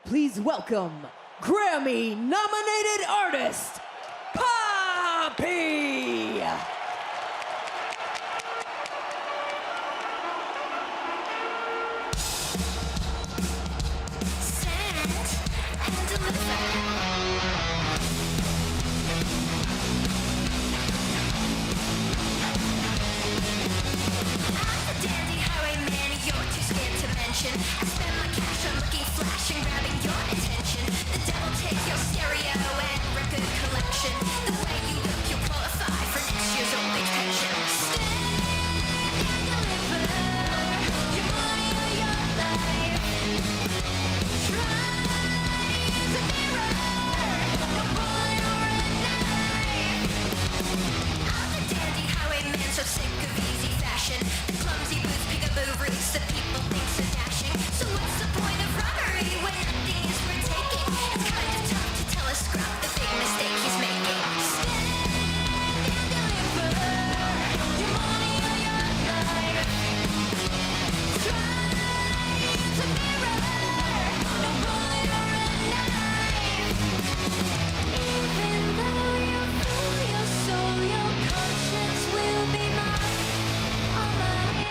Please welcome Grammy-nominated artist, Poppy! I spend my cash on looking flash and grabbing your attention. The devil take your stereo and record collection. The way you look, you'll qualify for next year's old vacation. Stand and deliver your money or your life. Try the mirror, no bullet or a knife. I'm the dandy highwayman, so sick of easy fashion. The clumsy boots, peekaboo roots, the people think so dashing. So what's the point of robbery when nothing is worth taking? It's kind of tough to tell a scrub the big mistake he's making. Stand and deliver your money or your life. Try the mirror, no bullet or a knife. Even though you fool your soul, your conscience will be mine. All mine.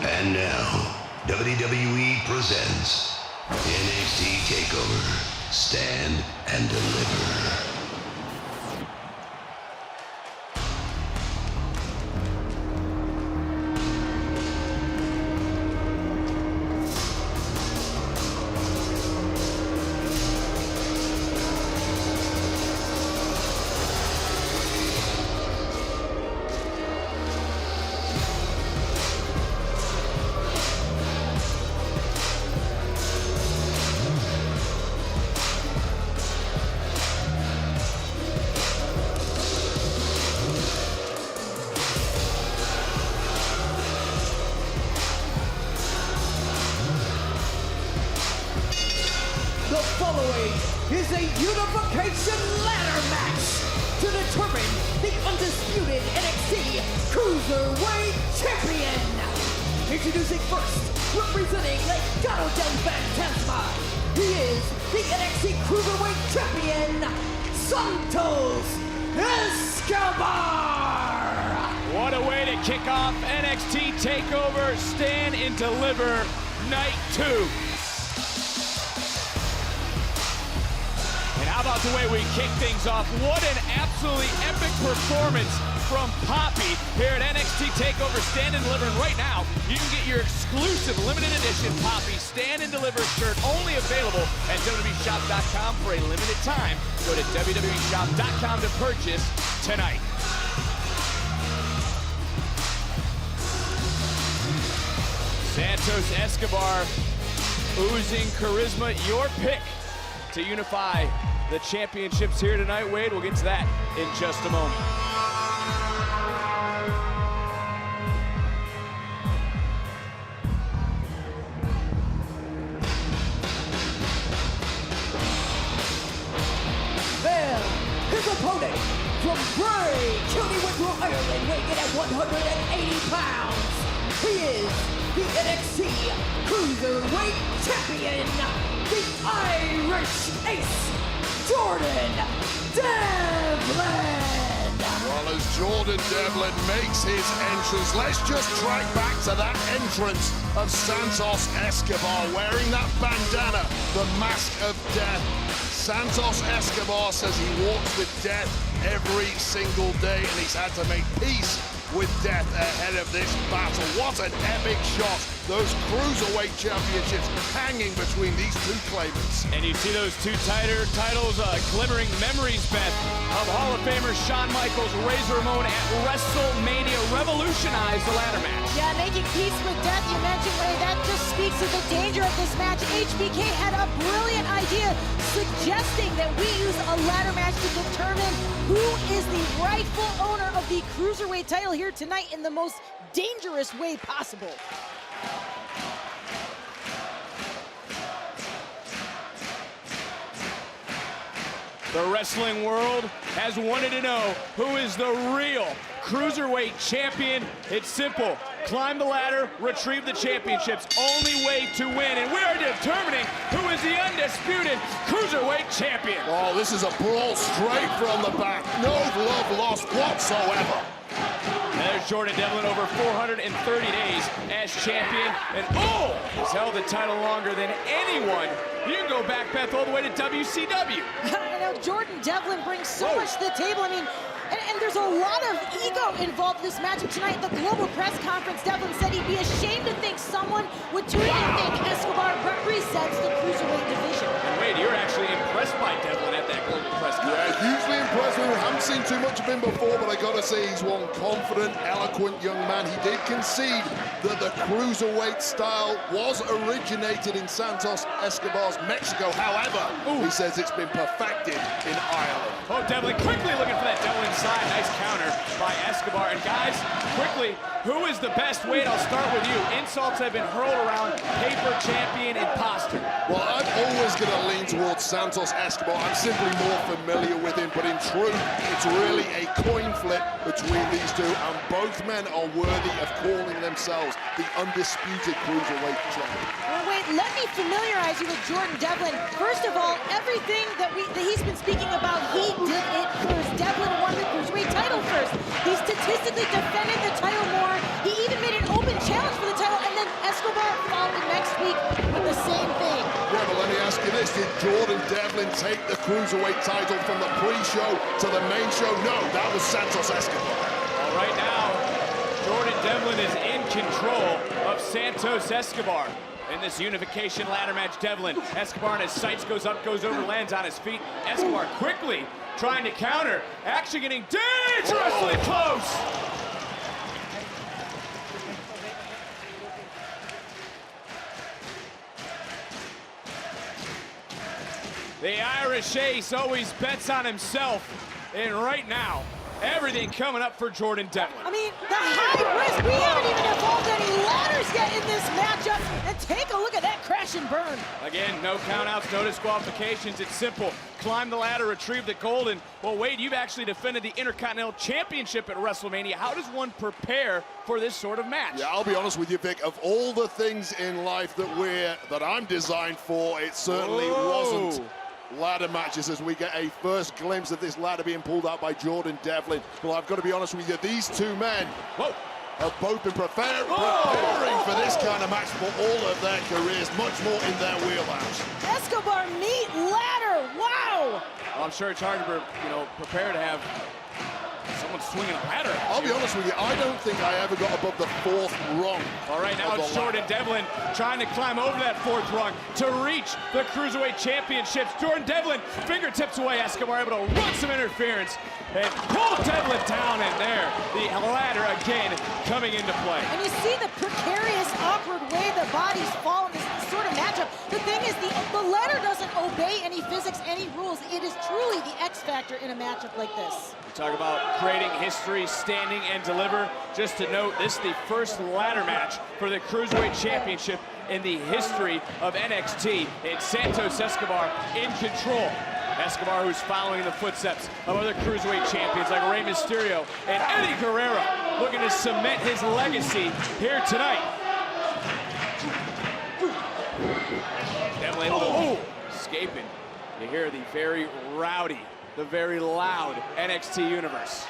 And now, WWE presents NXT TakeOver, Stand and Deliver. The following is a unification ladder match to determine the undisputed NXT Cruiserweight Champion. Introducing first, representing Legado del Fantasma, he is the NXT Cruiserweight Champion, Santos Escobar. What a way to kick off NXT TakeOver, Stand and Deliver Night 2. And how about the way we kick things off? What an absolutely epic performance from Poppy here at NXT TakeOver Stand and Deliver. And right now, you can get your exclusive limited edition Poppy Stand and Deliver shirt, only available at WWEshop.com for a limited time. Go to WWEshop.com to purchase tonight. Santos Escobar oozing charisma, your pick to unify the championships here tonight. Wade, we'll get to that in just a moment. Well, his opponent from Bray, County Wicklow, Ireland, weighing in at 180 pounds. He is the NXT Cruiserweight Champion, the Irish Ace, Jordan Devlin. Well, as Jordan Devlin makes his entrance, let's just track back to that entrance of Santos Escobar wearing that bandana, the mask of death. Santos Escobar says he walks with death every single day, and he's had to make peace with death ahead of this battle. What an epic shot. Those Cruiserweight Championships hanging between these two claimants. And you see those two titles glimmering memories, Beth, of Hall of Famer Shawn Michaels, Razor Ramon at WrestleMania revolutionized the ladder match. Yeah, making peace with death, you mentioned, Ray, that just speaks to the danger of this match. HBK had a brilliant idea suggesting that we use a ladder match to determine who is the rightful owner of the Cruiserweight title here tonight in the most dangerous way possible. The wrestling world has wanted to know who is the real Cruiserweight champion. It's simple. Climb the ladder, retrieve the championships. Only way to win. And we are determining who is the undisputed Cruiserweight champion. Oh, this is a brawl straight from the back. No love lost whatsoever. There's Jordan Devlin over 430 days as champion. And he's held the title longer than anyone. You can go back, Beth, all the way to WCW. You know, Jordan Devlin brings so much to the table. I mean, and there's a lot of ego involved in this matchup tonight. At the global press conference, Devlin said he'd be ashamed to think someone would tune in and think Escobar represents the Cruiserweight division. And Wade, you're actually impressed by Devlin at that global press conference. Yeah, hugely impressed with him. Haven't seen too much of him before, but I gotta say he's one confident, eloquent young man. He did concede that the Cruiserweight style was originated in Santos Escobar's Mexico. However, he says it's been perfected in Ireland. Oh, Devlin quickly looking for that double inside. Nice counter by Escobar. And guys, quickly, who is the best? Wade, I'll start with you. Insults have been hurled around. Paper champion, imposter. Well, I'm always going to lean towards Santos Escobar. I'm simply more familiar with him, but in truth, it's really a coin flip between these two, and both men are worthy of calling themselves the undisputed Cruiserweight champion. Well, wait, let me familiarize you with Jordan Devlin. First of all, everything that he's been speaking about, he did it first. Devlin won the Cruiserweight title first. He statistically defended the title more. He even made an open challenge for the title, and then Escobar followed next week with the same thing. Yeah, but let me ask you this. Did Jordan Devlin take the Cruiserweight title from the pre-show to the main show? No, that was Santos Escobar. All right, now, Jordan Devlin is in control of Santos Escobar. In this unification ladder match, Devlin, Escobar in his sights, goes up, goes over, lands on his feet. Escobar quickly trying to counter, actually getting dangerously close. The Irish Ace always bets on himself, and right now, everything coming up for Jordan Devlin. I mean, the high risk. We haven't even evolved any ladders yet in this matchup. And take a look at that crash and burn. Again, no countouts, no disqualifications. It's simple. Climb the ladder, retrieve the gold. And, well, Wade, you've actually defended the Intercontinental Championship at WrestleMania. How does one prepare for this sort of match? Yeah, I'll be honest with you, Vic. Of all the things in life that I'm designed for, it certainly wasn't ladder matches, as we get a first glimpse of this ladder being pulled out by Jordan Devlin. Well, I've got to be honest with you, these two men, have both been preparing for this kind of match for all of their careers, much more in their wheelhouse. Escobar meet ladder. Wow. Well, I'm sure it's hard to, prepare to have someone swinging a ladder. I'll be honest with you, I don't think I ever got above the 4th rung. All right, now it's Jordan Devlin trying to climb over that 4th rung to reach the Cruiserweight Championships. Jordan Devlin, fingertips away. Escobar able to run some interference and pull Devlin down, and there, the ladder again coming into play. And you see the precarious, awkward way the bodies fall in this sort of matchup. The thing is, the ladder doesn't obey any physics, any rules. It is truly the X factor in a matchup like this. Talk about creating history, standing and deliver. Just to note, this is the first ladder match for the Cruiserweight Championship in the history of NXT. It's Santos Escobar in control. Escobar, who's following the footsteps of other Cruiserweight champions like Rey Mysterio and Eddie Guerrero, looking to cement his legacy here tonight. Devlin able to escaping. You hear the very rowdy, the very loud NXT universe.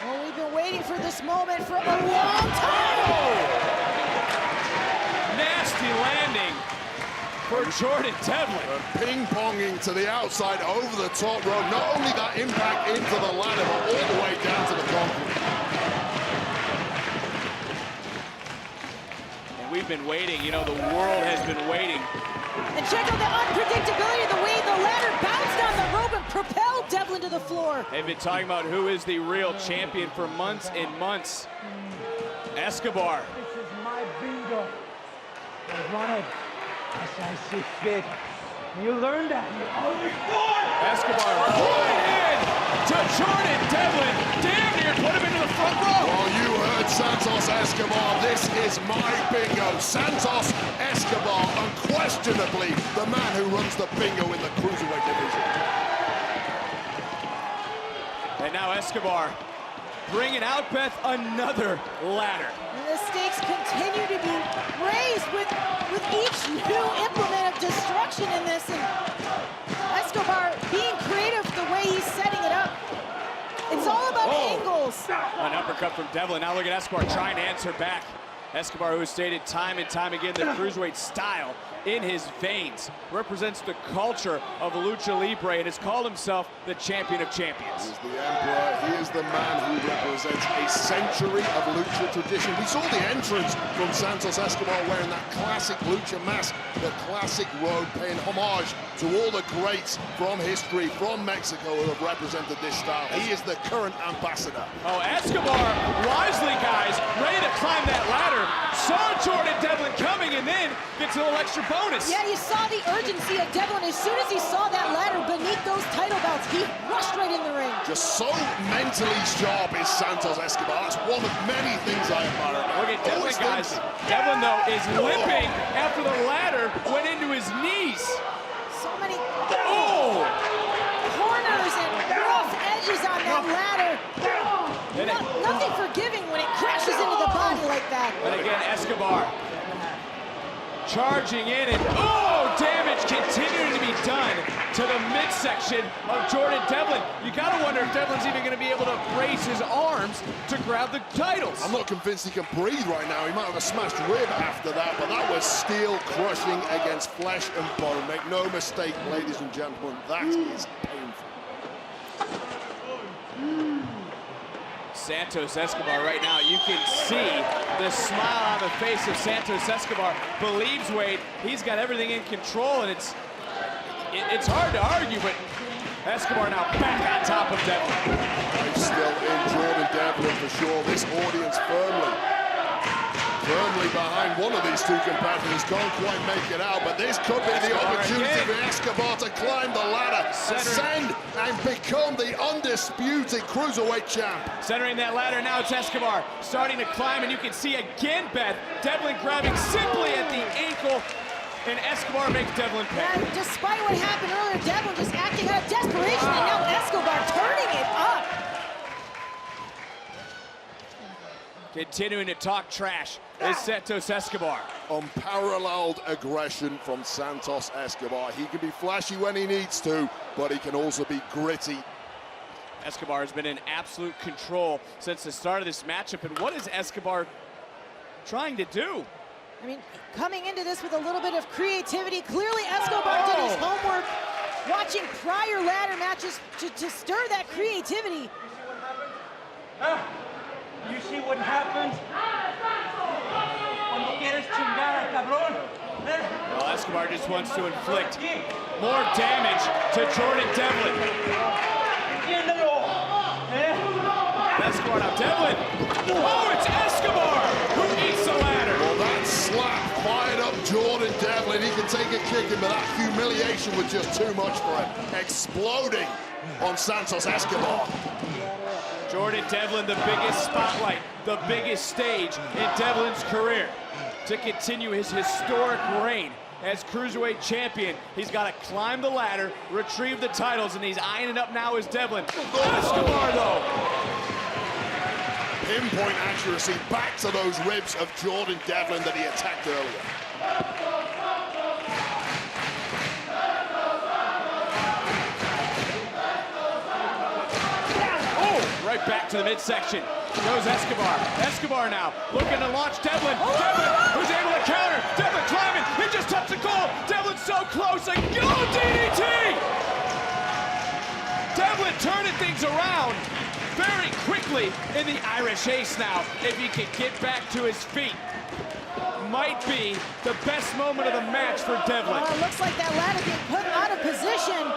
Well, we've been waiting for this moment for a long time. Nasty landing for Jordan Devlin. Ping-ponging to the outside over the top rope. Not only that impact into the ladder, but all the way down to the concrete. And we've been waiting, the world has been waiting. And check out the unpredictability of the way the ladder bounced on the rope and propelled Devlin to the floor. They've been talking about who is the real champion for months and months. Escobar. This is my bingo. I run it as I see fit. You learned that. Escobar right in to Jordan Devlin. Damn near put him into the front row. Well, you heard Santos Escobar. This is my bingo. Santos Escobar, unquestionably the man who runs the bingo in the Cruiserweight division. And now Escobar bringing out, Beth, another ladder. And the stakes continue to be raised with each new implement of destruction in this. And Escobar being creative the way he's setting it up. It's all about angles. An uppercut from Devlin. Now look at Escobar trying to answer back. Escobar, who has stated time and time again the Cruiserweight style in his veins, represents the culture of Lucha Libre and has called himself the champion of champions. He's the emperor. He is the man who represents a century of lucha tradition. We saw the entrance from Santos Escobar wearing that classic lucha mask, the classic robe, paying homage to all the greats from history, from Mexico, who have represented this style. He is the current ambassador. Oh, Escobar, wisely, guys, ready to climb that ladder. Saw Jordan Devlin coming and then gets a little extra bonus. Yeah, you saw the urgency of Devlin. As soon as he saw that ladder beneath those title belts, he rushed right in the ring. Just so mentally sharp is Santos Escobar. That's one of many things I admire. Look at Devlin, guys. Devlin, though, is limping after the ladder went into his knees. So many corners and rough edges on that ladder. Nothing forgiving when it crashes into the body like that. But again, Escobar charging in, and damage continuing to be done to the midsection of Jordan Devlin. You gotta wonder if Devlin's even gonna be able to raise his arms to grab the titles. I'm not convinced he can breathe right now. He might have a smashed rib after that, but that was steel crushing against flesh and bone. Make no mistake, ladies and gentlemen, that is painful. Santos Escobar right now, you can see the smile on the face of Santos Escobar. Believes, Wade, he's got everything in control, and it's hard to argue, but Escobar now back on top of Devlin. He's still in Jordan Devlin for sure. This audience firmly behind one of these two competitors. Can't quite make it out, but this could be the opportunity for Escobar to climb the ladder, ascend, and become the undisputed Cruiserweight champ. Centering that ladder, now it's Escobar starting to climb, and you can see again, Beth, Devlin grabbing simply at the ankle, and Escobar makes Devlin pay. Yeah, despite what happened earlier, Devlin just acting out of desperation, and now Escobar turning it up. Continuing to talk trash is Santos Escobar. Unparalleled aggression from Santos Escobar. He can be flashy when he needs to, but he can also be gritty. Escobar has been in absolute control since the start of this matchup. And what is Escobar trying to do? I mean, coming into this with a little bit of creativity. Clearly, Escobar did his homework, watching prior ladder matches to stir that creativity. You see what happens cuando quieres chingar, cabrón. Well, Escobar just wants to inflict more damage to Jordan Devlin. Entiéndelo. Escobar now, Devlin. Oh, it's Escobar who eats the ladder. Well, that slap fired up Jordan Devlin. He can take a kicking, but that humiliation was just too much for him. Exploding on Santos Escobar. Jordan Devlin, the biggest spotlight, the biggest stage in Devlin's career. To continue his historic reign as Cruiserweight champion, he's got to climb the ladder, retrieve the titles, and he's eyeing it up now as Devlin. Escobar, though. Pinpoint accuracy back to those ribs of Jordan Devlin that he attacked earlier. Oh, right back to the midsection. Goes Escobar. Escobar now looking to launch Devlin. Devlin, who's able to counter. Devlin climbing. He just touched the goal. Devlin so close. And go DDT! Devlin turning things around very quickly in the Irish Ace now. If he can get back to his feet, might be the best moment of the match for Devlin. It looks like that ladder being put out of position.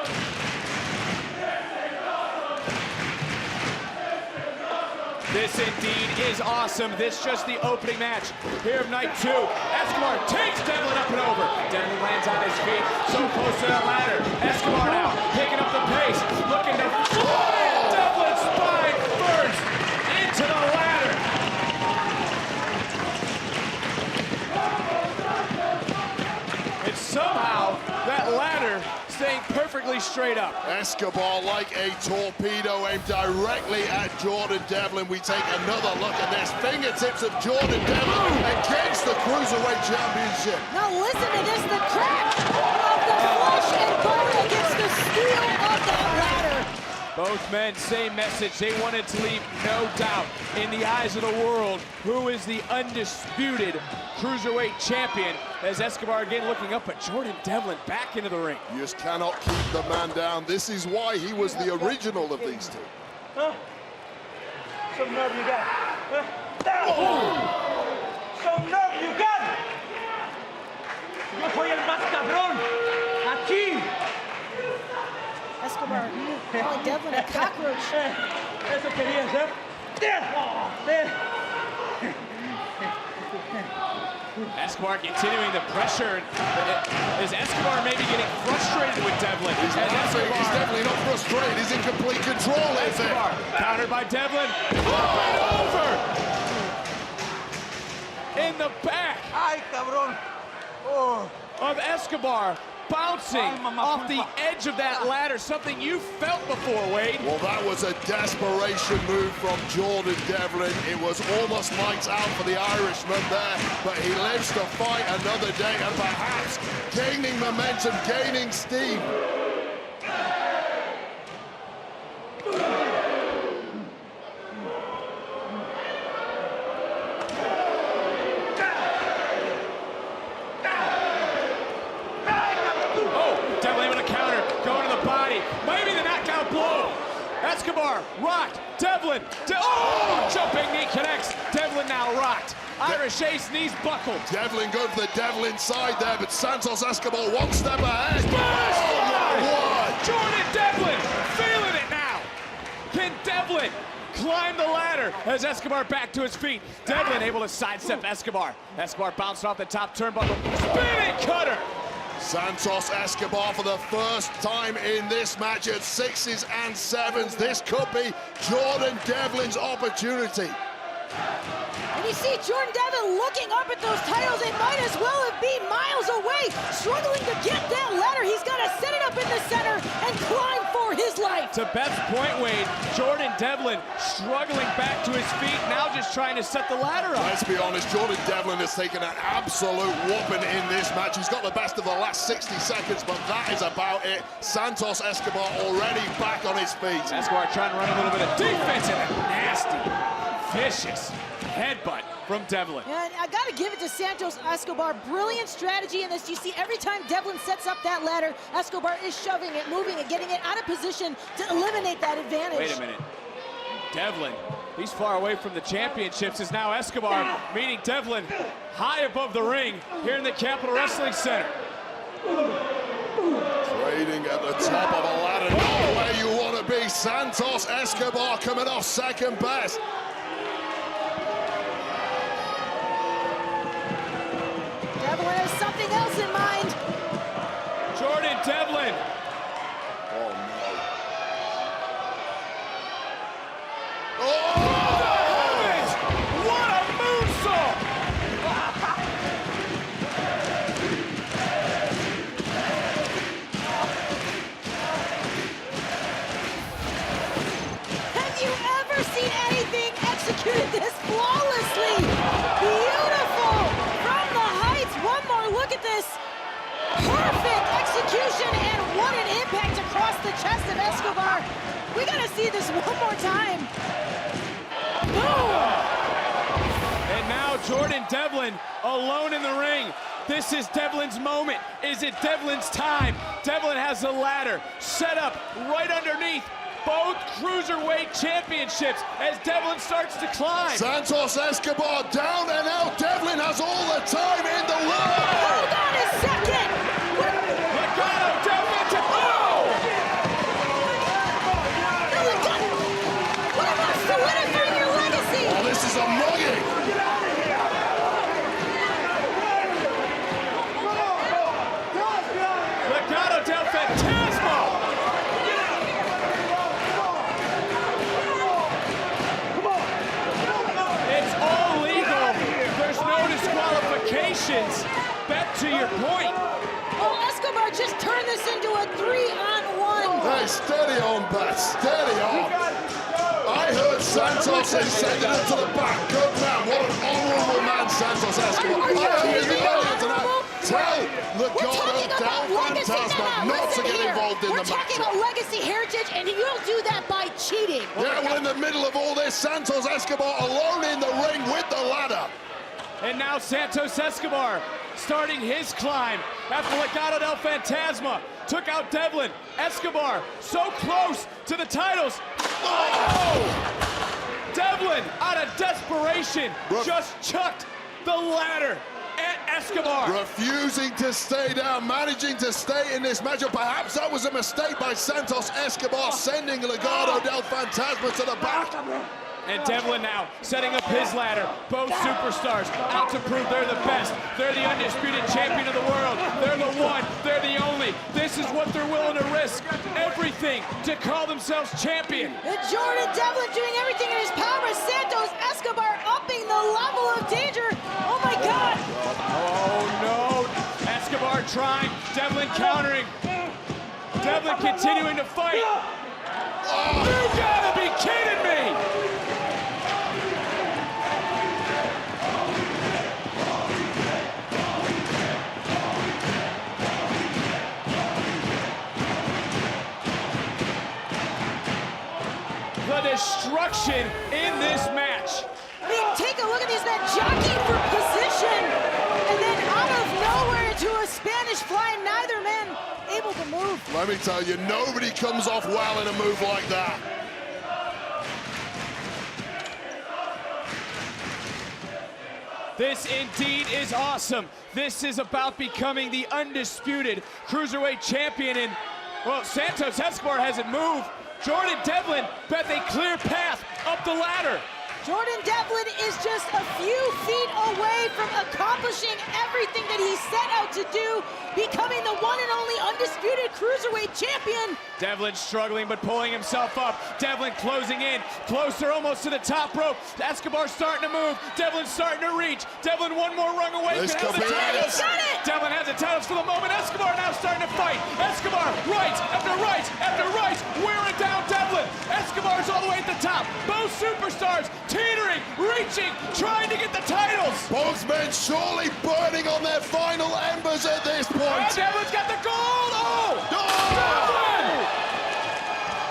This indeed is awesome. This just the opening match here of night 2. Escobar takes Devlin up and over. Devlin lands on his feet, so close to that ladder. Escobar now picking up the pace, looking to fly Devlin's spine first into the ladder. And somehow that ladder staying perfectly straight up. Escobar like a torpedo aimed directly at Jordan Devlin. We take another look at this. Fingertips of Jordan Devlin against the Cruiserweight Championship. Now listen to this, the crack of the flesh and bone against the steel of that ladder. Both men, same message. They wanted to leave no doubt in the eyes of the world who is the undisputed Cruiserweight champion, as Escobar again looking up at Jordan Devlin back into the ring. You just cannot keep the man down. This is why he was the original of these two. Some nerve you got. Some nerve you got. Yo soy el más cabrón. Aquí. Escobar calling Devlin a cockroach. Eso querías, ¿eh? There. Escobar continuing the pressure. Is Escobar maybe getting frustrated with Devlin? He's definitely not frustrated. He's in complete control. Escobar countered by Devlin. Up and over. In the back. Ay, cabrón. Oh. Of Escobar, bouncing off the edge of that ladder, something you felt before, Wade. Well, that was a desperation move from Jordan Devlin. It was almost lights out for the Irishman there, but he lives to fight another day and perhaps gaining momentum, gaining steam. Escobar rocked. Devlin. Jumping knee connects. Devlin now rocked. Irish Ace, knees buckled. Devlin going for the Devlin side there, but Santos Escobar one step ahead. Jordan Devlin feeling it now. Can Devlin climb the ladder as Escobar back to his feet? Devlin able to sidestep Escobar. Escobar bounced off the top turnbuckle. Spinning cutter. Santos Escobar for the first time in this match at 6s and 7s. This could be Jordan Devlin's opportunity. And you see Jordan Devlin looking up at those titles. They might as well be miles away, struggling to get that ladder. He's got to set it up in the center and climb for his life. life. To Beth's point, Wade, Jordan Devlin struggling back to his feet, now just trying to set the ladder up. Let's be honest, Jordan Devlin has taken an absolute whooping in this match. He's got the best of the last 60 seconds, but that is about it. Santos Escobar already back on his feet. Escobar trying to run a little bit of defense and a nasty, vicious headbutt from Devlin. And I got to give it to Santos Escobar. Brilliant strategy in this. You see, every time Devlin sets up that ladder, Escobar is shoving it, moving it, getting it out of position to eliminate that advantage. Wait a minute. Devlin, he's far away from the championships, is now Escobar meeting Devlin high above the ring here in the Capitol Wrestling Center. Trading at the top of a ladder, not where you want to be. Santos Escobar coming off second best. Devlin has something else in mind. Jordan Devlin. Oh, no. Oh! Heavens! What a moonsault! Have you ever seen anything executed this flawlessly? Beautiful! From the heights, one more look at this. Perfect execution, and what an impact across the chest of Escobar. We gotta see this one more time. Boom! And now Jordan Devlin alone in the ring. This is Devlin's moment. Is it Devlin's time? Devlin has the ladder set up right underneath both cruiserweight championships as Devlin starts to climb. Santos Escobar down and out. Devlin has all the time in the world. Hold on a second! Legado del Fantasma. What about solidifying your legacy? Oh, this is a mugging. Legado del Fantasma. It's all legal. There's no disqualifications. Back to your point. Oh, Escobar just turned this into a 3-on-1. Hey, steady on, Bat, steady on. I heard Santos is sending him to the back. Good man, what an honorable man Santos Escobar. Are you I heard kidding me? earlier tonight. Tell We're Legado talking del about legacy Fantasma now. not to Listen get here. involved in We're the talking match. about legacy heritage, and you'll do that by cheating. Yeah, well, in the middle of all this, Santos Escobar alone in the ring with the ladder. And now Santos Escobar starting his climb after Legado del Fantasma took out Devlin. Escobar so close to the titles. Oh! Devlin, out of desperation, just chucked the ladder at Escobar. Refusing to stay down, managing to stay in this matchup. Perhaps that was a mistake by Santos Escobar, sending Legado del Fantasma to the back. And Devlin now setting up his ladder. Both superstars out to prove they're the best. They're the undisputed champion of the world. They're the one. They're the only. This is what they're willing to risk. Everything to call themselves champion. And Jordan Devlin doing everything in his power. Santos Escobar upping the level of danger. Oh my God! Oh no! Escobar trying. Devlin countering. Devlin continuing to fight. You gotta be kidding me! The destruction in this match. I mean, take a look at these men jockeying for position, and then out of nowhere into a Spanish fly, neither man able to move. Let me tell you, nobody comes off well in a move like that. This indeed is awesome. This is about becoming the undisputed cruiserweight champion, and well, Santos Escobar hasn't moved. Jordan Devlin bet a clear path up the ladder. Jordan Devlin is just a few feet away from accomplishing everything that he set out to do, becoming the one and only undisputed cruiserweight champion. Devlin struggling but pulling himself up. Devlin closing in, closer almost to the top rope. Escobar starting to move. Devlin starting to reach. Devlin one more rung away. This Can have could the be titles. it. Got it. Devlin has the titles for the moment. Escobar now starting to fight. Escobar right after right after right, wearing down superstars all the way at the top. Both superstars teetering, reaching, trying to get the titles. Both men surely burning on their final embers at this point. And Devlin's got the gold. Oh! Devlin!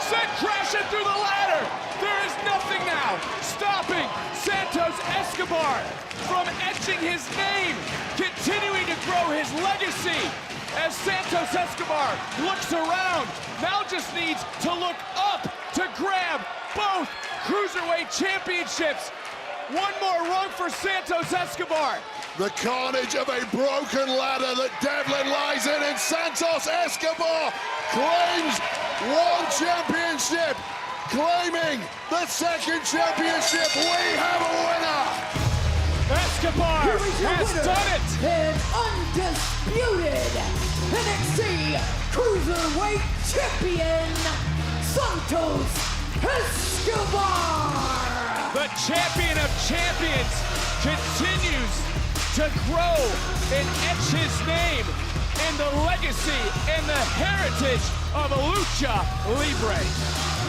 Sent crashing through the ladder. There is nothing now stopping Santos Escobar from etching his name, continuing to grow his legacy. As Santos Escobar looks around, now just needs to look up to grab both Cruiserweight Championships. One more rung for Santos Escobar. The carnage of a broken ladder that Devlin lies in, and Santos Escobar claims one championship, claiming the second championship. We have a winner. Escobar Here is your has winner, done it. and undisputed NXT Cruiserweight Champion, Santos Escobar. The champion of champions continues to grow and etch his name in the legacy and the heritage of Lucha Libre.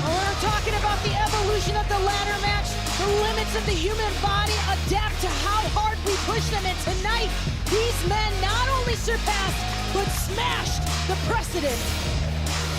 Well, we're talking about the evolution of the ladder match, the limits of the human body adapt to how hard we push them, and tonight, these men not only surpassed, but smashed the precedent.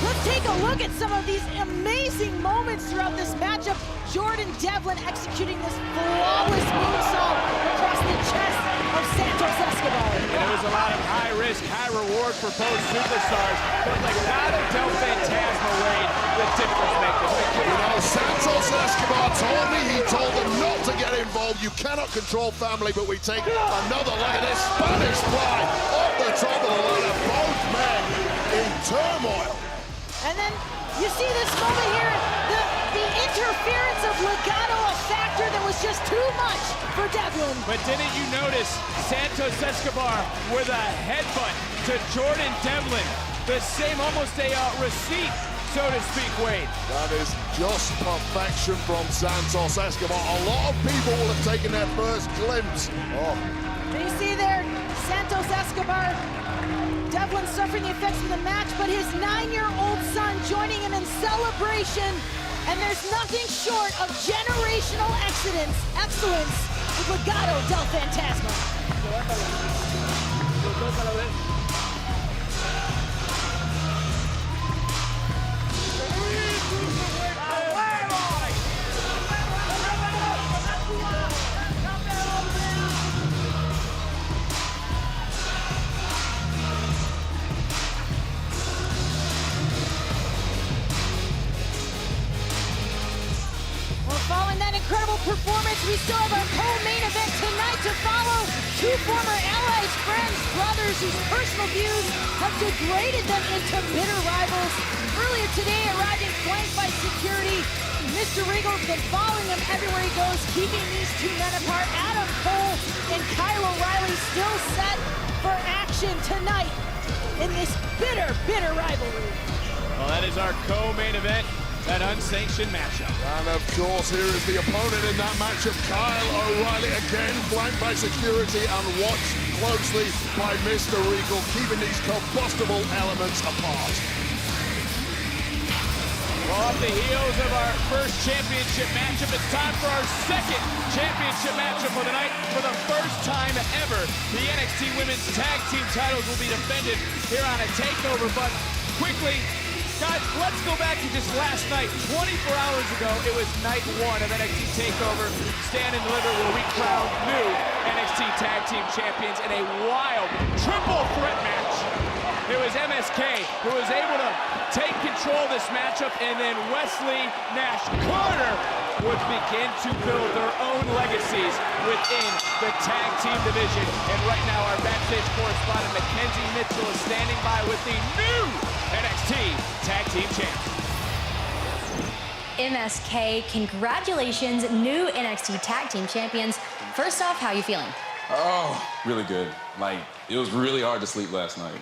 Let's take a look at some of these amazing moments throughout this matchup. Jordan Devlin executing this flawless moonsault across the chest of Santos Escobar. And it was a lot of high risk, high reward for both superstars, but Legado del Fantasma Wade, the difference maker. You know, Santos Escobar told me, he told them not to get involved. You cannot control family, but we take another look at this Spanish fly up the top of the ladder. Both men in turmoil. And then you see this moment here, the interference of Legado, a factor that was just too much for Devlin. But didn't you notice Santos Escobar with a headbutt to Jordan Devlin? The same, almost a receipt, so to speak, Wade. That is just perfection from Santos Escobar. A lot of people will have taken their first glimpse. Oh. You see there, Santos Escobar, Devlin suffering the effects of the match, but his 9-year-old son joining him in celebration. And there's nothing short of generational excellence with Legado del Fantasma. Following that incredible performance, we still have our co-main event tonight to follow. Two former allies, friends, brothers whose personal views have degraded them into bitter rivals. Earlier today, arriving flanked by security, Mr. Regal's been following him everywhere he goes, keeping these two men apart. Adam Cole and Kyle O'Reilly still set for action tonight in this bitter, bitter rivalry. Well, that is our co-main event, an unsanctioned matchup. And of course, here is the opponent in that matchup, Kyle O'Reilly, again flanked by security and watched closely by Mr. Regal, keeping these combustible elements apart. Well, off the heels of our first championship matchup, it's time for our second championship matchup of the night. For the first time ever, the NXT Women's Tag Team titles will be defended here on a TakeOver. But quickly, guys, let's go back to just last night. 24 hours ago, it was night one of NXT TakeOver Stand and Deliver, where we crowned new NXT Tag Team Champions in a wild triple threat match. It was MSK who was able to take control of this matchup, and then Wesley Nash Carter would begin to build their own legacies within the tag team division. And right now, our backstage correspondent Mackenzie Mitchell is standing by with the new NXT Tag Team Champs. MSK, congratulations, new NXT Tag Team Champions. First off, how are you feeling? Oh, really good. Like, it was really hard to sleep last night.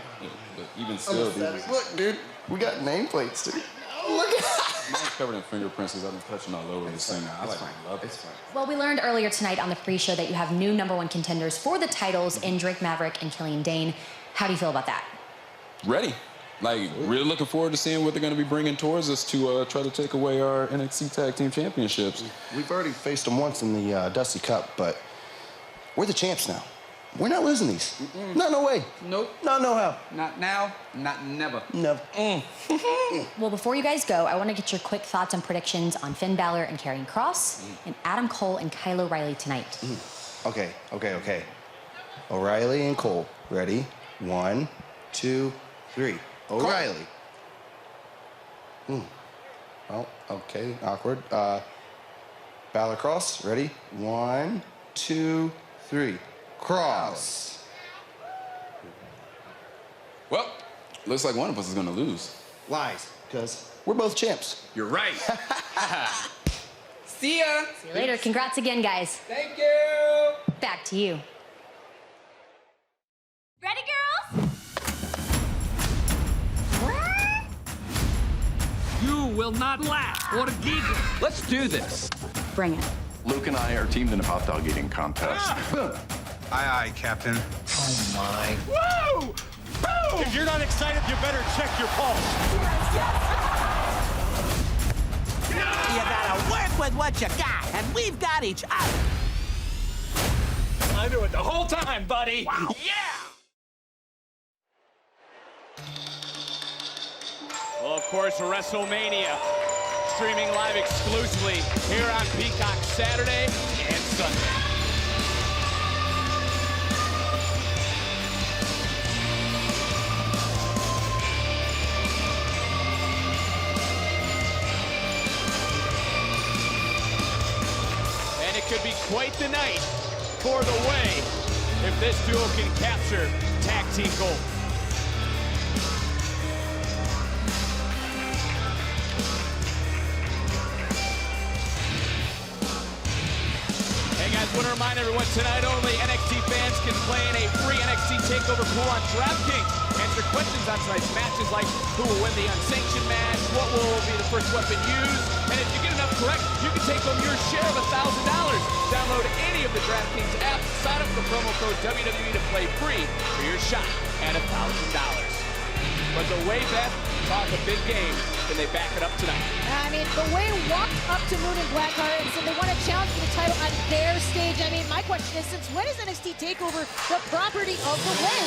But even still, Look, dude, we got nameplates, dude. Look at that. I'm covered in fingerprints because I've been touching all over this thing. I love it. Well, we learned earlier tonight on the pre-show that you have new #1 contenders for the titles in Drake Maverick and Killian Dane. How do you feel about that? Ready. Like, really looking forward to seeing what they're going to be bringing towards us to try to take away our NXT Tag Team Championships. We've already faced them once in the Dusty Cup, but we're the champs now. We're not losing these. No way. Nope. No how. Not now, not never. Never. Well, before you guys go, I want to get your quick thoughts and predictions on Finn Balor and Karrion Kross and Adam Cole and Kyle O'Reilly tonight. Okay. O'Reilly and Cole. Ready? 1, 2, 3. O'Reilly. Oh, okay. Awkward. Balor Kross. Ready? 1, 2, 3. Cross. Well, looks like one of us is going to lose. Lies, because we're both champs. You're right. See ya. See you later. Congrats again, guys. Thank you. Back to you. Ready, girls? You will not laugh or giggle. Let's do this. Bring it. Luke and I are teamed in a hot dog eating contest. Aye, Captain. Oh, my. Whoa! Boom! If you're not excited, you better check your pulse. You gotta work with what you got, and we've got each other. I knew it the whole time, buddy. Wow. Yeah! Well, of course, WrestleMania streaming live exclusively here on Peacock Saturday and Sunday. And it could be quite the night for the Way if this duo can capture tag team gold. I want to remind everyone, tonight only, NXT fans can play in a free NXT TakeOver pool on DraftKings. Answer questions on tonight's matches like who will win the unsanctioned match, what will be the first weapon used, and if you get enough correct, you can take home your share of $1,000. Download any of the DraftKings apps, sign up with the promo code WWE to play free for your shot at $1,000. But the Way Beth talk a big game, and they back it up tonight. I mean, the Way walked up to Moon and Blackheart and said they want to challenge for the title on their stage. I mean, my question is, since when is NXT TakeOver the property of the Way?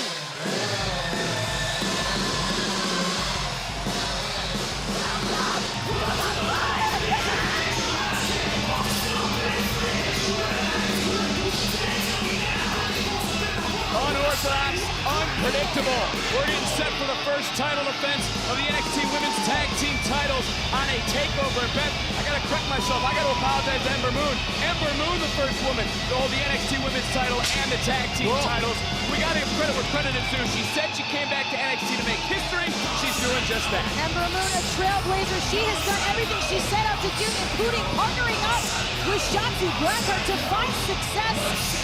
Unorthodox, unpredictable. We're getting set for the first title defense of the NXT Women's Tag Team titles on a TakeOver event. I gotta correct myself. I gotta apologize to Ember Moon. Ember Moon, the first woman to hold the NXT Women's title and the Tag Team titles. We gotta give credit where credit is due. She said she came back to NXT to make history. She's doing just that. Ember Moon, a trailblazer. She has done everything she set out to do, including partnering up with Shotzi Blackheart to find success.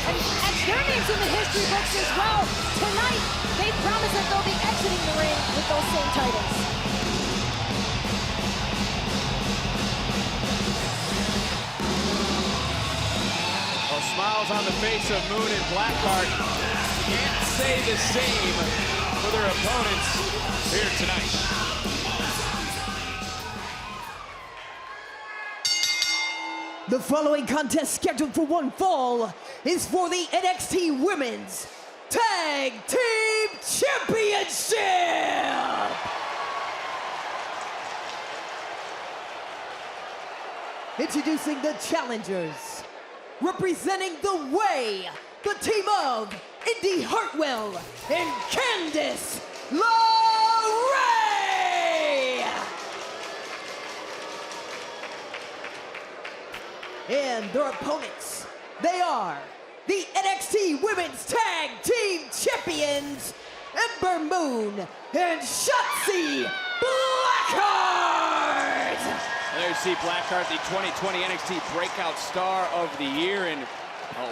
And their names in the history books as well. Tonight, they promise that they'll be exiting the ring with those same titles. Well, smiles on the face of Moon and Blackheart. Can't say the same for their opponents here tonight. The following contest scheduled for one fall is for the NXT Women's Tag Team Championship! Introducing the challengers. Representing the Way, the team of Indy Hartwell and Candice LeRae! And their opponents, they are the NXT Women's Tag Team Champions, Ember Moon and Shotzi Blackheart! There you see Blackheart, the 2020 NXT Breakout Star of the Year, and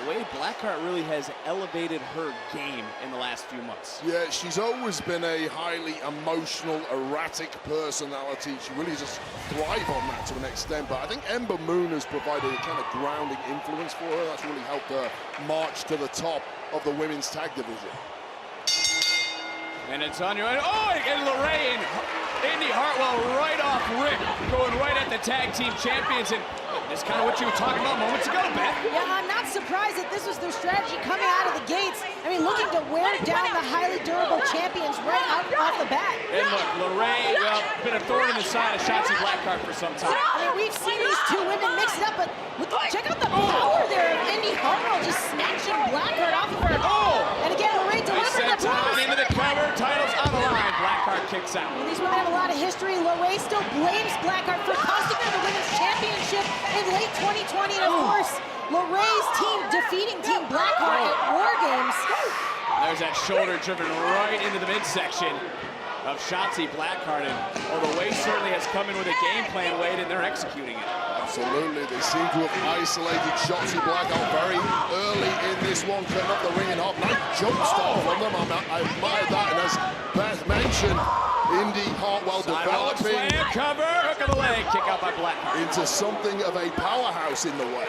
Wade Blackheart really has elevated her game in the last few months. Yeah, she's always been a highly emotional, erratic personality. She really just thrives on that to an extent, but I think Ember Moon has provided a kind of grounding influence for her. That's really helped her march to the top of the women's tag division. And it's on your end. Oh, and Lorraine, Indy Hartwell right off rip, going right at the tag team champions. And it's kind of what you were talking about moments ago, Beth. Yeah, I'm not surprised that this was their strategy coming out of the gates. I mean, looking to wear down the highly durable champions right out off the bat. And look, Lorraine, well, been a thorn in the side of Shotzi Blackheart for some time. I mean, we've seen these two women mix it up, but look, check out the power there of Indy Hartwell just snatching Blackheart off of her. Oh! And again, Lorraine delivering the blows. Into the cover, titles on the line. Blackheart kicks out. Well, these women have a lot of history. Lorraine still blames Blackheart for costing her the women's championship in late 2020. And of course, Lorraine's team defeating Team Blackheart at War Games. There's that shoulder driven right into the midsection of Shotzi Blackheart. And the Way certainly has come in with a game plan, Wade, and they're executing it. Absolutely, they seem to have isolated Shotzi Blackheart very early in this one, cutting up the ring in half. Nice jump start from them. I admire that, and as Beth mentioned, Indy Hartwell developing slam, cover, hook of the leg, kick out by Blackheart. into something of a powerhouse in the Way.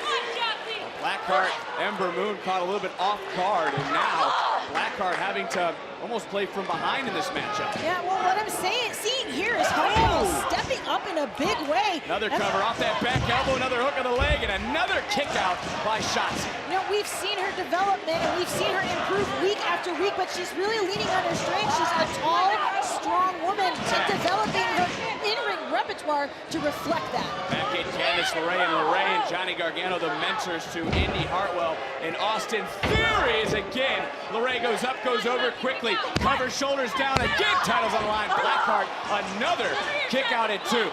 Blackheart, Ember Moon caught a little bit off guard, and now Blackheart having to almost play from behind in this matchup. Yeah, well, what I'm seeing here is Hartwell stepping up in a big way. Another cover off that back elbow, another hook of the leg, and another kick out by Shotzi. You know, we've seen her development and we've seen her improve week after week, but she's really leaning on her strength. She's a tall, strong woman and developing her in-ring repertoire to reflect that. Back in Candice LeRae, and LeRae and Johnny Gargano, the mentors to Indy Hartwell, and Austin Theory is again. LeRae goes up, goes over quickly, covers shoulders down, again titles on the line. Blackheart, another kick out at 2.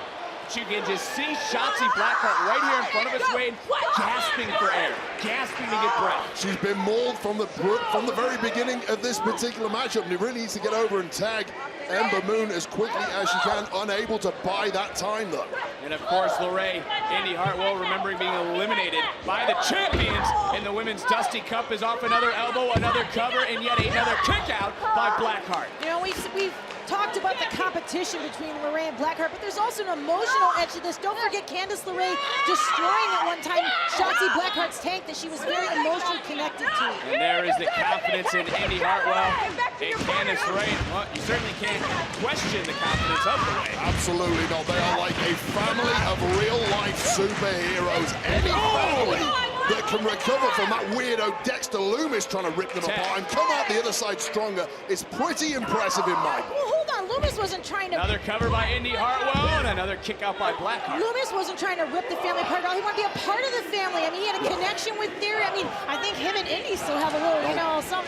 You can just see Shotzi Blackheart right here in front of us, Wade, gasping for air, gasping to get breath. She's been mauled from the very beginning of this particular matchup, and he really needs to get over and tag Ember Moon as quickly as she can, unable to buy that time, though. And of course, LeRae, Indy Hartwell, remembering being eliminated by the champions in the Women's Dusty Cup, is off another elbow, another cover, and yet another kick out by Blackheart. You know, we've talked about the competition between LeRae and Blackheart, but there's also an emotional edge to this. Don't forget Candice LeRae destroying at one time Shotzi Blackheart's tank that she was very emotionally connected to. And there is the confidence in Indy Hartwell and Candice LeRae. Well, you certainly can't question the confidence of LeRae. Absolutely not. They are like a family of real-life superheroes. Any family that can recover from that weirdo Dexter Loomis trying to rip them apart and come out the other side stronger is pretty impressive in my book. Well, hold on. Loomis wasn't trying to... Another cover by Indy Hartwell and another kick out by Blackheart. Loomis wasn't trying to rip the family apart at all. He wanted to be a part of the family. I mean, he had a connection with Theory. I mean, I think him and Indy still have a little, you know, some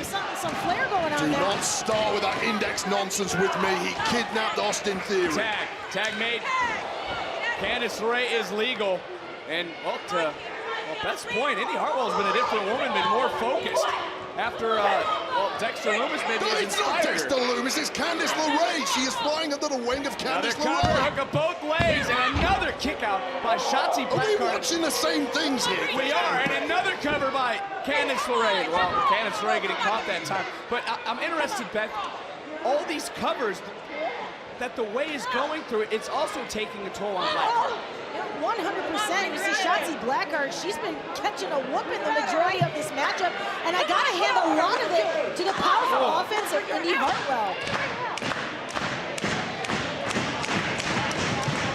flair going on Do there. not start with that index nonsense with me. He kidnapped Austin Theory. Tag made. Candice LeRae is legal. And, well, to Beth's point, Indy Hartwell's been a different woman, been more focused. After, Dexter Loomis maybe has It's not inspired Dexter Loomis, it's Candice LeRae. She is flying under the wing of Candice Another cover, LeRae. hook of both legs, and another kick out by Shotzi Blackheart. Are we watching the same things here? We are, and another cover by Candice LeRae. Well, Candice LeRae getting caught that time. But I'm interested, Beth, all these covers that the Way is going through, it's also taking a toll on Blackheart. 100%. You see Shotzi Blackheart, she's been catching a whooping the majority of this matchup, and I gotta hand a lot of it to the powerful offense of Indy Hartwell.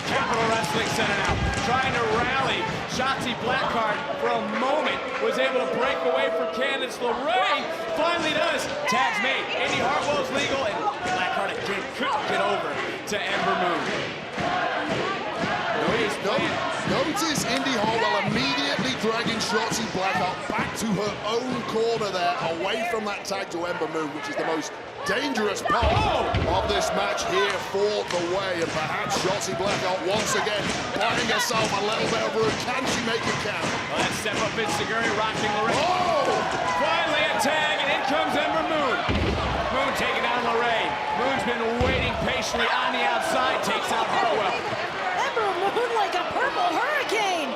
Capital Wrestling Center now, trying to rally. Shotzi Blackheart, for a moment, was able to break away from Candice LeRae. Finally does. Tags made. Indy Hartwell's legal, and Blackheart again couldn't get over to Ember Moon. Notice Indy Hartwell immediately dragging Shotzi Blackheart back to her own corner there, away from that tag to Ember Moon, which is the most dangerous part of this match here for the Way. And perhaps Shotzi Blackheart once again buying herself a little bit of room. Can she make it count? Well, that step up Enziguri rocking LeRae. Finally a tag, and in comes Ember Moon. Moon taking down LeRae. Moon's been waiting patiently on the outside, takes out Hartwell. Ember Moon like a purple hurricane.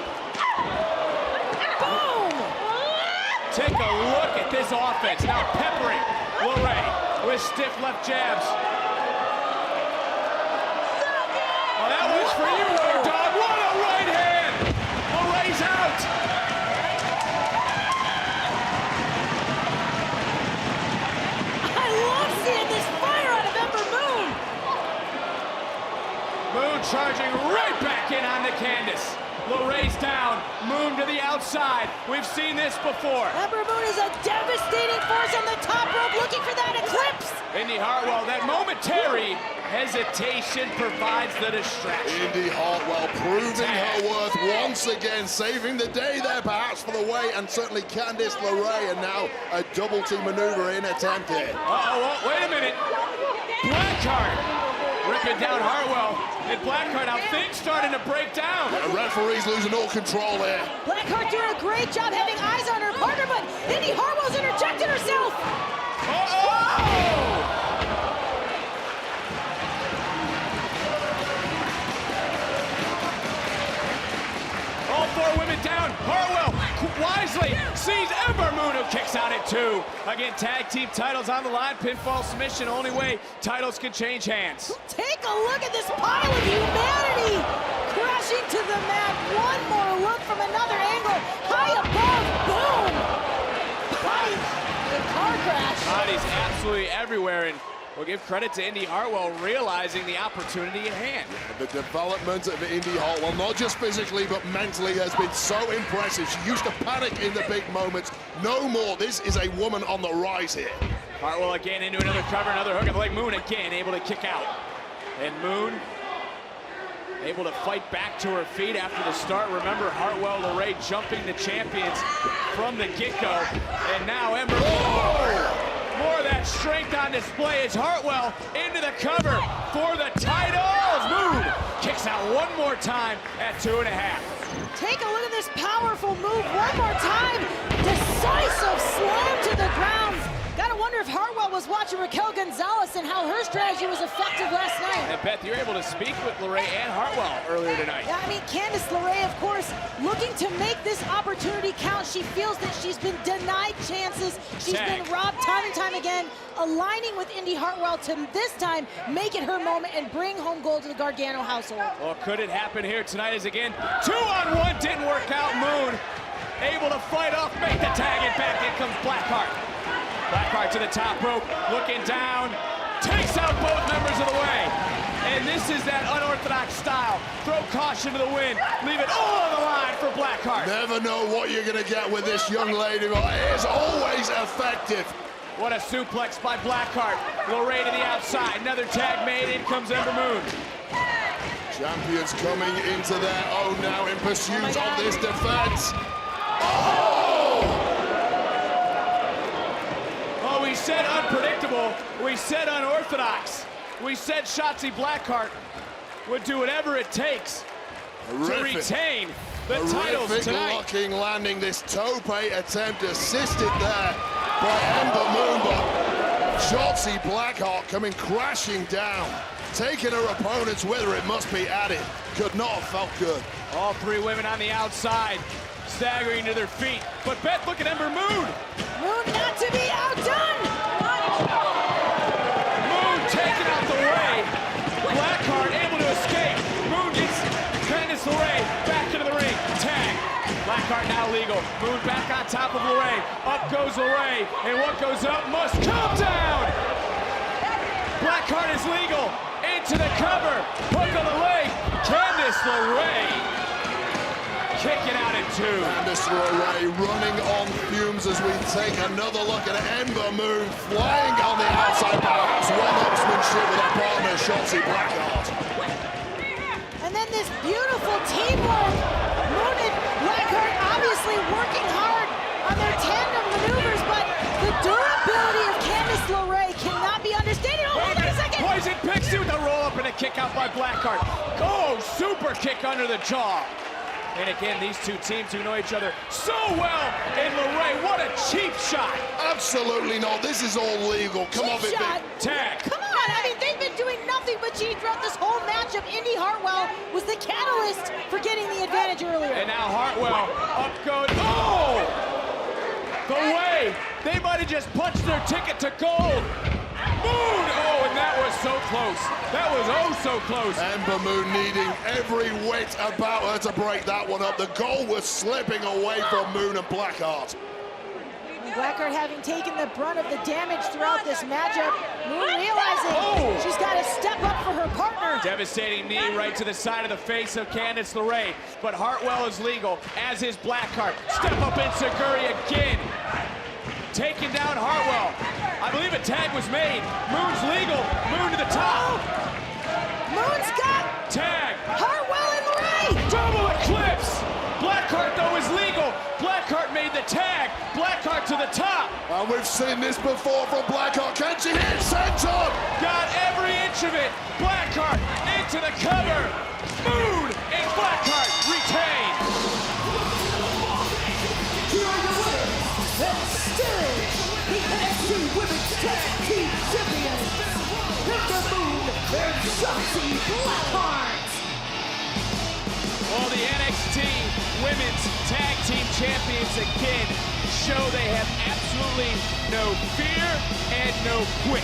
Boom! Take a look at this offense. Now peppering LeRae with stiff left jabs. Oh, that was for you, Road Dogg. What a right hand! LeRae's out. I love seeing this fire out of charging right back in onto Candice. LeRae's down, Moon to the outside. We've seen this before. Ember Moon is a devastating force on the top rope, looking for that eclipse. Indy Hartwell, that momentary hesitation provides the distraction. Indy Hartwell proving her worth once again, saving the day there perhaps for the way, and certainly Candice LeRae, and now a double team maneuver in attempted. Wait a minute. Blackheart ripping down Hartwell. And Blackheart, now things starting to break down. The referee's losing all control here. Blackheart doing a great job having eyes on her partner, but Indy Hartwell's interjected herself. All four women down. Hartwell wisely sees Ember Moon, who kicks out at 2. Again, tag team titles on the line. Pinfall submission, only way titles can change hands. Take a look at this pile of humanity crashing to the mat. One more look from another angle. High above, boom! Bodies, the car crash. Bodies absolutely everywhere, and we'll give credit to Indy Hartwell realizing the opportunity at hand. The development of Indy Hartwell, not just physically but mentally, has been so impressive. She used to panic in the big moments. No more. This is a woman on the rise here. Hartwell again into another cover, another hook of the leg. Moon again able to kick out. And Moon able to fight back to her feet after the start. Remember, Hartwell, LeRae jumping the champions from the get-go. And now Ember. More of that strength on display as Hartwell into the cover for the titles. Moon kicks out one more time at 2.5. Take a look at this powerful move one more time. Decisive slam to the ground. Gotta wonder if Hartwell was watching Raquel Gonzalez and how her strategy was effective last night. And Beth, you're able to speak with LeRae and Hartwell earlier tonight. Yeah, I mean, Candice LeRae, of course, looking to make this opportunity count. She feels that she's been denied chances. She's been robbed time and time again, aligning with Indy Hartwell to this time make it her moment and bring home gold to the Gargano household. Well, could it happen here tonight? As again, 2-on-1 didn't work out. Moon able to fight off, make the tag, and back in comes Blackheart. Blackheart to the top rope, looking down, takes out both members of the way. And this is that unorthodox style. Throw caution to the wind, leave it all on the line for Blackheart. Never know what you're going to get with this young lady, but it is always effective. What a suplex by Blackheart. LeRae to the outside, another tag made, in comes Ember Moon. Champions coming into their own now in pursuit of this defense. Oh, we said unpredictable. We said unorthodox. We said Shotzi Blackheart would do whatever it takes to retain the titles tonight. Locking landing, this tope attempt assisted there by Ember Moon, but Shotzi Blackheart coming crashing down, taking her opponents with her, it must be added. Could not have felt good. All three women on the outside, staggering to their feet. But Beth, look at Ember Moon. Moon not to be outdone. Moon taken out the way. Blackheart able to escape. Moon gets Candice LeRae back into the ring. Tag. Blackheart now legal. Moon back on top of LeRae. Up goes LeRae. And what goes up must come down. Blackheart is legal. Into the cover. Hook on the leg. Candice LeRae kicking out at 2. Candice LeRae running on fumes as we take another look at Ember Moon flying on the outside, perhaps one-upsmanship with her partner, Shotzi Blackheart. And then this beautiful teamwork. Moon and Blackheart obviously working hard on their tandem maneuvers, but the durability of Candice LeRae cannot be understated. Oh, hold on a second. Poison Pixie with a roll-up and a kick out by Blackheart. Oh, super kick under the jaw. And again, these two teams who know each other so well. And LeRae, what a cheap shot. Absolutely not. This is all legal. Come on, Cheap shot. Tag. Come on. I mean, they've been doing nothing but cheating throughout this whole matchup. Indy Hartwell was the catalyst for getting the advantage earlier. And now Hartwell up goes. Oh! The way. They might have just punched their ticket to gold. Moon! Oh, and that was so close. That was oh so close. Ember Moon needing every wit about her to break that one up. The goal was slipping away from Moon and Blackheart. Blackheart having taken the brunt of the damage throughout this matchup. Moon realizing she's got to step up for her partner. Devastating knee right to the side of the face of Candice LeRae. But Hartwell is legal, as is Blackheart. Step up Enziguri again. Taking down Hartwell. I believe a tag was made. Moon's legal. Moon to the top. Moon's got tag. Hartwell and LeRae. Double eclipse. Blackheart, though, is legal. Blackheart made the tag. Blackheart to the top. And we've seen this before from Blackheart. Can she hit center? Got every inch of it. Blackheart into the cover. Moon and Blackheart retain. Here are your winners, and still the NXT Women's Tag Team Champions, Ember Moon and Shotzi Blackheart. Well, the NXT Women's Tag Team Champions again show they have absolutely no fear and no quit.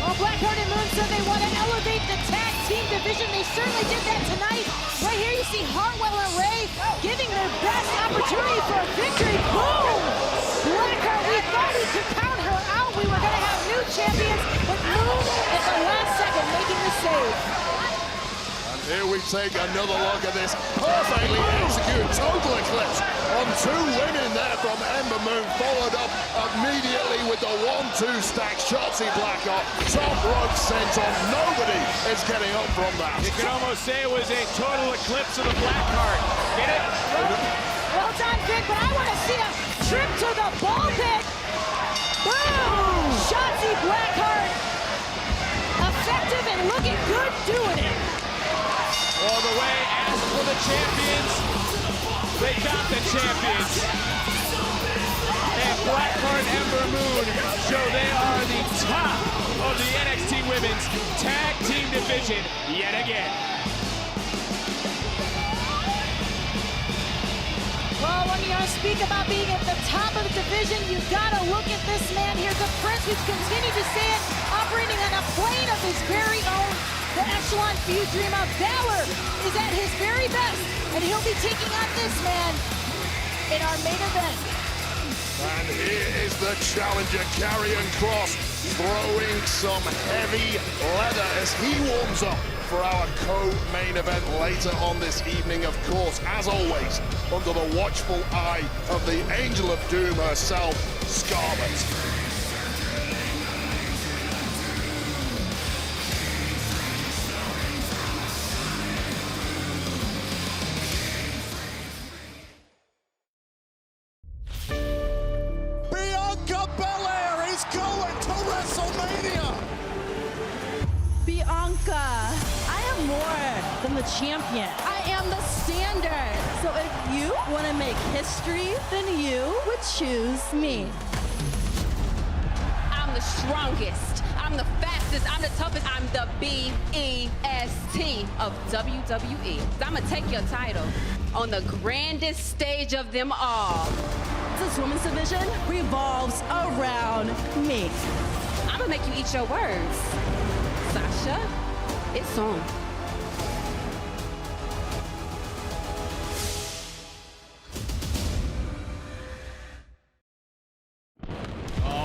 Well, Blackheart and Moon said they want to elevate the tag team division. They certainly did that tonight. Right here you see Hartwell and Ray giving their best opportunity for a victory. Boom! Blackheart, we thought we could count her out. We were going to have new champions, but Moon at the last second making the save. Here we take another look at this perfectly executed total eclipse on two women there from Ember Moon, followed up immediately with the 1-2 stack. Shotzi Blackheart, top rope sent on. Nobody is getting up from that. You can almost say it was a total eclipse of the Blackheart. Get it? Well done, Vic, but I want to see a trip to the ball pit. Boom! Shotzi Blackheart, effective and looking good doing it. All the way, asked for the champions. They got the champions. And Blackheart and Ember Moon show they are the top of the NXT Women's Tag Team Division yet again. Well, when you speak about being at the top of the division, you've got to look at this man here, the Prince. We've continued to say it, operating on a plane of his very own. The Echelon feud dream of Balor is at his very best, and he'll be taking on this man in our main event. And here is the challenger, Karrion Kross, throwing some heavy leather as he warms up for our co-main event later on this evening. Of course, as always, under the watchful eye of the Angel of Doom herself, Scarlett. Champion. I am the standard. So if you want to make history, then you would choose me. I'm the strongest. I'm the fastest. I'm the toughest. I'm the BEST of WWE. I'm going to take your title on the grandest stage of them all. This women's division revolves around me. I'm going to make you eat your words. Sasha, it's on.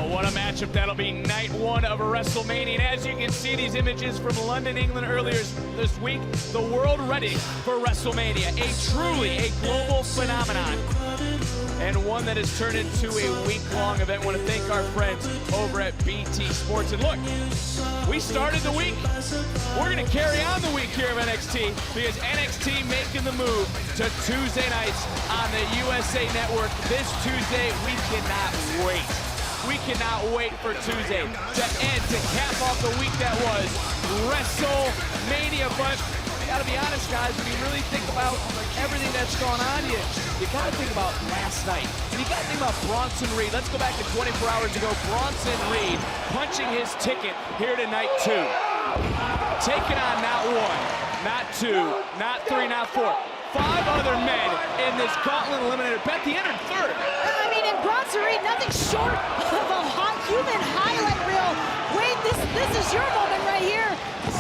What a matchup that'll be night one of WrestleMania. And as you can see these images from London, England earlier this week, the world ready for WrestleMania. A global phenomenon. And one that has turned into a week-long event. I want to thank our friends over at BT Sports. And look, we started the week. We're going to carry on the week here of NXT because NXT making the move to Tuesday nights on the USA Network. This Tuesday, we cannot wait. We cannot wait for Tuesday to end, to cap off the week that was WrestleMania. But I gotta be honest, guys, when you really think about everything that's gone on, you gotta think about last night. You gotta think about Bronson Reed. Let's go back to 24 hours ago. Bronson Reed punching his ticket here tonight, too. Taking on not one, not two, not three, not four. 5 other men in this Gauntlet Eliminator. Bet the entered third. I mean, in Bronson Reed, nothing short of a human highlight reel. Wade, this is your moment right here.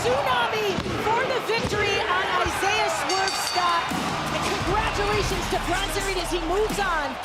Tsunami for the victory on Isaiah Swerve Scott. And congratulations to Bronson Reed as he moves on.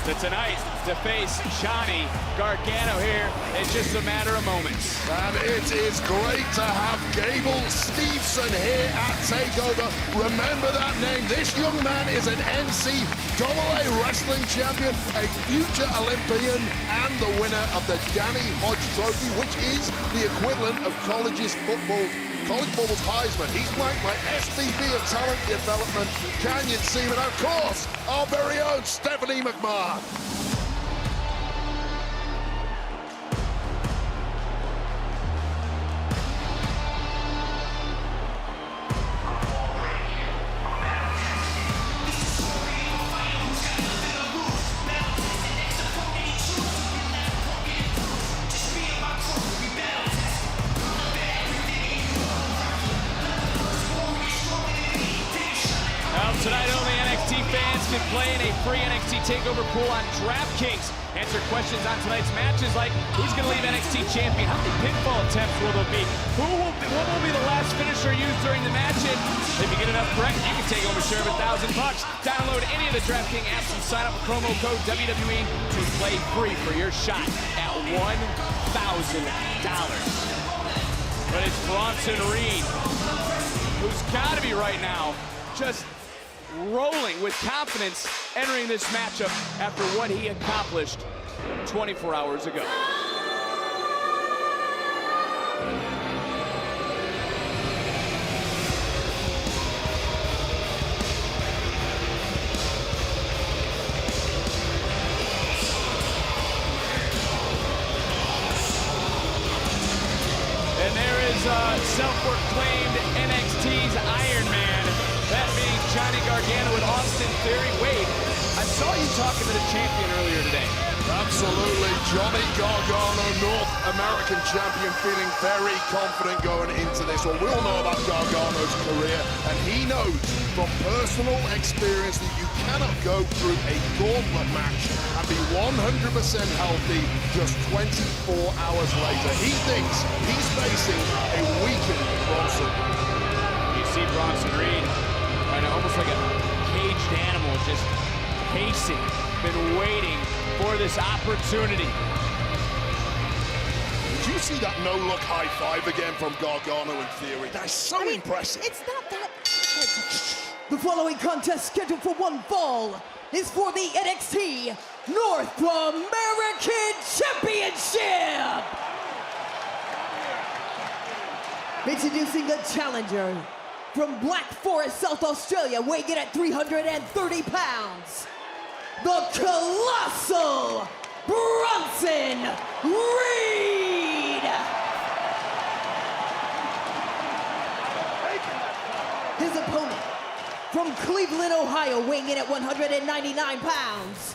To tonight, to face Johnny Gargano here in just a matter of moments. And it is great to have Gable Steve Bronson here at TakeOver. Remember that name. This young man is an NCAA wrestling champion, a future Olympian, and the winner of the Danny Hodge Trophy, which is the equivalent of college football's Heisman. He's flanked by SVP of Talent Development, Canyon Seaman, and of course, our very own Stephanie McMahon. Tonight only NXT fans can play in a free NXT TakeOver pool on DraftKings. Answer questions on tonight's matches like who's going to leave NXT champion, how many pinfall attempts will there be, what will be the last finisher used during the match, and if you get enough correct, you can take home a share of $1,000. Download any of the DraftKings apps and sign up with promo code WWE to play free for your shot at $1,000. But it's Bronson Reed, who's got to be right now just rolling with confidence entering this matchup after what he accomplished 24 hours ago. And there is self-proclaimed NXT's Iron Man. That being Johnny Gargano with Austin Theory. Wade, I saw you talking to the champion earlier today. Absolutely. Johnny Gargano, North American champion, feeling very confident going into this. Well, we all know about Gargano's career, and he knows from personal experience that you cannot go through a gauntlet match and be 100% healthy just 24 hours later. He thinks he's facing a weakened Bronson. You see Bronson Reed, almost like a caged animal, just pacing, been waiting for this opportunity. Did you see that no-look high five again from Gargano and Theory? That's so impressive. It's not that. The following contest scheduled for one fall is for the NXT North American Championship. Introducing a challenger from Black Forest, South Australia, weighing in at 330 pounds, the Colossal Bronson Reed. His opponent from Cleveland, Ohio, weighing in at 199 pounds,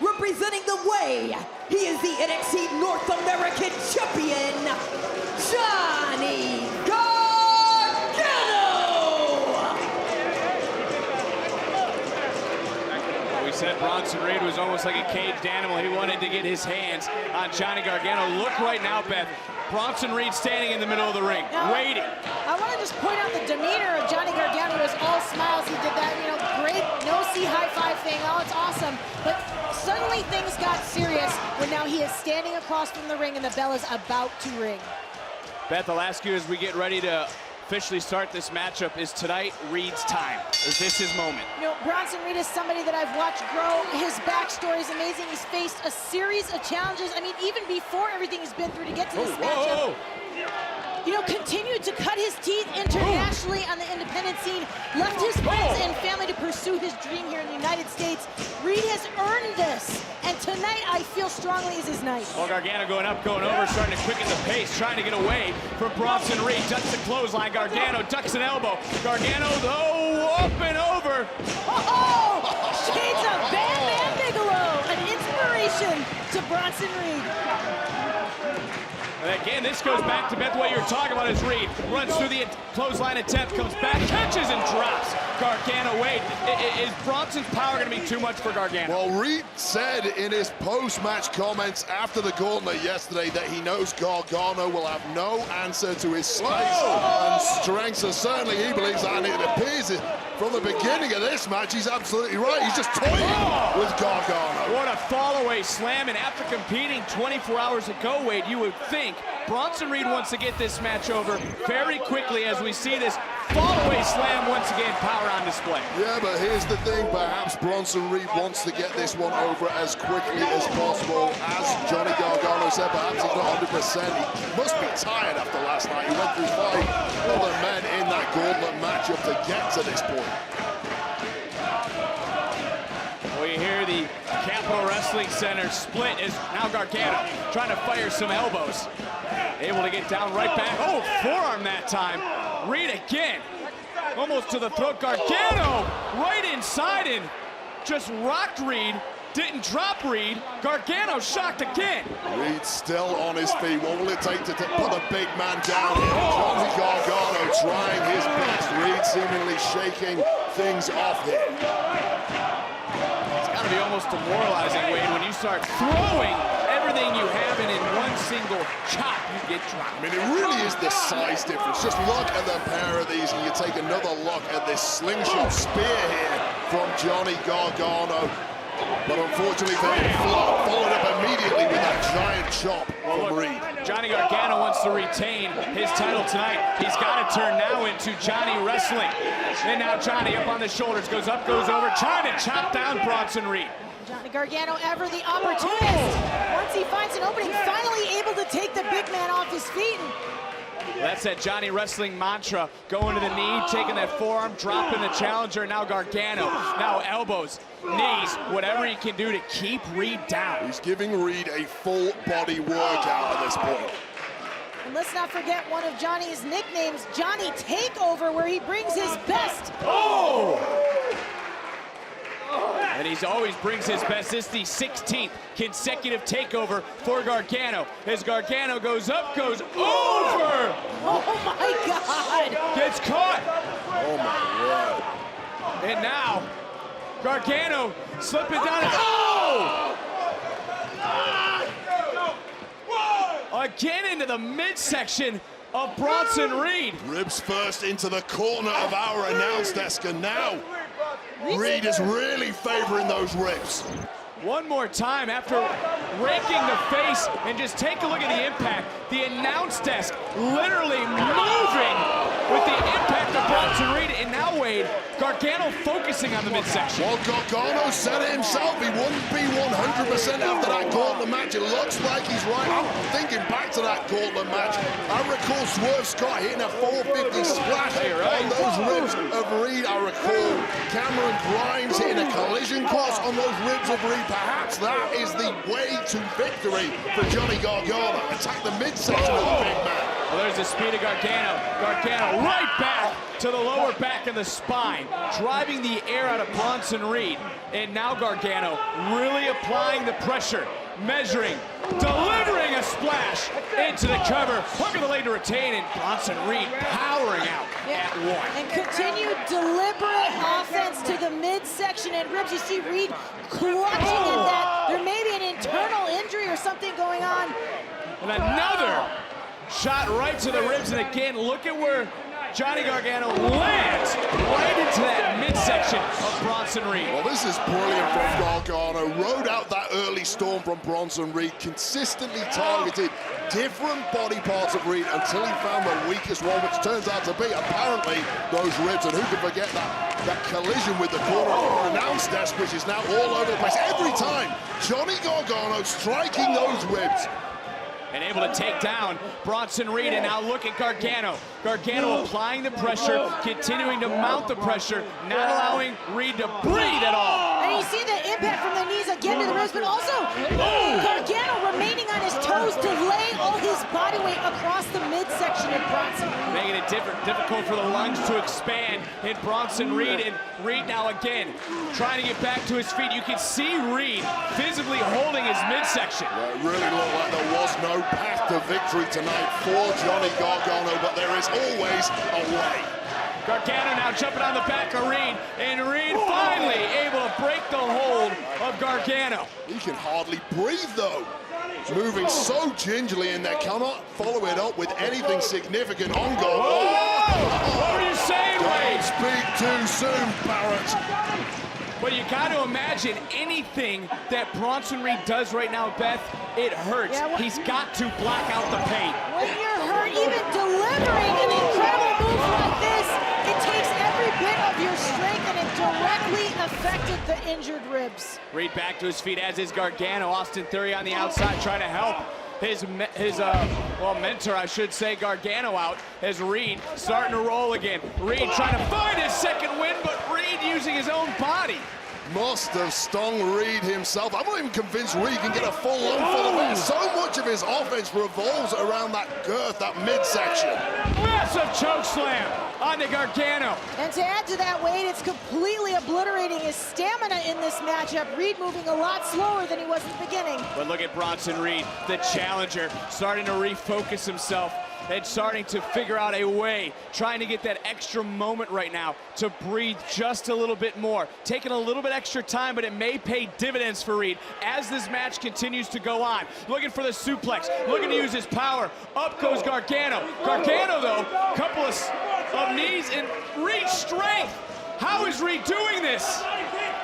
representing the way, he is the NXT North American Champion, Johnny Gargano. We said Bronson Reed was almost like a caged animal. He wanted to get his hands on Johnny Gargano. Look right now, Beth. Bronson Reed standing in the middle of the ring, waiting. I want to just point out the demeanor of Johnny Gargano was all smiles. He did that, great no-see high-five thing. Oh, it's awesome. But suddenly things got serious when now he is standing across from the ring and the bell is about to ring. Beth, I'll ask you as we get ready to officially start this matchup, is tonight Reed's time? Is this his moment? Bronson Reed is somebody that I've watched grow. His backstory is amazing. He's faced a series of challenges. I mean, even before everything he's been through to get to this matchup. Continued to cut his teeth internationally on the independent scene, left his friends and family to pursue his dream here in the United States. Reed has earned this, and tonight I feel strongly is his night. Well, Gargano going up, going over, starting to quicken the pace, trying to get away from Bronson Reed. Ducks the clothesline, Gargano ducks an elbow. Gargano, though, up and over. Oh! Shades of Bam Bam Bigelow, an inspiration to Bronson Reed. And again, this goes back to Beth, what you're talking about is Reed. Runs through the clothesline attempt, comes back, catches and drops Gargano. Wade, is Bronson's power going to be too much for Gargano? Well, Reed said in his post-match comments after the gauntlet yesterday that he knows Gargano will have no answer to his space and strength. So certainly he believes that, and it appears from the beginning of this match, he's absolutely right. He's just toying with Gargano. What a fall-away slam, and after competing 24 hours ago, Wade, you would think Bronson Reed wants to get this match over very quickly as we see this fall-away slam once again, power on display. Yeah, but here's the thing, perhaps Bronson Reed wants to get this one over as quickly as possible. As Johnny Gargano said, perhaps he's not 100%. He must be tired after last night. He went through 5 other men in that gauntlet matchup to get to this point. Well, you hear the Capital Wrestling Center split as now Gargano trying to fire some elbows. Able to get down right back. Oh, forearm that time. Reed again. Almost to the throat. Gargano right inside and just rocked Reed. Didn't drop Reed. Gargano shocked again. Reed still on his feet. What will it take to put the big man down here? Johnny Gargano trying his best. Reed seemingly shaking things off here. It's got to be almost demoralizing, Wade, when you start throwing everything you have and in one single chop you get dropped. I mean, it really is the size difference. Just look at the pair of these and you take another look at this slingshot spear here from Johnny Gargano. But unfortunately for him, followed up immediately with that giant chop from Reed. Johnny Gargano wants to retain his title tonight. He's got to turn now into Johnny Wrestling. And now Johnny up on the shoulders, goes up, goes over, trying to chop down Bronson Reed. Johnny Gargano, ever the opportunist. Once he finds an opening, finally able to take the big man off his feet. That's that Johnny Wrestling mantra. Going to the knee, taking that forearm, dropping the challenger. Now Gargano, now elbows, knees, whatever he can do to keep Reed down. He's giving Reed a full body workout at this point. And let's not forget one of Johnny's nicknames, Johnny Takeover, where he brings his best. Oh! And he always brings his best. This is the 16th consecutive takeover for Gargano. As Gargano goes up, goes over! Oh my God! Gets caught! Oh my word. And now, Gargano slipping down. Oh! Again into the midsection of Bronson Reed. Ribs first into the corner of our announce desk, and now Reed is really favoring those ribs. One more time after raking the face, and just take a look at the impact. The announce desk literally moving with the impact of Bronson Reed, and now Wade, Gargano focusing on the midsection. Well, Gargano said it himself. He wouldn't be 100% after that gauntlet match. It looks like he's right. I'm thinking back to that gauntlet match. I recall Swerve Scott hitting a 450 splash on those ribs of Reed. I recall Cameron Grimes hitting a collision course on those ribs of Reed. Perhaps that is the way to victory for Johnny Gargano. Attack the midsection of the big man. Well, there's the speed of Gargano. Gargano right back to the lower back of the spine, driving the air out of Bronson Reed. And now Gargano really applying the pressure, measuring, delivering a splash into the cover. Hook of the leg to retain, and Bronson Reed powering out at one. And continued deliberate offense to the midsection and ribs. You see Reed clutching at that. There may be an internal injury or something going on. And another shot right to the ribs, and again, look at where Johnny Gargano lands right into that midsection of Bronson Reed. Well, this is brilliant from Gargano. Rode out that early storm from Bronson Reed, consistently targeted different body parts of Reed until he found the weakest one, which turns out to be apparently those ribs. And who can forget that collision with the corner of our announce desk, which is now all over the place. Every time, Johnny Gargano striking those ribs. And able to take down Bronson Reed, and now look at Gargano. Gargano applying the pressure, continuing to mount the pressure, not allowing Reed to breathe at all. And you see the impact from the knees again to the ribs, but also Gargano remaining on his toes to lay all his body weight across the midsection of Bronson Reed. Making it difficult for the lungs to expand in Bronson Reed, and Reed now again trying to get back to his feet. You can see Reed visibly holding his midsection. Yeah, it really looked like there was no path to victory tonight for Johnny Gargano, but there is always a way. Gargano now jumping on the back of Reed, and Reed finally able to break the hold of Gargano. He can hardly breathe though. Moving so gingerly, and they cannot follow it up with anything significant on Gargano. What are you saying, Wade? speak too soon, Barrett. But you got to imagine anything that Bronson Reed does right now, Beth, it hurts. Yeah, He's got to block out the pain. When you're hurt, even delivering an incredible move like this, it takes every bit of your strength, and it directly affected the injured ribs. Reed back to his feet, as is Gargano. Austin Theory on the outside trying to help his mentor, I should say, Gargano out, as Reed starting to roll again. Reed trying to find his second win, but Reed using his own body. Must have stung Reed himself. I'm not even convinced Reed can get a full lungful of it. So much of his offense revolves around that girth, that midsection. Massive choke slam on the Gargano. And to add to that, Wade, it's completely obliterating his stamina in this matchup. Reed moving a lot slower than he was in the beginning. But look at Bronson Reed, the challenger, starting to refocus himself and starting to figure out a way, trying to get that extra moment right now to breathe just a little bit more. Taking a little bit extra time, but it may pay dividends for Reed as this match continues to go on. Looking for the suplex, looking to use his power. Up goes Gargano. Gargano, though, couple of knees, and Reed's strength. How is Reed doing this?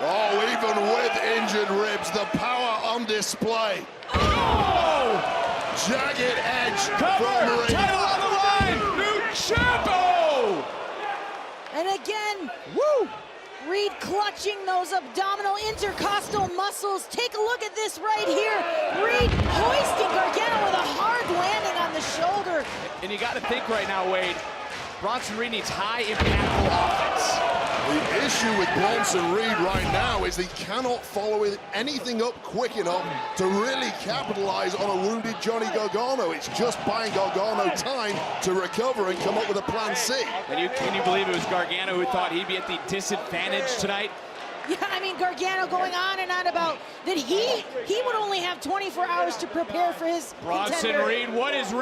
Oh, even with injured ribs, the power on display. Oh! Jagged edge Cover, from Reed. title on the line, new champo! And again, woo! Reed clutching those abdominal intercostal muscles. Take a look at this right here. Reed hoisting Gargano with a hard landing on the shoulder. And you got to think right now, Wade, Bronson Reed needs high impactful offense. The issue with Bronson Reed right now is he cannot follow anything up quick enough to really capitalize on a wounded Johnny Gargano. It's just buying Gargano time to recover and come up with a plan C. And can you believe it was Gargano who thought he'd be at the disadvantage tonight? Yeah, I mean, Gargano going on and on about that he would only have 24 hours to prepare for his Bronson contender. Reed, what is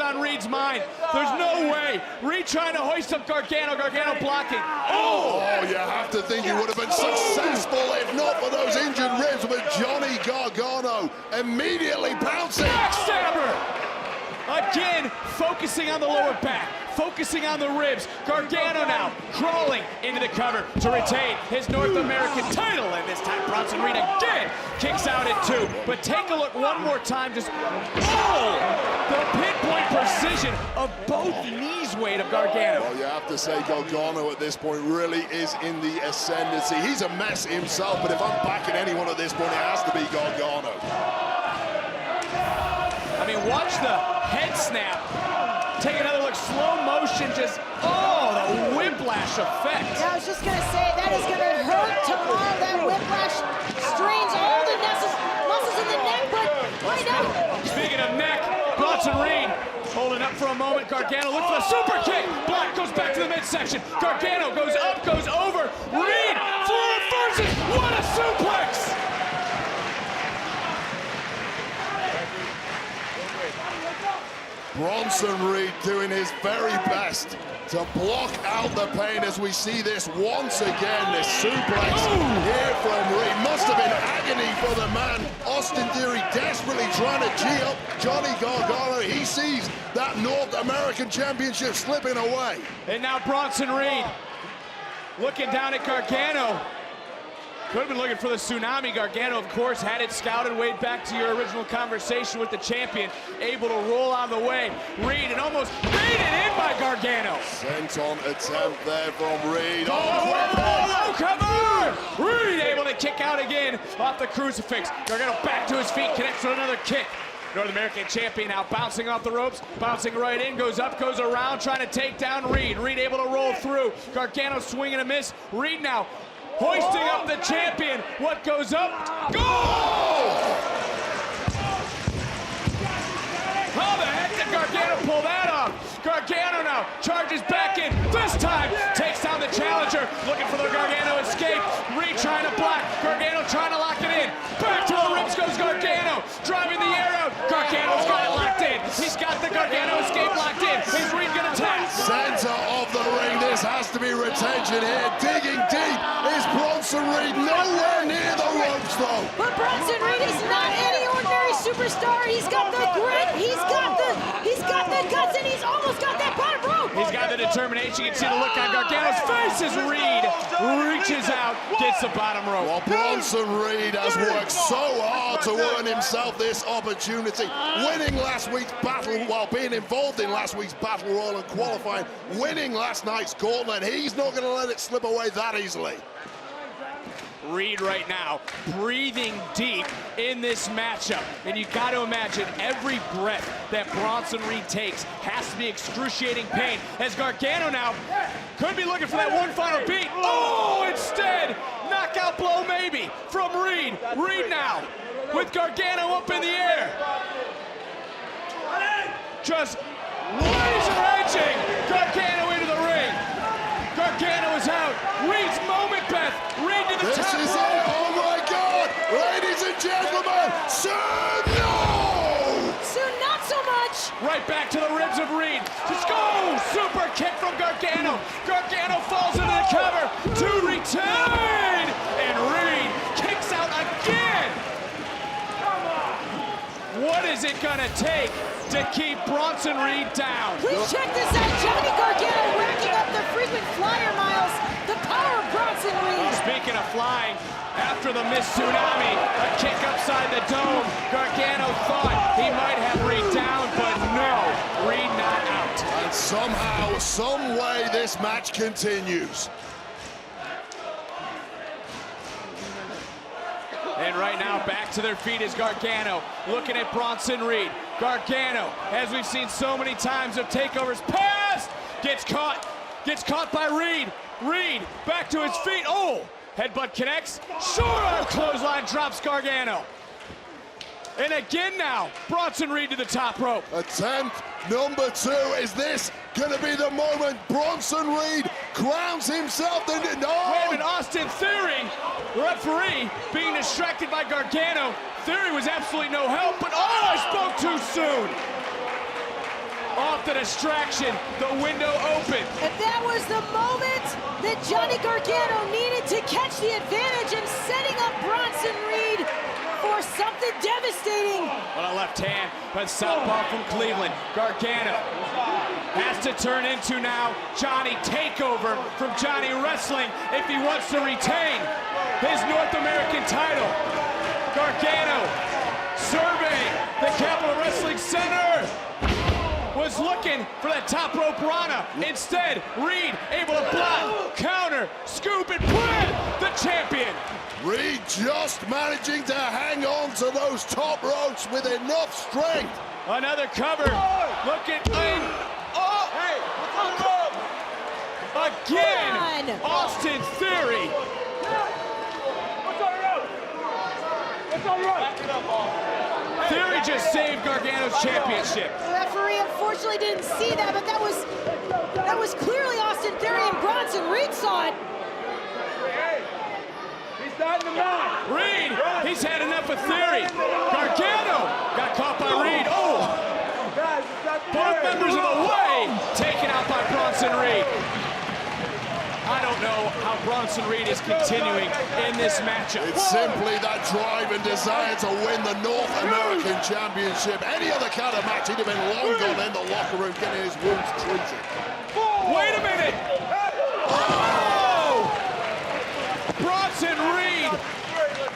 on Reed's mind? There's no way. Reed trying to hoist up Gargano, Gargano blocking. Oh, you have to think he would have been successful if not for those injured ribs, with Johnny Gargano immediately pouncing. Backstabber! Again, focusing on the lower back, focusing on the ribs. Gargano now crawling into the cover to retain his North American title. And this time Bronson Reed again kicks out at 2. But take a look one more time. Just, the pinpoint precision of both knees, Wade, of Gargano. Well, you have to say Gargano at this point really is in the ascendancy. He's a mess himself, but if I'm backing anyone at this point, it has to be Gargano. I mean, watch the head snap. Take another look, slow motion, just, the whiplash effect. Yeah, I was just gonna say, that is gonna hurt tomorrow. That whiplash strains all the muscles in the neck, but right now. Speaking of neck, Bronson Reed holding up for a moment. Gargano look for the super kick. Black goes back to the midsection. Gargano goes up, goes over. Reed, full reverses. What a suplex! Bronson Reed doing his very best to block out the pain as we see this once again. This suplex here from Reed must have been agony for the man. Austin Theory desperately trying to G up Johnny Gargano. He sees that North American Championship slipping away. And now Bronson Reed looking down at Gargano. Could have been looking for the tsunami. Gargano, of course, had it scouted. Way back to your original conversation with the champion. Able to roll on the way. Reed, and almost baited in by Gargano. Sent on attempt there from Reed. Oh, cover! Reed able to kick out again off the crucifix. Gargano back to his feet, connects with another kick. North American champion now bouncing off the ropes, bouncing right in, goes up, goes around, trying to take down Reed. Reed able to roll through. Gargano swing and a miss. Reed now hoisting up the champion. What goes up? Goal! How the heck did Gargano pull that off? Gargano now charges back in. This time takes down the challenger. Looking for the Gargano escape. Reed trying to block. Gargano trying to lock it in. Back to the ribs goes Gargano. Driving the air out. Gargano's got it locked in. He's got the Gargano escape locked in. Is Reed gonna tap? Center of the ring. This has to be retention here. Digging deep is Bronson Reed. Nowhere near the ropes though. But Bronson Reed is not any ordinary superstar. He's got the grit. He's got the guts, and he's almost got that bottom rope. He's got the determination. You can see the look on Gargano's face this as Reed reaches out, gets the bottom rope. Well, Bronson Reed has worked so hard to earn himself this opportunity, winning last week's battle while being involved in last week's battle royal and qualifying, winning last night's gauntlet. He's not going to let it slip away that easily. Reed right now breathing deep in this matchup, and you got to imagine every breath that Bronson Reed takes has to be excruciating pain, as Gargano now could be looking for that one final beat. Oh, instead, knockout blow maybe from Reed. Reed now with Gargano up in the air, just laser-edging Gargano into the ring. Gargano is out. Reed's moment, Beth. Reed to the top rope. This is it. Oh my God, ladies and gentlemen, soon no. Soon not so much. Right back to the ribs of Reed. Just go! Super kick from Gargano. Gargano falls into the cover to retain, and Reed kicks out again. What is it gonna take to keep Bronson Reed down? Please check this out. Johnny Gargano racking up the frequent flyer miles. The power of Bronson Reed. Speaking of flying, after the missed tsunami, a kick upside the dome. Gargano thought he might have Reed down, but no, Reed not out. And somehow, some way, this match continues. And right now, back to their feet is Gargano, looking at Bronson Reed. Gargano, as we've seen so many times of takeovers past, gets caught by Reed. Reed back to his feet. Oh, headbutt connects. Short arm clothesline drops Gargano. And again now, Bronson Reed to the top rope. Attempt number 2. Is this gonna be the moment Bronson Reed crowns himself the no? Wait a minute, Austin Theory, the referee, being distracted by Gargano. Theory was absolutely no help, but oh, I spoke too soon. Off the distraction, the window opened. And that was the moment that Johnny Gargano needed to catch the advantage in setting up Bronson Reed for something devastating. On a left hand, but southpaw from Cleveland. Gargano has to turn into now Johnny Takeover from Johnny Wrestling if he wants to retain his North American title. Gargano surveying the Capital Wrestling Center. Was looking for that top rope Rana. Instead, Reed able to block, counter, scoop, and put the champion. Reed just managing to hang on to those top ropes with enough strength. Another cover. Look at again. Austin Theory. Theory just saved Gargano's championship. The referee unfortunately didn't see that, but that was clearly Austin Theory, and Bronson Reed saw it. He's starting to move. Reed, he's had enough of Theory. Gargano got caught by Reed. Oh! Both members of the way taken out by Bronson Reed. I don't know how Bronson Reed is continuing in this matchup. It's simply that drive and desire to win the North American Championship. Any other kind of match, he'd have been long gone in the locker room getting his wounds treated. Wait a minute! Oh! Bronson Reed,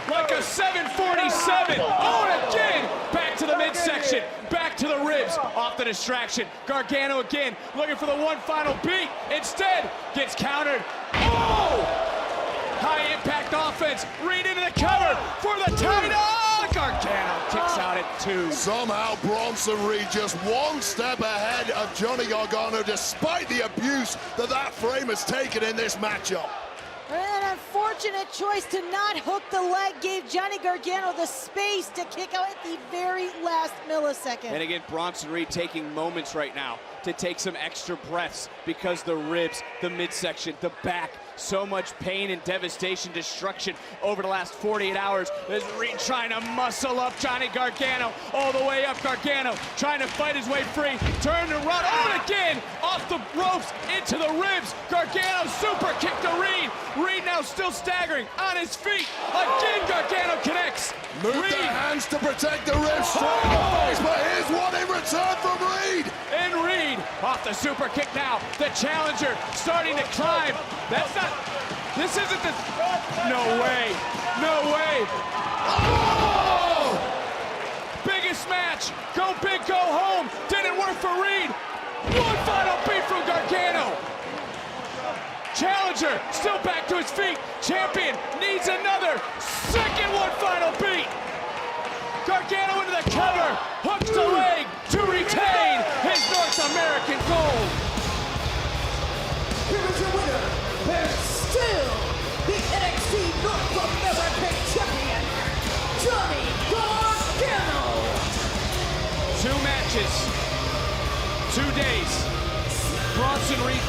like a 747. Oh, and again, back to the midsection, back to the ribs, off the distraction. Gargano again, looking for the one final beat. Instead, gets countered. Oh! High impact offense. Reed into the cover for the title. Gargano kicks out at 2. Somehow Bronson Reed just one step ahead of Johnny Gargano, despite the abuse that frame has taken in this matchup. An unfortunate choice to not hook the leg gave Johnny Gargano the space to kick out at the very last millisecond. And again, Bronson Reed taking moments right now to take some extra breaths because the ribs, the midsection, the back, so much pain and devastation, destruction over the last 48 hours. There's Reed trying to muscle up Johnny Gargano all the way up. Gargano trying to fight his way free. Turn and run. Oh, and again, off the ropes into the ribs. Gargano super kick to Reed. Reed now still staggering on his feet. Again, Gargano connects. Move their hands to protect the ribs straight in the face, but here's one in return from Reed. And Reed off the super kick now. The challenger starting to climb. That's not, this isn't the, no way, no way. Oh! Biggest match, go big, go home. Didn't work for Reed. One final beat from Gargano. Challenger still back to his feet. Champion needs another second one final beat. Gargano into the cover, hooks the leg to retain his North American gold. Here is your winner, and still the NXT North American champion, Johnny Gargano. 2 matches, 2 days. Bronson Reed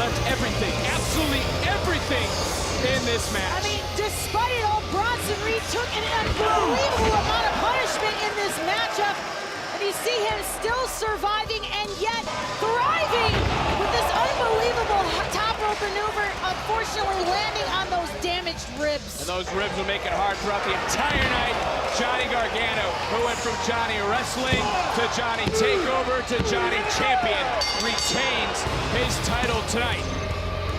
left everything, absolutely everything in this match. I mean, despite it all, Bronson Reed took an unbelievable amount of punishment in this matchup. And you see him still surviving and yet thriving with this unbelievable top rope maneuver, unfortunately landing on those damaged ribs. And those ribs will make it hard throughout the entire night. Johnny Gargano, who went from Johnny Wrestling to Johnny Takeover to Johnny Champion, retains his title tonight.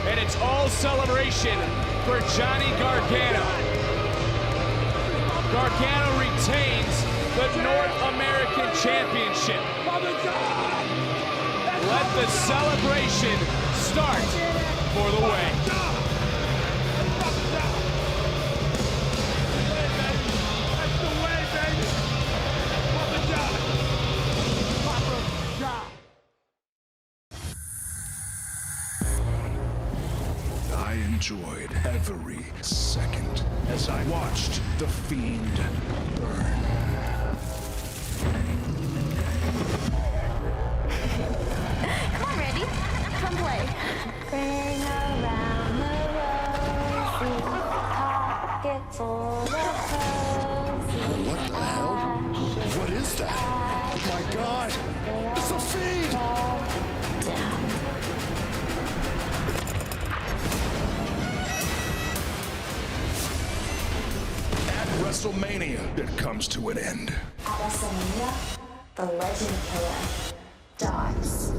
And it's all celebration for Johnny Gargano. Gargano retains the North American Championship. Let the celebration start for the way. I enjoyed every second as I watched The Fiend burn. Come on, Randy. Come play. Bring around the rosy pocket full of posies. What the hell? What is that? Oh my God! It's The Fiend! At WrestleMania, it comes to an end. At WrestleMania, the Legend Killer dies.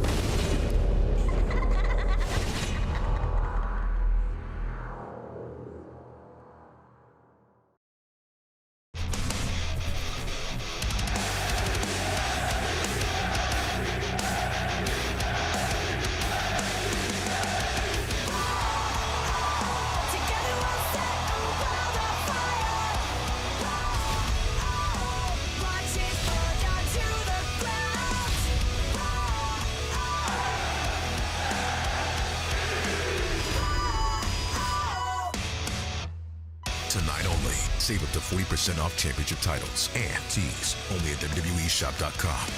Tonight only, save up to 40% off championship titles and tees only at WWEshop.com.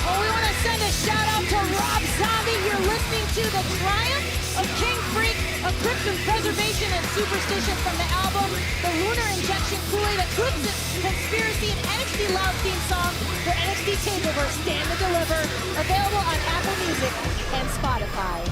Well, we want to send a shout out to Rob Zombie. You're listening to The Triumph of King Freak, a Cryptum Preservation and Superstition from the album The Lunar Injection Kool-Aid, a Conspiracy and NXT Loud theme song for NXT TakeOver Stand and Deliver, available on Apple Music and Spotify.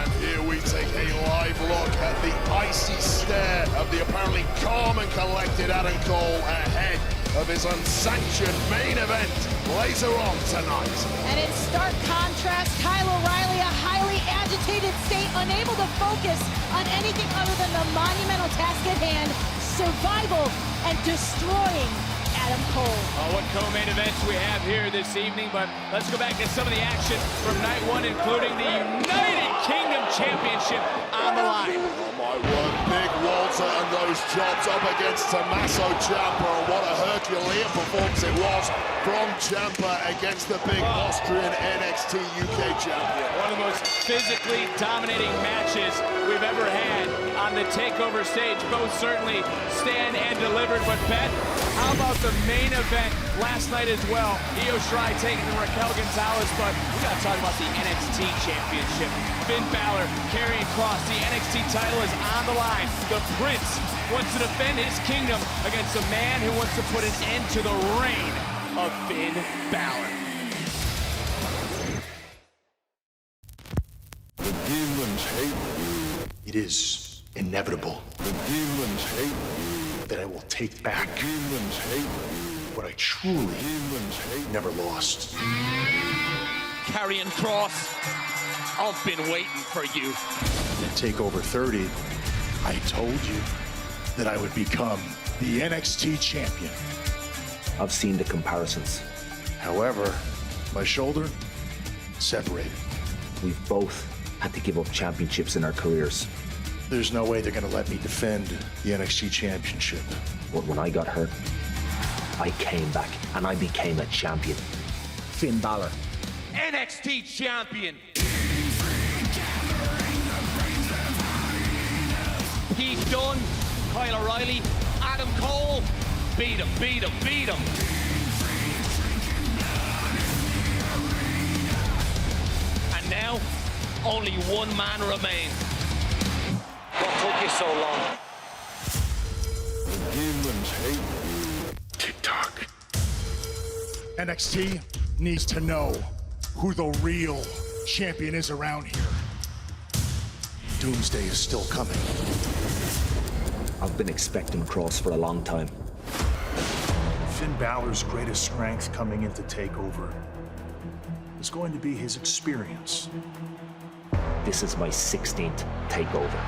And here we take a live look at the icy stare of the apparently calm and collected Adam Cole ahead of his unsanctioned main event later on tonight. And in stark contrast, Kyle O'Reilly, a highly agitated state, unable to focus on anything other than the monumental task at hand, survival and destroying Adam Cole. What co-main events we have here this evening, but let's go back to some of the action from night one, including the United Kingdom Championship on the line. Oh my word, Big Walter and those chops up against Tommaso Ciampa, and what a Herculean performance it was from Ciampa against the big Austrian NXT UK champion. One of the most physically dominating matches we've ever had on the TakeOver stage. Both certainly stand and delivered, but Ben, how about the main event last night as well? Io Shirai taking on Raquel Gonzalez, but we got to talk about the NXT Championship. Finn Balor carrying Cross. The NXT title is on the line. The Prince wants to defend his kingdom against a man who wants to put an end to the reign of Finn Balor. demons hate. It is inevitable The demons hate. that I will take back Demons hate. what I truly Demons hate. never lost. Karrion Kross, I've been waiting for you. At TakeOver 30, I told you that I would become the NXT champion. I've seen the comparisons. However, my shoulder separated. We've both had to give up championships in our careers. There's no way they're going to let me defend the NXT championship. But when I got hurt, I came back and I became a champion. Finn Balor. NXT champion. He's done. Kyle O'Reilly, Adam Cole, beat him, beat him, beat him. And now, only one man remains. What took you so long? The demons hate. TikTok. NXT needs to know who the real champion is around here. Doomsday is still coming. I've been expecting Kross for a long time. Finn Balor's greatest strength coming into TakeOver is going to be his experience. This is my 16th takeover.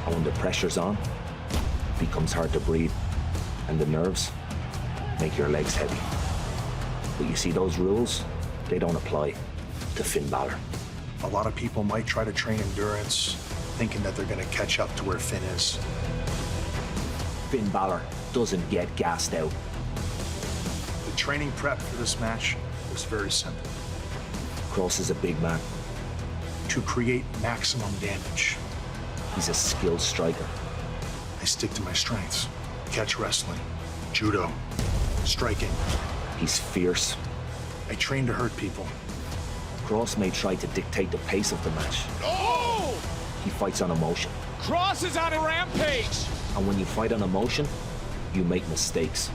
And when the pressure's on, it becomes hard to breathe, and the nerves make your legs heavy. But you see, those rules, they don't apply to Finn Balor. A lot of people might try to train endurance, thinking that they're going to catch up to where Finn is. Finn Balor doesn't get gassed out. The training prep for this match was very simple. Kross is a big man. To create maximum damage, He's a skilled striker. I stick to my strengths. Catch wrestling, judo, striking. He's fierce. I train to hurt people. Kross may try to dictate the pace of the match. Oh! He fights on emotion. Kross is on a rampage. And when you fight on emotion, you make mistakes.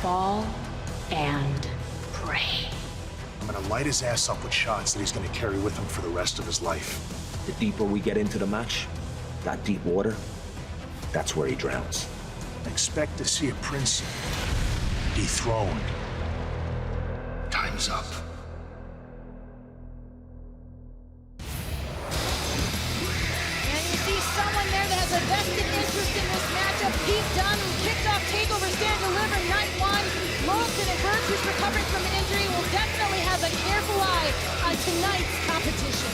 Fall and pray. I'm gonna light his ass up with shots that he's gonna carry with him for the rest of his life. The deeper we get into the match, that deep water, that's where he drowns. Expect to see a prince dethroned. Time's up. And you see someone there that has a vested interest in this matchup. Pete Dunne, who kicked off TakeOver Stand Deliver Night 1. Molson and Burch, who's recovering from an injury, will definitely have a careful eye on tonight's competition.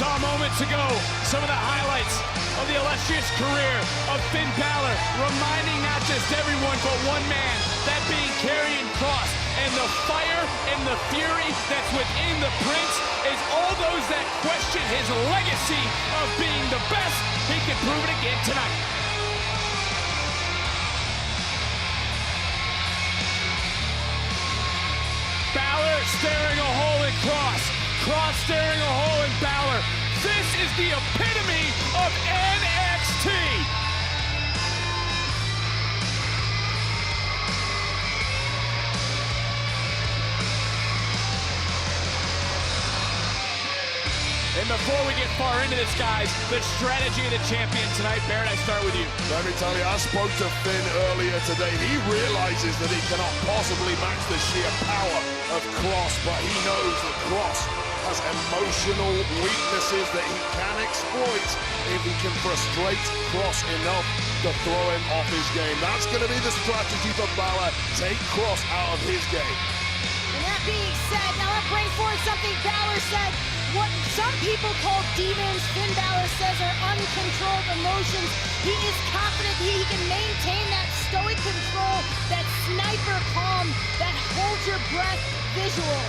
saw moments ago some of the highlights of the illustrious career of Finn Balor, reminding not just everyone but one man, that being Karrion Kross. And the fire and the fury that's within the Prince is all those that question his legacy of being the best. He can prove it again tonight. Balor staring a hole in Kross. Kross staring a hole in Balor. This is the epitome of NXT. And before we get far into this, guys, the strategy of the champion tonight. Barrett, I start with you. Let me tell you, I spoke to Finn earlier today. He realizes that he cannot possibly match the sheer power of Kross, but he knows that Kross has emotional weaknesses that he can exploit if he can frustrate Kross enough to throw him off his game. That's going to be the strategy for Balor. Take Kross out of his game. And that being said, now let's bring forward something Balor said. What some people call demons, Finn Balor says are uncontrolled emotions. He is confident he can maintain that stoic control, that sniper calm, that hold your breath visual.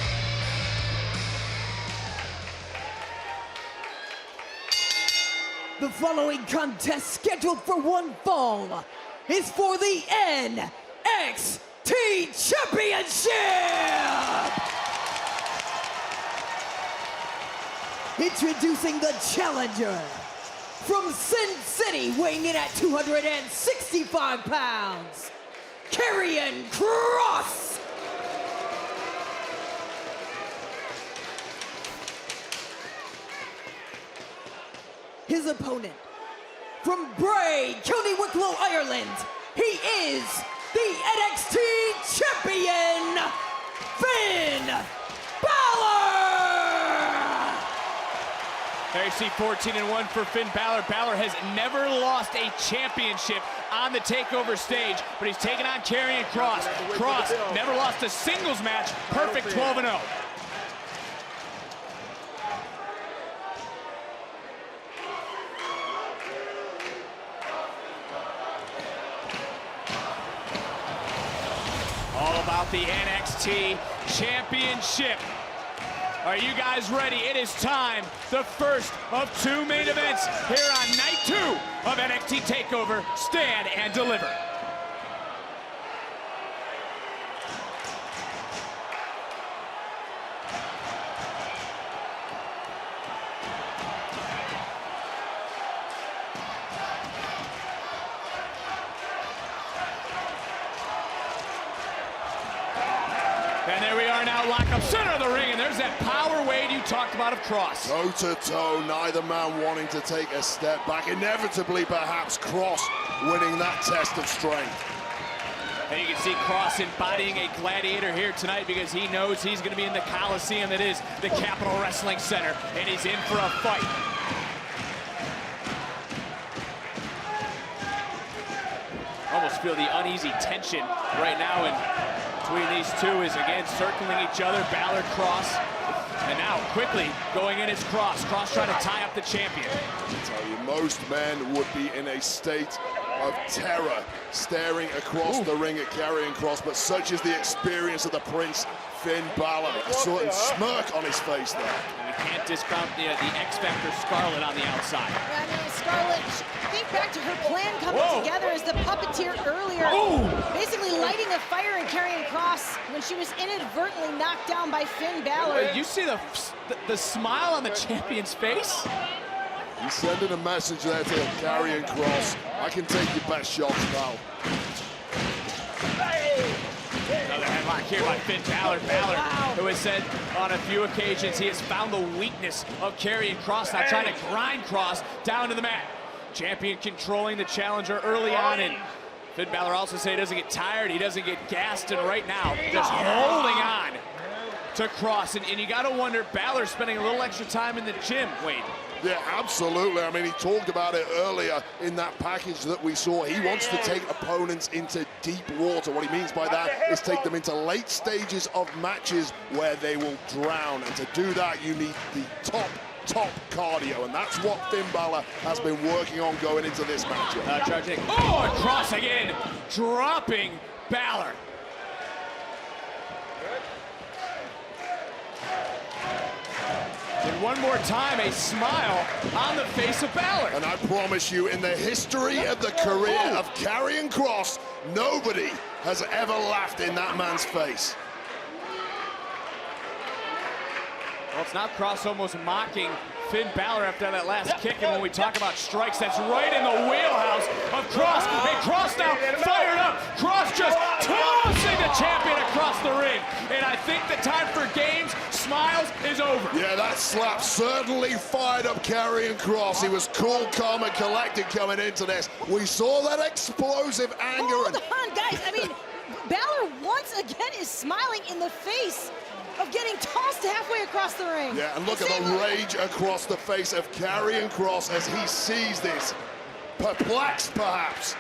The following contest scheduled for one fall is for the NXT Championship! Introducing the challenger from Sin City, weighing in at 265 pounds, Karrion Kross. His opponent from Bray, County Wicklow, Ireland, he is the NXT champion, Finn Balor! There you see 14-1 for Finn Balor. Balor has never lost a championship on the TakeOver stage, but he's taken on Karrion Kross. Kross never lost a singles match, perfect 12-0. All about the NXT Championship. Are you guys ready? It is time. The first of two main events here on night 2 of NXT TakeOver Stand and Deliver. And there we are now, lock up center of the ring, and there's that power wave you talked about of Kross. Toe-to-toe, neither man wanting to take a step back. Inevitably, perhaps, Kross winning that test of strength. And you can see Kross embodying a gladiator here tonight because he knows he's going to be in the Coliseum that is the Capitol Wrestling Center, and he's in for a fight. Almost feel the uneasy tension right now between these two is again circling each other. Balor, Kross, and now quickly going in is Kross. Kross trying to tie up the champion. I tell you, most men would be in a state of terror staring across the ring at Karrion Kross, but such is the experience of the Prince, Finn Balor. A certain smirk on his face there. And we can't discount the X-Factor Scarlett on the outside. I mean, Scarlett, think back to her plan coming together as the puppeteer earlier. Basically lighting a fire in Karrion Kross when she was inadvertently knocked down by Finn Balor. You see the smile on the champion's face? He's sending a message there to Karrion Kross. I can take your best shots, pal. Another headlock here by Finn Balor. Balor, who has said on a few occasions he has found the weakness of Karrion Kross, now trying to grind Kross down to the mat. Champion controlling the challenger early on, and Finn Balor also said he doesn't get tired, he doesn't get gassed, and right now just holding on to Kross. And you got to wonder, Balor spending a little extra time in the gym, Wade. Yeah, absolutely. I mean, he talked about it earlier in that package that we saw. He wants to take opponents into deep water. What he means by that is take them into late stages of matches where they will drown. And to do that, you need the top top cardio, and that's what Finn Balor has been working on going into this matchup. Charging. Oh, and Cross again, dropping Balor. And one more time, a smile on the face of Balor. And I promise you, in the history of the career of Karrion Kross, nobody has ever laughed in that man's face. Well, it's now Kross almost mocking Finn Balor after that last kick, and when we talk about strikes, that's right in the wheelhouse of Kross. And Kross now fired up. Kross just tossing the champion across the ring. And I think the time for games, smiles, is over. Yeah, that slap certainly fired up Karrion Kross. He was cool, calm, and collected coming into this. We saw that explosive anger. Hold on, guys. I mean, Balor once again is smiling in the face of getting tossed halfway across the ring. Yeah, and look at the rage across the face of Karrion Kross as he sees this. Perplexed, perhaps.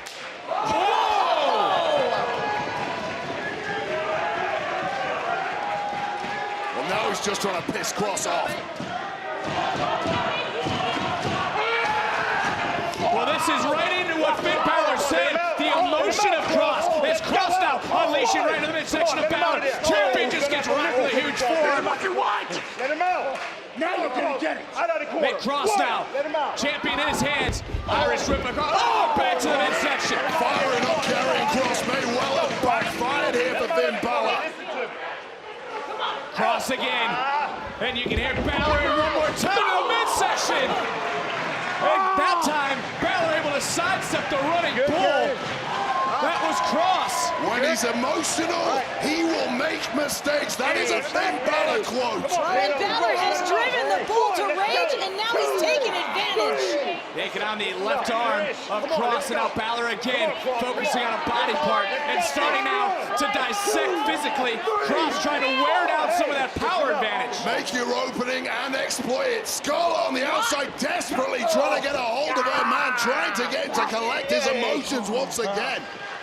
Whoa! Well, now he's just trying to piss Kross off. Well, this is right into what Finn Balor said. The emotion of Kross. It's Kross now unleashing right into the midsection of Balor. Champion just gets rocked with a huge forearm. Let him out. Now you're gonna get it. Out of the corner. Make Kross now. Let him out. Champion in his hands. Irish whip across. Oh, back to the midsection. Firing up Karrion Kross may well have backfired here for Finn Balor. Kross again. And you can hear Balor one more time to the midsection. And that time, Balor able to sidestep the running bull. That was Kross. When he's emotional, he will make mistakes. That is a Finn Balor quote. Finn Balor has driven the bull to rage, and now he's taking advantage. Taking on the left arm of Kross, and now Balor again, focusing on a body part, and starting now to dissect physically. Kross trying to wear down some of that power advantage. Make your opening and exploit it. Skull on the outside, desperately trying to get a hold of her man, trying to get him to collect his emotions once again.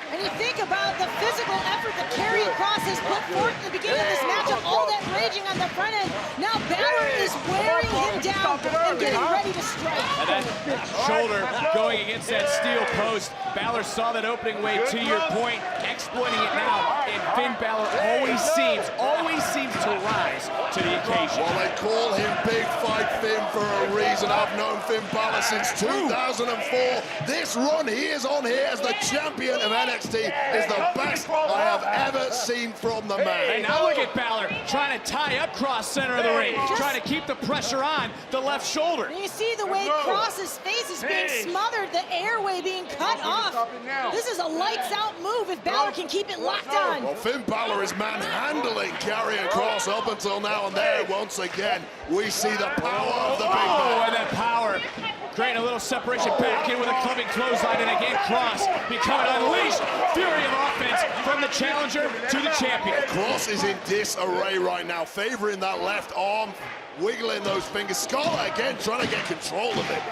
And you think about the physical effort that Karrion Kross has put forth at the beginning of this matchup, all that raging on the front end. Now Balor is wearing him down and getting ready to strike. And that shoulder going against that steel post. Balor saw that opening way, to your point, exploiting it now. And Finn Balor always seems to rise to the occasion. Well, they call him Big Fight Finn for a reason. I've known Finn Balor since 2004. This run he is on here as the champion of NXT is the best I have ever seen from the man. And now look at Balor trying to tie up Kross center of the ring, trying to keep the pressure on the left shoulder. And you see the way Kross's face is being smothered, the airway being cut off. This is a lights out move if Balor can keep it locked on. Well, Finn Balor is manhandling Karrion Kross up until now, and there once again we see the power of the big man. Oh, and that power. Creating a little separation back in with a clubbing clothesline, and again Kross becoming unleashed. Fury of offense from the challenger to the champion. Kross is in disarray right now, favoring that left arm, wiggling those fingers. Scholar again trying to get control of it.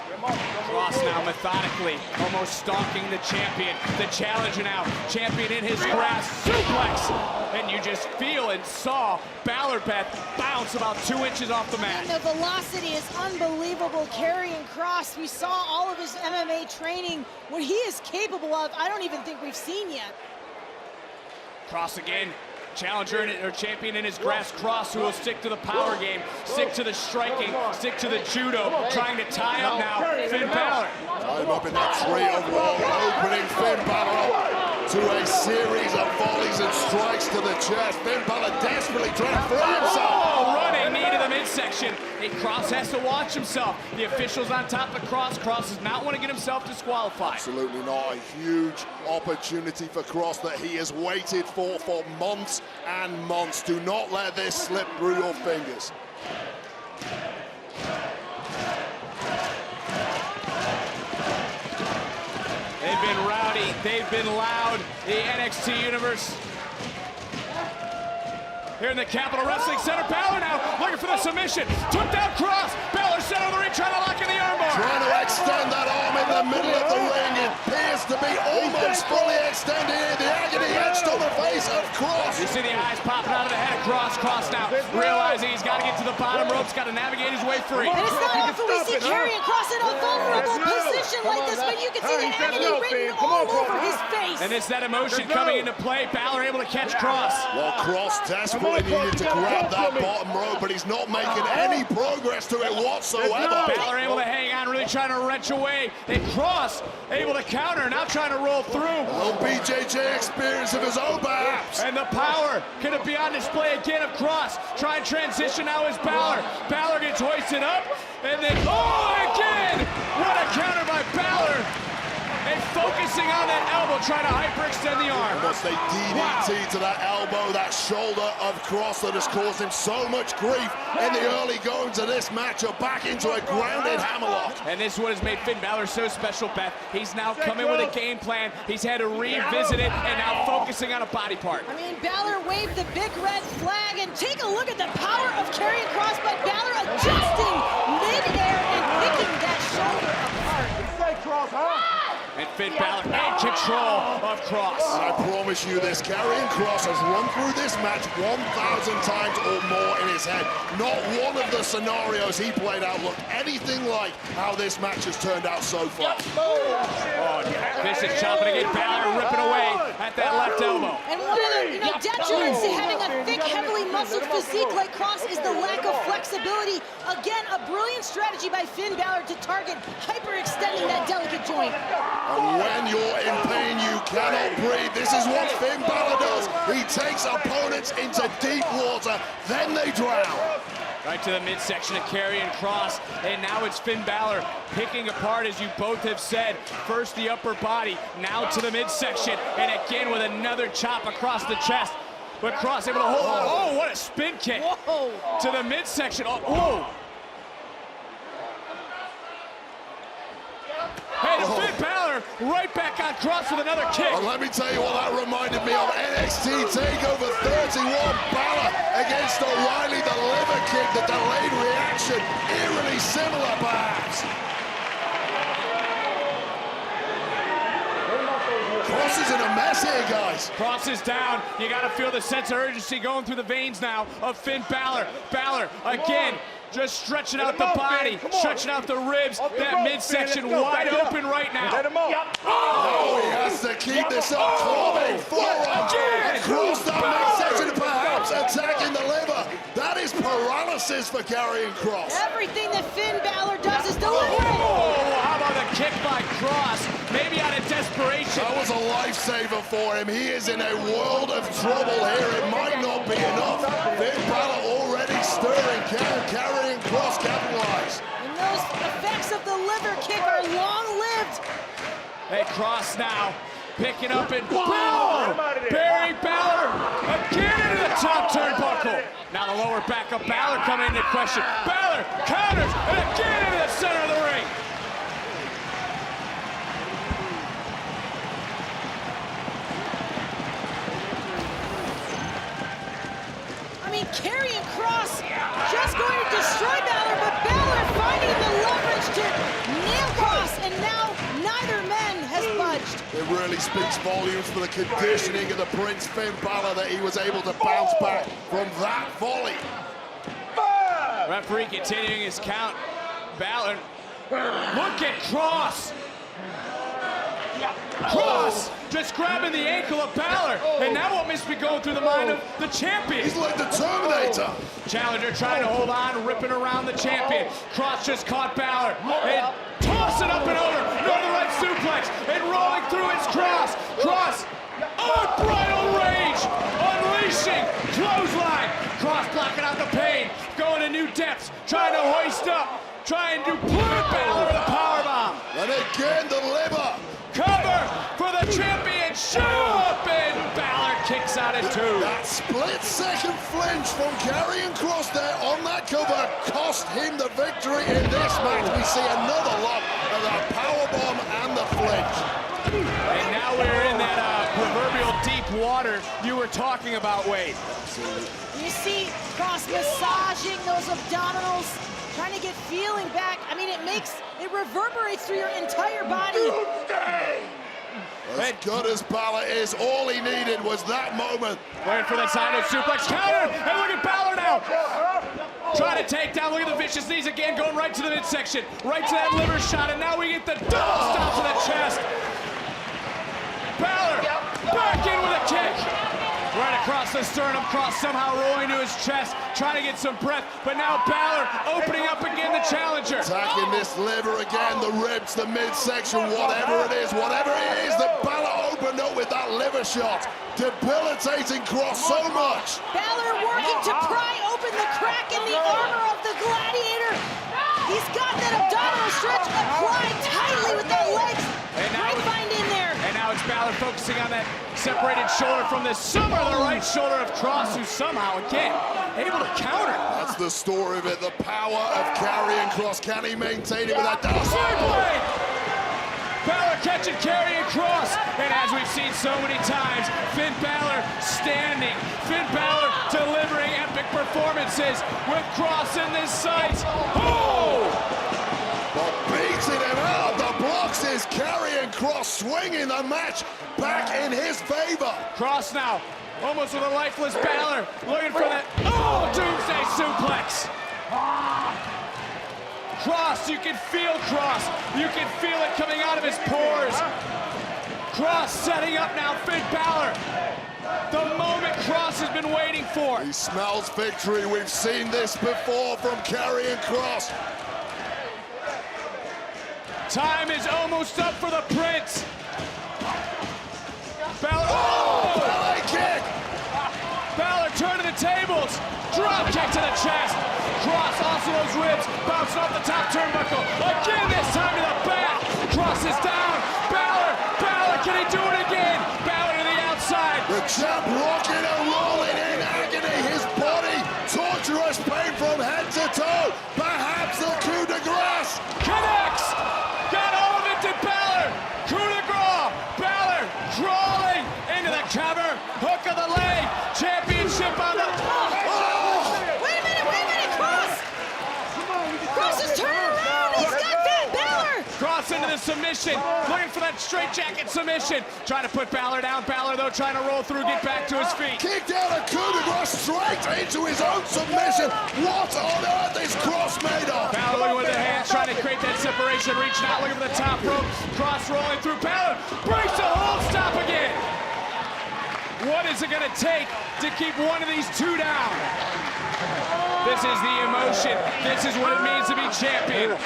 Kross now methodically, almost stalking the champion. The challenger now, champion in his grasp, suplex. And you just feel and saw Balor bounce about 2 inches off the mat. And the velocity is unbelievable. Karrion Kross, we saw all of his MMA training. What he is capable of, I don't even think we've seen yet. Kross again. Challenger or champion in his grasp. Kross, who will stick to the power game, stick to the striking, stick to the judo, trying to tie up now Finn Balor. Tie him up in that tree of woe, opening Finn Balor up to a series of volleys and strikes to the chest. Finn Balor desperately trying to free himself. Oh, running knee to the midsection. And Kross has to watch himself. The officials on top of Kross. Kross does not want to get himself disqualified. Absolutely not. A huge opportunity for Kross that he has waited for months and months. Do not let this slip through your fingers. They've been rowdy, they've been loud, the NXT Universe. Here in the Capitol Wrestling Center, Balor now looking for the submission. Took down Kross. Balor center of the ring, trying to lock in the armbar. Trying to extend that arm in the middle of the ring. It appears to be almost fully extended. The agony etched on the face of Kross. You see the eyes popping out of the head of Cross. Cross now realizing he's got to get to the bottom ropes, got to navigate his way free. And it's not often we see Karrion Kross in a vulnerable position like this, but you can see the agony written all over his face. And it's that emotion coming into play. Balor able to catch Cross. Well, Cross desperately needed to grab that bottom rope, but he's not making any progress to it whatsoever. Balor able to hang on, really trying to wrench away. And Cross able to counter, now trying to roll through. A little BJJ experience of his own, perhaps. And the power going to be on display again of Cross. Try and transition now is Balor. Balor gets hoisted up, and then, oh, again! What a counter by Balor. And focusing on that elbow, trying to hyperextend the arm. Almost a DDT to that elbow, that shoulder of Cross that has caused him so much grief in the early goings of this matchup, back into a grounded hammerlock. And this is what has made Finn Balor so special, Beth. He's now coming with a game plan. He's had to revisit it, and now focusing on a body part. I mean, Balor waved the big red flag, and take a look at the power of Karrion Kross, but Balor adjusting mid-air and picking that shoulder apart. And Finn Balor in control of Cross. And I promise you this, Karrion Kross has run through this match 1,000 times or more in his head. Not one of the scenarios he played out looked anything like how this match has turned out so far. Oh, this is chopping again. Balor ripping away at that left elbow. And one of the detriments to having a thick, heavily muscled physique like Kross is the lack of flexibility. Again, a brilliant strategy by Finn Balor to target hyperextending that delicate joint. And when you're in pain, you cannot breathe. This is what Finn Balor does. He takes opponents into deep water, then they drown. Right to the midsection of Karrion Kross, and now it's Finn Balor picking apart, as you both have said. First the upper body, now to the midsection, and again with another chop across the chest. But Kross able to hold on. Oh, what a spin kick. Whoa. To the midsection. Oh, whoa. Hey, Finn Balor right back on Kross with another kick. Well, let me tell you what that reminded me of. NXT TakeOver 31, Balor against O'Reilly, the liver kick, the delayed reaction, eerily similar perhaps. Kross is in a mess here, guys. Kross is down. You got to feel the sense of urgency going through the veins now of Finn Balor. Balor again. Just stretching out the body, stretching out the ribs, that midsection wide open right now. Oh, he has to keep this up, clubbing forward. Across that midsection, perhaps attacking the liver. That is paralysis for Karrion Kross. Everything that Finn Balor does is delivering. Oh, how about the kick by Kross? Maybe out of desperation. That was a lifesaver for him. He is in a world of trouble here. It might not be enough. Finn Balor already stirring. Can Karrion Kross capitalize? And those effects of the liver kick are long-lived. Hey, Kross now picking up and boom! Barry Balor again into the top turnbuckle. Now the lower back of Balor coming into question. Balor counters and again into the center of the ring. I mean, Karrion Kross just going to destroy Balor, but Balor finding the leverage to nail Kross, and now neither man has budged. It really speaks volumes for the conditioning of the Prince Finn Balor that he was able to bounce back from that volley. Referee continuing his count. Balor, look at Kross. Kross just grabbing the ankle of Balor, and now what must be going through the mind of the champion? He's like the Terminator. Challenger trying to hold on, ripping around the champion. Kross just caught Balor and tossing up and over. Northern Light suplex and rolling through its Kross. Kross, unbridled rage, unleashing clothesline. Kross blocking out the pain, going to new depths, trying to hoist up, trying to put Balor with a powerbomb. And again, the liver. Cover for the champion, show up, and Balor kicks out at 2. That split-second flinch from Karrion Kross there on that cover cost him the victory in this match. We see another lot of that powerbomb and the flinch. And now we're in that proverbial deep water you were talking about, Wade. You see Kross massaging those abdominals, trying to get feeling back. I mean, it reverberates through your entire body. As as good as Balor is, all he needed was that moment. Waiting for that side suplex counter, and look at Balor now. Trying to take down, look at the vicious knees again, going right to the midsection, right to that liver shot, and now we get the double stop to the chest. Balor back in with a kick. Right across the sternum, cross somehow rolling to his chest, trying to get some breath, but now Balor opening up again the challenger. Attacking this liver again, the ribs, the midsection, whatever it is that Balor opened up with that liver shot. Debilitating Cross so much. Balor working to pry open the crack in the armor of the Gladiator. He's got that abdominal stretch applied tightly with the legs. Great find in there. And now it's Balor focusing on that separated shoulder from the summer, the right shoulder of Cross, who somehow, again, able to counter. That's the story of it, the power of Karrion Kross. Can he maintain it with that down side blade? Balor catching Karrion Kross, and as we've seen so many times, Finn Balor standing, Finn Balor delivering epic performances with Kross in this sight. Oh! But beating him out of the blocks is Karrion Kross, swinging the match back in his favor. Kross now, almost with a lifeless Balor, looking for that, doomsday suplex. Kross, you can feel Kross. You can feel it coming out of his pores. Kross setting up now Finn Balor. The moment Kross has been waiting for. He smells victory. We've seen this before from Karrion Kross. Time is almost up for the Prince. Balor, ballet kick! Balor turning the tables. Drop kick to the chest. Kross also those ribs, bouncing off the top turnbuckle. Again, this time to the back. Kross is down. Balor, can he do it again? Balor to the outside. The champ rocking and rolling in agony. His body, torturous pain from head to toe. Perhaps the coup de grace. Connects. Got all of it to Balor. Coup de grace. Balor crawling into the cover. Hook of the leg. Championship on the... Wait a minute, Kross! Kross is turning around. He's got Finn Balor. Kross into the submission, looking for that straight jacket submission. Trying to put Balor down. Balor, though, trying to roll through, get back to his feet. Kicked out a coup de grace straight into his own submission. What on earth is Kross made of? Balor looking with the hands, trying to create that separation, reaching out, looking for the top rope. Kross rolling through. Balor breaks the hold, stop again. What is it going to take to keep one of these two down? This is the emotion. This is what it means to be champion.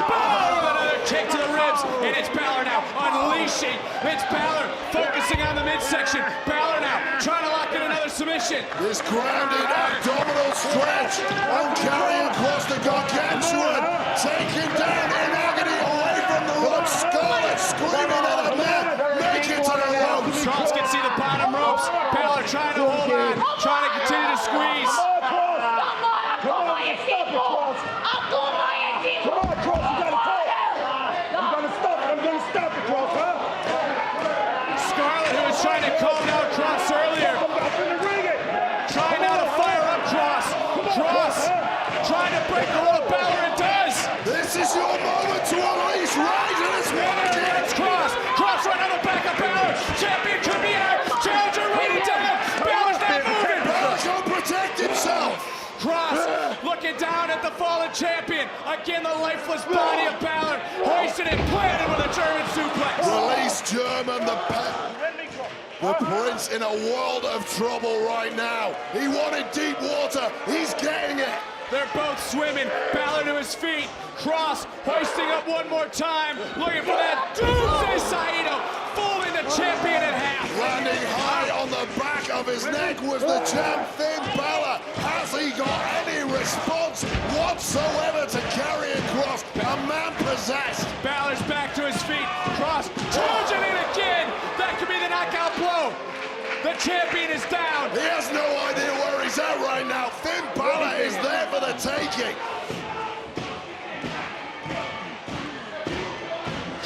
Balor with another kick to the ribs, and it's Balor now unleashing. It's Balor focusing on the midsection. Balor now trying to lock in another submission. This grounded abdominal stretch on Karrion Kross, the gargantuan, taken down in agony away from the ropes. Scarlett screaming at the man, make it to the ropes. Kross can see the bottom ropes. Balor trying to hold on, trying to continue to squeeze. Come on, you stop it, Kross. Come on, Kross, you gotta fight. I'm gonna stop it, Kross, huh? Scarlett, who was trying to calm down Kross earlier. Trying now to fire up Kross. Kross trying to break the hold of Balor, and does. This is your moment to unleash rage, and it's working. It's Kross. Kross right on the back of Balor. Champion could be out. Challenger waiting down. Balor's not moving. Balor's gonna protect himself. Kross looking down at the fallen champion. Again, the lifeless body of Balor. Hoisted and planted with a German suplex. Release German, the Prince in a world of trouble right now. He wanted deep water. He's getting it. They're both swimming. Balor to his feet. Kross hoisting up one more time. Looking for that doomsday Saito. Folding the champion in half. Landing high on the back of his neck was the champ, Finn Balor. Has he got any response whatsoever to Karrion Kross? A man possessed. Balor's back to his feet. Kross charging in again. That could be the knockout blow. The champion is down. He has no idea where he's at right now. Finn Balor is there for the taking.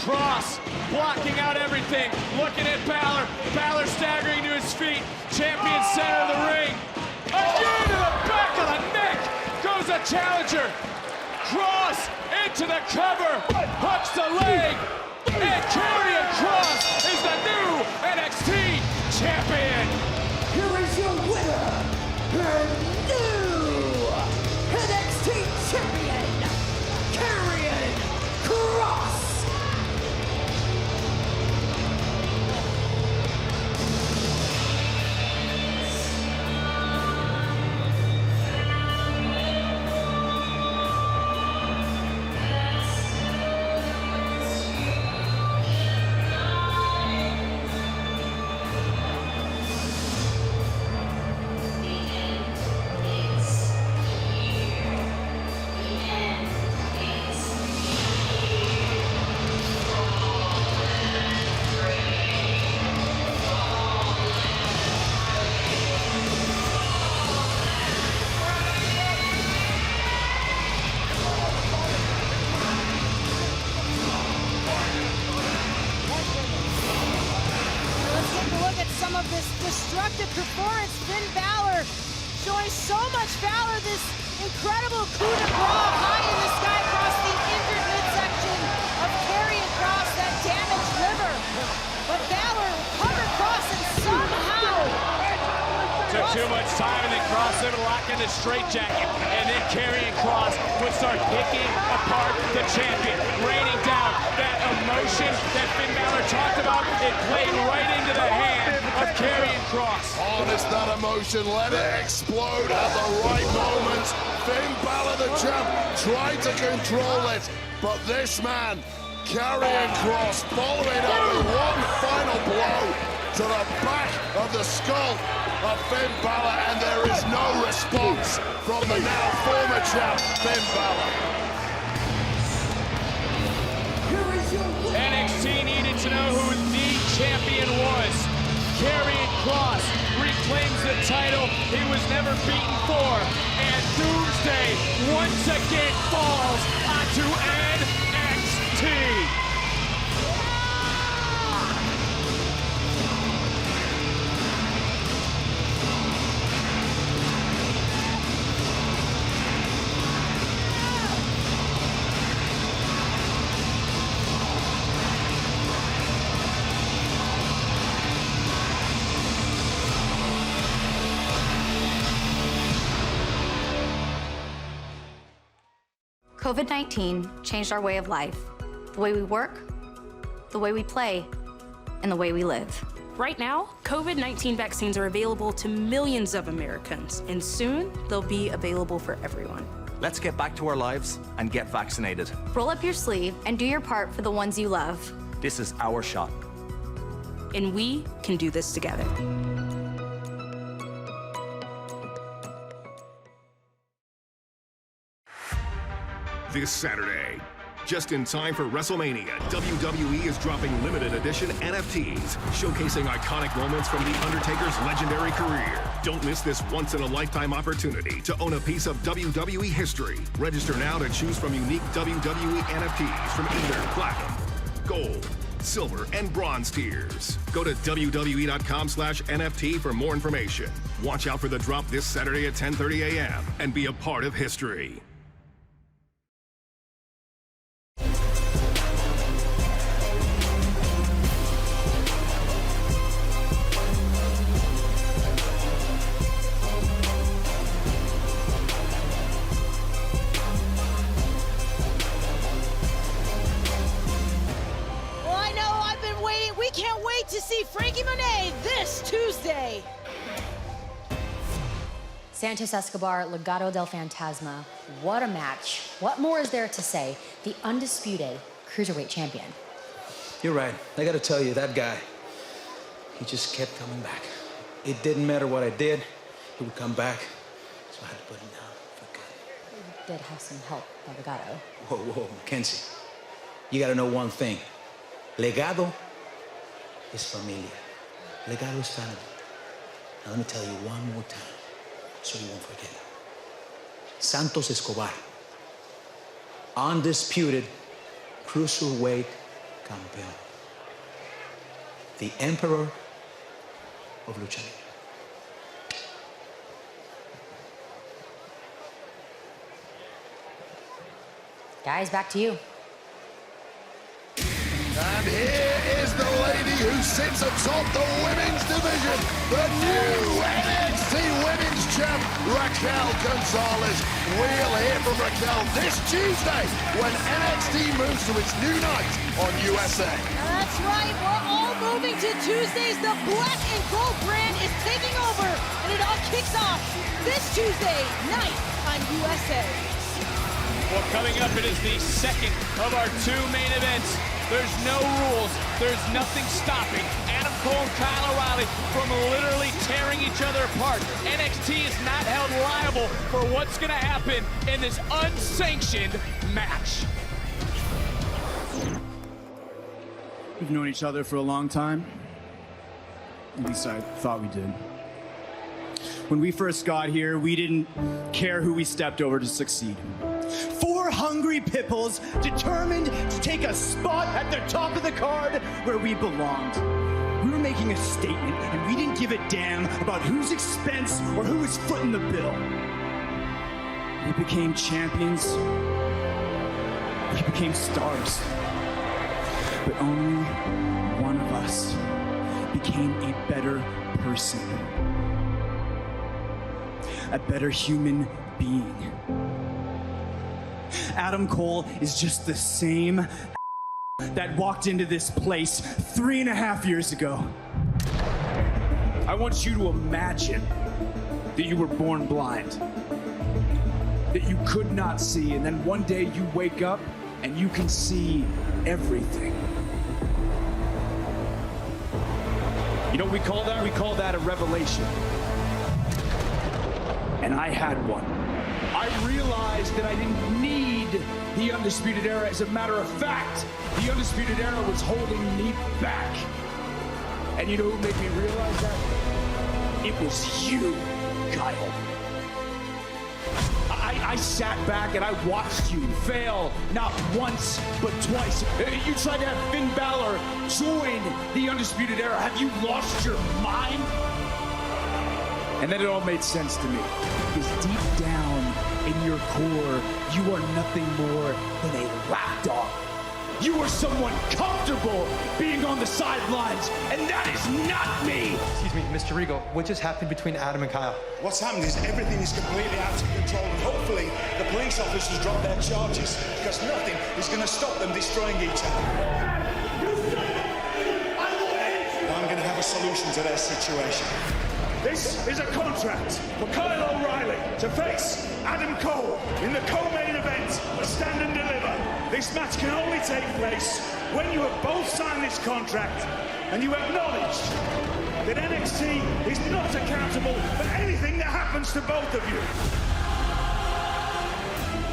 Kross blocking out everything. Looking at Balor. Balor staggering to his feet. Champion center of the ring. Again to the back of the neck goes the challenger. Kross into to the cover, hooks the leg, and Karrion Kross is the new NXT champion. Here is your winner, her new NXT champion, Karrion Kross. Destructive performance. Finn Balor showing so much valor. This incredible coup de grace high in the sky across the injured midsection of Karrion Kross, that damaged liver. But Balor covered Kross and somehow took too much time, and then Kross able to lock in the straitjacket, and then Karrion Kross would start picking apart the champion, raining down that emotion that Finn Balor talked about. It played right into the hand of Karrion Kross. Harness that emotion, let it explode at the right moment. Finn Balor, the champ, tried to control it, but this man, Karrion Kross, following up with one final blow to the back of the skull of Finn Balor, and there is no response from the now former champ, Finn Balor. NXT needed to know who the champion was. Karrion Kross reclaims the title he was never beaten for, and Doomsday once again falls onto NXT. COVID-19 changed our way of life, the way we work, the way we play, and the way we live. Right now, COVID-19 vaccines are available to millions of Americans, and soon they'll be available for everyone. Let's get back to our lives and get vaccinated. Roll up your sleeve and do your part for the ones you love. This is our shot. And we can do this together. This Saturday, just in time for WrestleMania, WWE is dropping limited edition NFTs, showcasing iconic moments from The Undertaker's legendary career. Don't miss this once-in-a-lifetime opportunity to own a piece of WWE history. Register now to choose from unique WWE NFTs from either platinum, gold, silver, and bronze tiers. Go to WWE.com/NFT for more information. Watch out for the drop this Saturday at 10:30 a.m. and be a part of history. To see Frankie Monet this Tuesday. Santos Escobar, Legado del Fantasma. What a match. What more is there to say? The undisputed Cruiserweight champion. You're right. I gotta tell you, that guy, he just kept coming back. It didn't matter what I did, he would come back. So I had to put him down for good. You did have some help by Legado. Whoa, Mackenzie. You gotta know one thing. Legado is familia. Legado is family. Now let me tell you one more time, so you won't forget it. Santos Escobar, undisputed Cruiserweight campeón. The Emperor of Lucha Libre. Guys, back to you. And here is the lady who sits atop the women's division, the new NXT Women's Champ, Raquel Gonzalez. We'll hear from Raquel this Tuesday when NXT moves to its new night on USA. That's right, we're all moving to Tuesdays. The black and gold brand is taking over, and it all kicks off this Tuesday night on USA. Well, coming up, it is the second of our two main events. There's no rules. There's nothing stopping Adam Cole and Kyle O'Reilly from literally tearing each other apart. NXT is not held liable for what's going to happen in this unsanctioned match. We've known each other for a long time. At least I thought we did. When we first got here, we didn't care who we stepped over to succeed. 4 hungry pitbulls determined to take a spot at the top of the card where we belonged. We were making a statement, and we didn't give a damn about whose expense or who was footing the bill. We became champions. We became stars. But only one of us became a better person. A better human being. Adam Cole is just the same that walked into this place 3.5 years ago. I want you to imagine that you were born blind, that you could not see, and then one day you wake up and you can see everything. You know what we call that? We call that a revelation. And I had one. I realized that I didn't need the Undisputed Era. As a matter of fact, the Undisputed Era was holding me back. And you know who made me realize that? It was you, Kyle. I sat back and I watched you fail, not once, but twice. You tried to have Finn Balor join the Undisputed Era. Have you lost your mind? And then it all made sense to me. Because deep down in your core, you are nothing more than a lapdog. You are someone comfortable being on the sidelines, and that is not me. Excuse me, Mr. Regal, what just happened between Adam and Kyle? What's happened is everything is completely out of control, and hopefully the police officers drop their charges, because nothing is going to stop them destroying each other. I'm going to have a solution to their situation. This is a contract for Kyle O'Reilly to face Adam Cole in the co-main event of Stand and Deliver. This match can only take place when you have both signed this contract and you acknowledge that NXT is not accountable for anything that happens to both of you.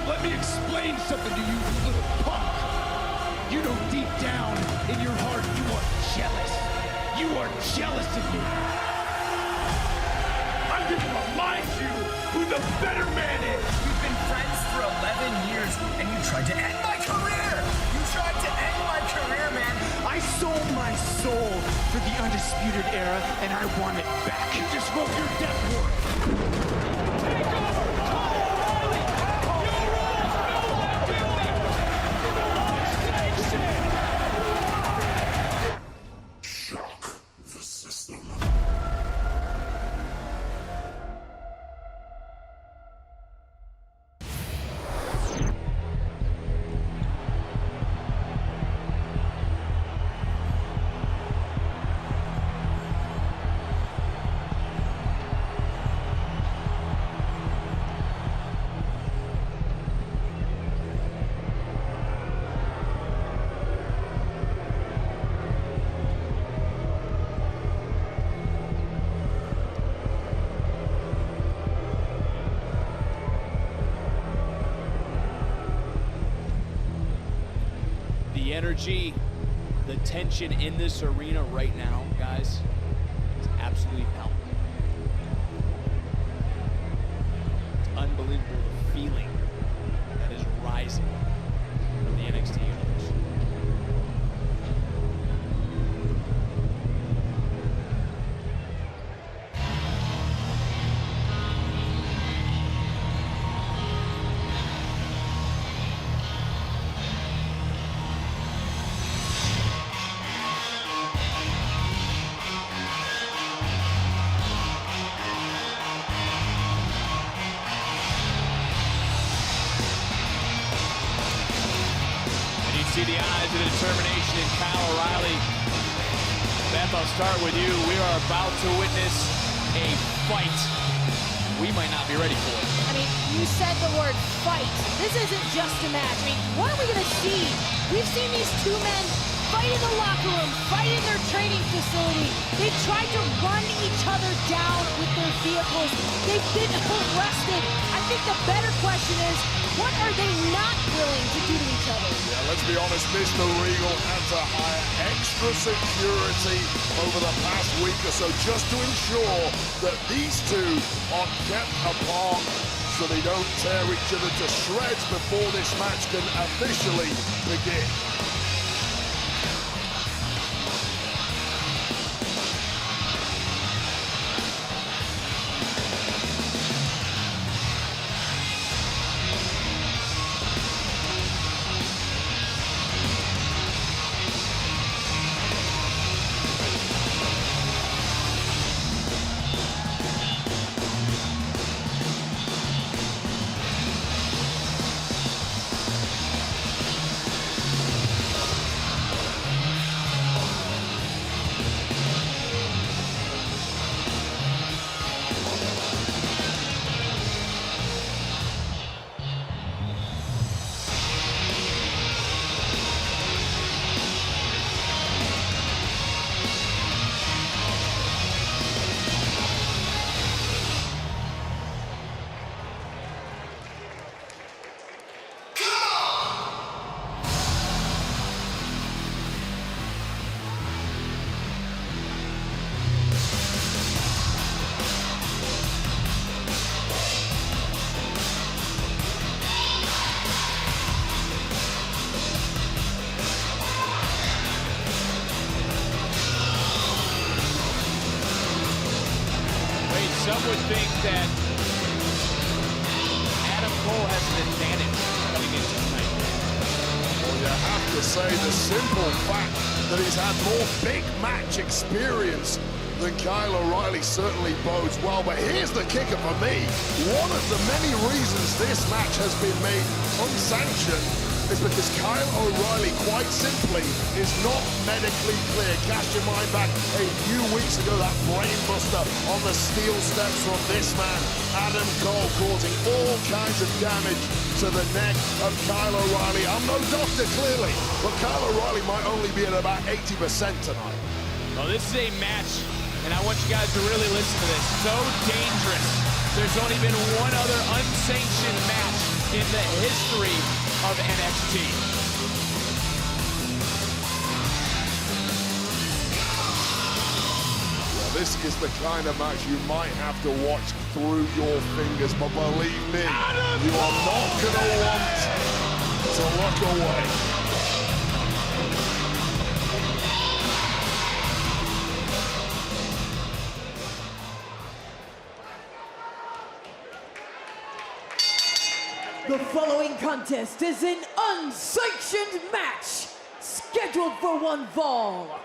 Let me explain something to you, you little punk. You know deep down in your heart you are jealous. You are jealous of me. I'm going to remind you who the better man is. We've been friends for 11 years, and you tried to end my career. You tried to end my career, man. I sold my soul for the Undisputed Era, and I want it back. You just wrote your death warrant. The energy, the tension in this arena right now, guys, is absolutely palpable. It's unbelievable the feeling that is rising from the NXT universe. see the eyes and the determination in Kyle O'Reilly. Beth, I'll start with you. We are about to witness a fight we might not be ready for. I mean, you said the word fight. This isn't just a match. I mean, what are we going to see? We've seen these two men fight in the locker room, fight in their training facility. They've tried to run each other down with their vehicles. They've been arrested. I think the better question is, what are they not willing to do to each other? Yeah, let's be honest, Mr. Regal had to hire extra security over the past week or so just to ensure that these two are kept apart so they don't tear each other to shreds before this match can officially begin. Some would think that Adam Cole has an advantage coming into tonight. Well, you have to say the simple fact that he's had more big match experience than Kyle O'Reilly certainly bodes well. But here's the kicker for me. One of the many reasons this match has been made unsanctioned is because Kyle O'Reilly, quite simply, is not medically clear. Cast your mind back a few weeks ago, that brainbuster on the steel steps from this man, Adam Cole, causing all kinds of damage to the neck of Kyle O'Reilly. I'm no doctor, clearly, but Kyle O'Reilly might only be at about 80% tonight. Well, this is a match, and I want you guys to really listen to this. So dangerous. There's only been one other unsanctioned match in the history of NXT. Well, this is the kind of match you might have to watch through your fingers, but believe me, you are not going to want to look away. The following contest is an unsanctioned match scheduled for one fall.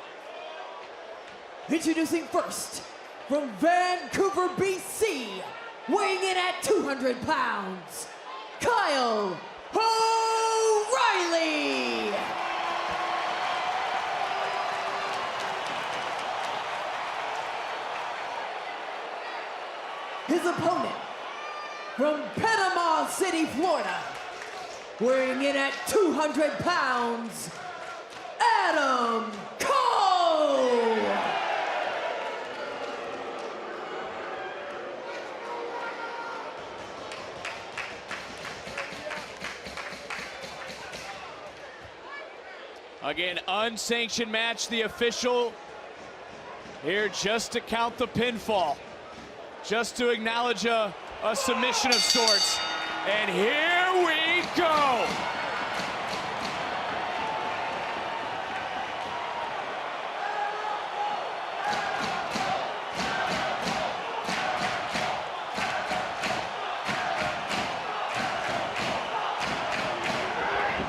Introducing first, from Vancouver, BC, weighing in at 200 pounds, Kyle O'Reilly. His opponent, from Panama City, Florida, weighing in at 200 pounds, Adam Cole! Again, unsanctioned match, the official here just to count the pinfall, just to acknowledge a submission of sorts. And here we go.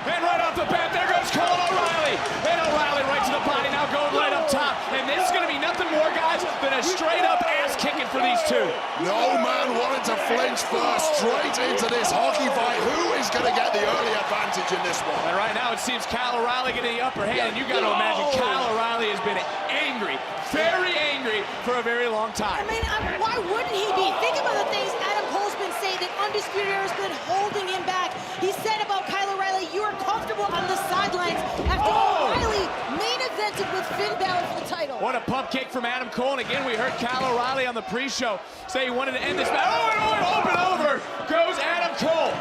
And right off the bat, there goes Cole O'Reilly. And O'Reilly right to the body, now going right up top. And this is going to be nothing more, guys, than a straight up ass kicking for these two. No man wanted to flinch first, straight into this hockey fight. Who is going to get the early advantage in this one? And right now it seems Kyle O'Reilly getting the upper hand, and you got to imagine Kyle O'Reilly has been angry, very angry for a very long time. I mean, why wouldn't he be? Think about the things Adam Cole's been saying, that Undisputed Era has been holding him back. He said about Kyle O'Reilly, you are comfortable on the sidelines after O'Reilly main evented with Finn Balor for the title. What a pump kick from Adam Cole, and again we heard Kyle O'Reilly on the pre-show say he wanted to end this match. Oh, and over goes Adam Cole.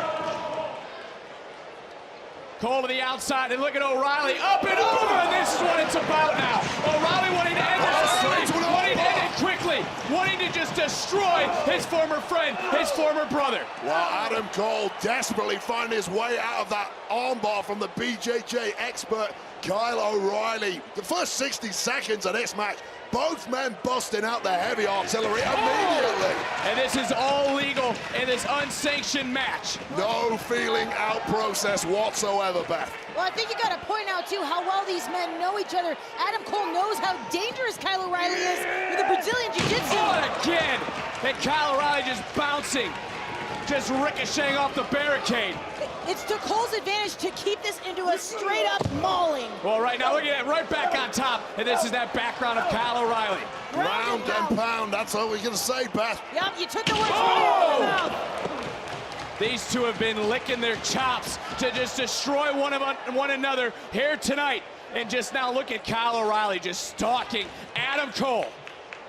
Cole to the outside, and look at O'Reilly, up and over, and this is what it's about now. O'Reilly wanting to end this early, wanting to end it quickly, wanting to just destroy his former friend, his former brother. Well, Adam Cole desperately finding his way out of that armbar from the BJJ expert, Kyle O'Reilly. The first 60 seconds of this match, both men busting out the heavy artillery immediately. And this is all legal in this unsanctioned match. No feeling out process whatsoever, Beth. Well, I think you got to point out, too, how well these men know each other. Adam Cole knows how dangerous Kyle O'Reilly is with the Brazilian Jiu-Jitsu. Oh, again! And Kyle O'Reilly just bouncing, just ricocheting off the barricade. It's to Cole's advantage to keep this into a straight-up mauling. Well, right now, look at it, right back on top. And this is that background of Kyle O'Reilly. Round and pound, that's all we're going to say, Beth. Yep, you took the words right out of the mouth. These two have been licking their chops to just destroy one another here tonight. And just now look at Kyle O'Reilly just stalking Adam Cole.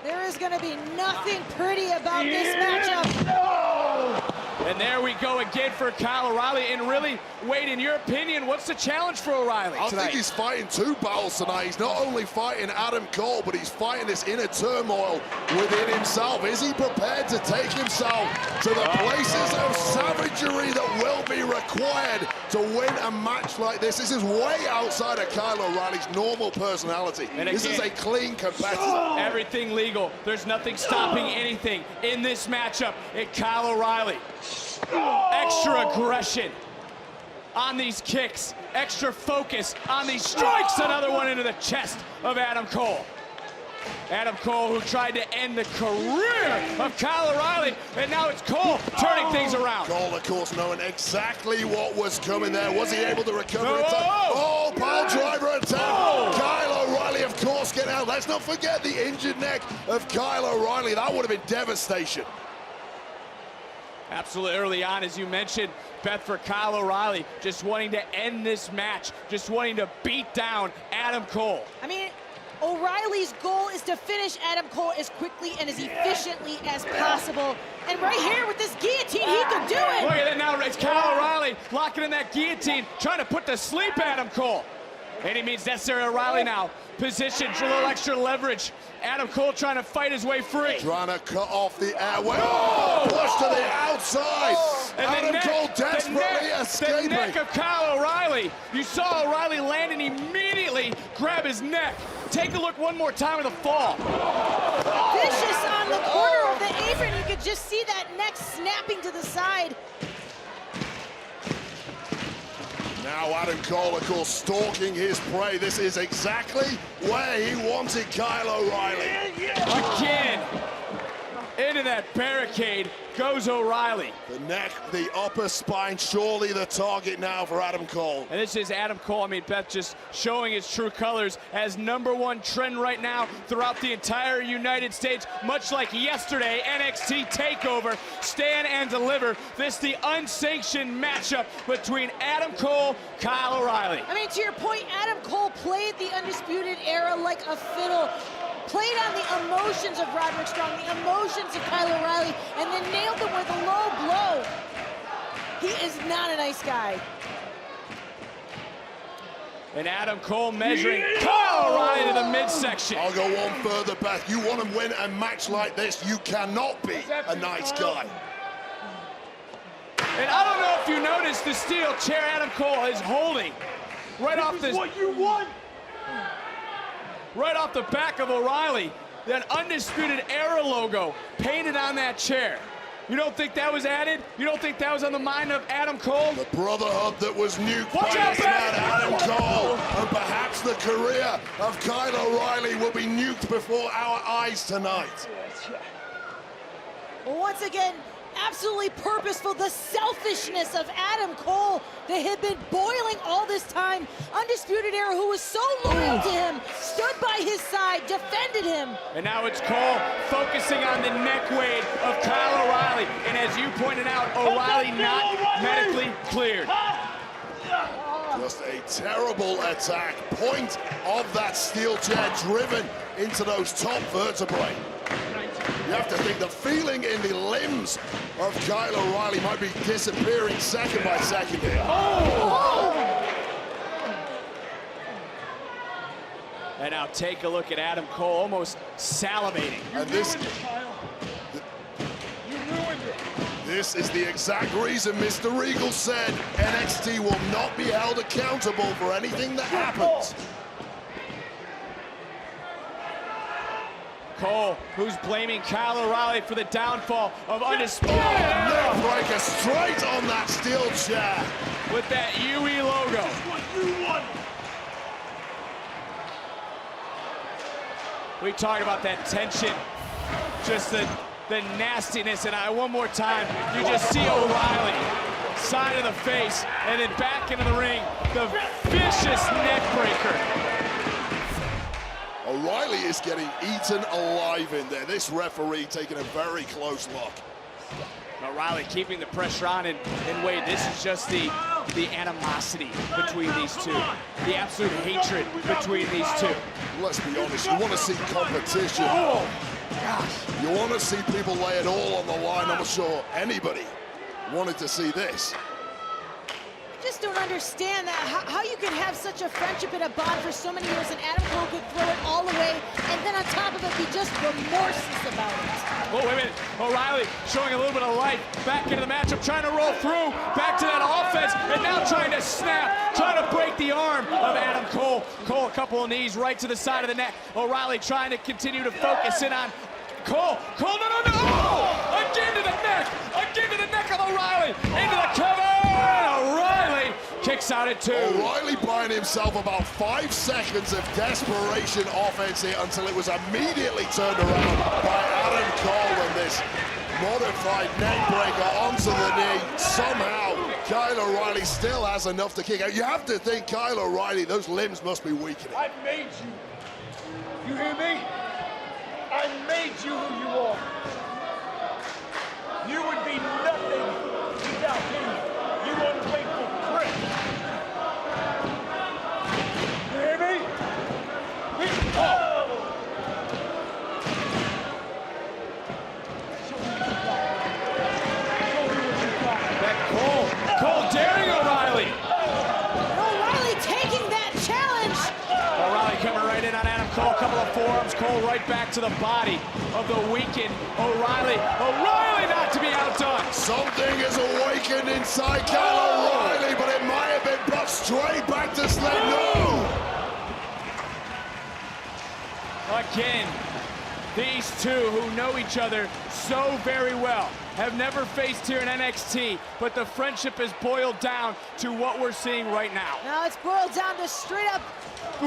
There is going to be nothing pretty about this matchup. And there we go again for Kyle O'Reilly. And really, Wade, in your opinion, what's the challenge for O'Reilly tonight? I think he's fighting two battles tonight. He's not only fighting Adam Cole, but he's fighting this inner turmoil within himself. Is he prepared to take himself to the places of savagery that will be required to win a match like this? This is way outside of Kyle O'Reilly's normal personality. And this is a clean competitor. Everything legal. There's nothing stopping anything in this matchup. And Kyle O'Reilly, extra aggression on these kicks, extra focus on these strikes. Another one into the chest of Adam Cole. Adam Cole, who tried to end the career of Kyle O'Reilly, and now it's Cole turning things around. Cole, of course, knowing exactly what was coming there. Was he able to recover in time? Oh, pile driver attempt. Kyle O'Reilly, of course, getting out. Let's not forget the injured neck of Kyle O'Reilly. That would have been devastation. Absolutely early on, as you mentioned, Beth, for Kyle O'Reilly, just wanting to end this match, just wanting to beat down Adam Cole. I mean, O'Reilly's goal is to finish Adam Cole as quickly and as efficiently as possible. And right here with this guillotine, he can do it. Look at that now, it's Kyle O'Reilly locking in that guillotine, trying to put to sleep Adam Cole. Any means necessary. O'Reilly now positioned for a little extra leverage. Adam Cole trying to fight his way free. Trying to cut off the airway. Oh, push to the outside. And Adam Cole desperately escaping. The neck of Kyle O'Reilly. You saw O'Reilly land and immediately grab his neck. Take a look one more time at the fall. Vicious on the corner of the apron. You could just see that neck snapping to the side. Now Adam Cole, of course, stalking his prey. This is exactly where he wanted Kyle O'Reilly. Again, into that barricade goes O'Reilly. The neck, the upper spine, surely the target now for Adam Cole. And this is Adam Cole, I mean, Beth, just showing his true colors as #1 trend right now throughout the entire United States. Much like yesterday, NXT TakeOver, Stand and Deliver. This the unsanctioned matchup between Adam Cole, Kyle O'Reilly. I mean, to your point, Adam Cole played the Undisputed Era like a fiddle. Played on the emotions of Roderick Strong, the emotions of Kyle O'Reilly, and then nailed them with a low blow. He is not a nice guy. And Adam Cole measuring Kyle O'Reilly to the midsection. I'll go one further, Beth. You want to win a match like this, you cannot be a nice guy. And I don't know if you noticed the steel chair Adam Cole is holding right off this. What you want? Right off the back of O'Reilly, that Undisputed Era logo painted on that chair. You don't think that was added? You don't think that was on the mind of Adam Cole? The brotherhood that was nuked by out, this man, Adam Cole. And perhaps the career of Kyle O'Reilly will be nuked before our eyes tonight. Once again, absolutely purposeful. The selfishness of Adam Cole that had been boiling all this time. Undisputed Era, who was so loyal to him, stood by his side, defended him. And now it's Cole focusing on the neck weight of Kyle O'Reilly. And as you pointed out, O'Reilly not medically cleared. Just a terrible attack. Point of that steel chair driven into those top vertebrae. You have to think the feeling in the limbs of Kyle O'Reilly might be disappearing second by second here. And now take a look at Adam Cole almost salivating. And this is the exact reason Mr. Regal said NXT will not be held accountable for anything that happens. Cole, who's blaming Kyle O'Reilly for the downfall of Undisputed. Neckbreaker straight on that steel chair. With that UE logo. We talked about that tension, just the nastiness, and one more time, you just see O'Reilly, side of the face, and then back into the ring, the vicious neckbreaker. O'Reilly is getting eaten alive in there. This referee taking a very close look. O'Reilly keeping the pressure on, and Wade, this is just the animosity between these two, the absolute hatred between these two. Let's be honest, you want to see competition. Oh, gosh. You want to see people lay it all on the line. I'm sure anybody wanted to see this. Just don't understand that how you can have such a friendship and a bond for so many years, and Adam Cole could throw it all away, and then on top of it be just remorseless about it. Oh, wait a minute. O'Reilly showing a little bit of life back into the matchup, trying to roll through, back to that offense, and now trying to snap, trying to break the arm of Adam Cole. Cole, a couple of knees right to the side of the neck. O'Reilly trying to continue to focus in on Cole. Cole, no. Oh! Again to the neck. Again to the neck of O'Reilly. Into the cover. O'Reilly kicks out at 2. O'Reilly buying himself about 5 seconds of desperation offense here until it was immediately turned around by Adam Cole, and this modified neckbreaker onto the knee. Somehow, Kyle O'Reilly still has enough to kick out. You have to think Kyle O'Reilly, those limbs must be weakening. I made you. You hear me? I made you who you are. You would be nothing without me. You ungrateful prick. You hear me? Cole daring O'Reilly. O'Reilly taking that challenge. O'Reilly coming right in on Adam Cole. A couple of forearms. Cole right back to the body of the weakened O'Reilly. O'Reilly not to be outdone. Something is awakened inside Kyle O'Reilly, but it might have been brought straight back to Slade. No! Again, these two who know each other so very well have never faced here in NXT, but the friendship is boiled down to what we're seeing right now. Now it's boiled down to straight up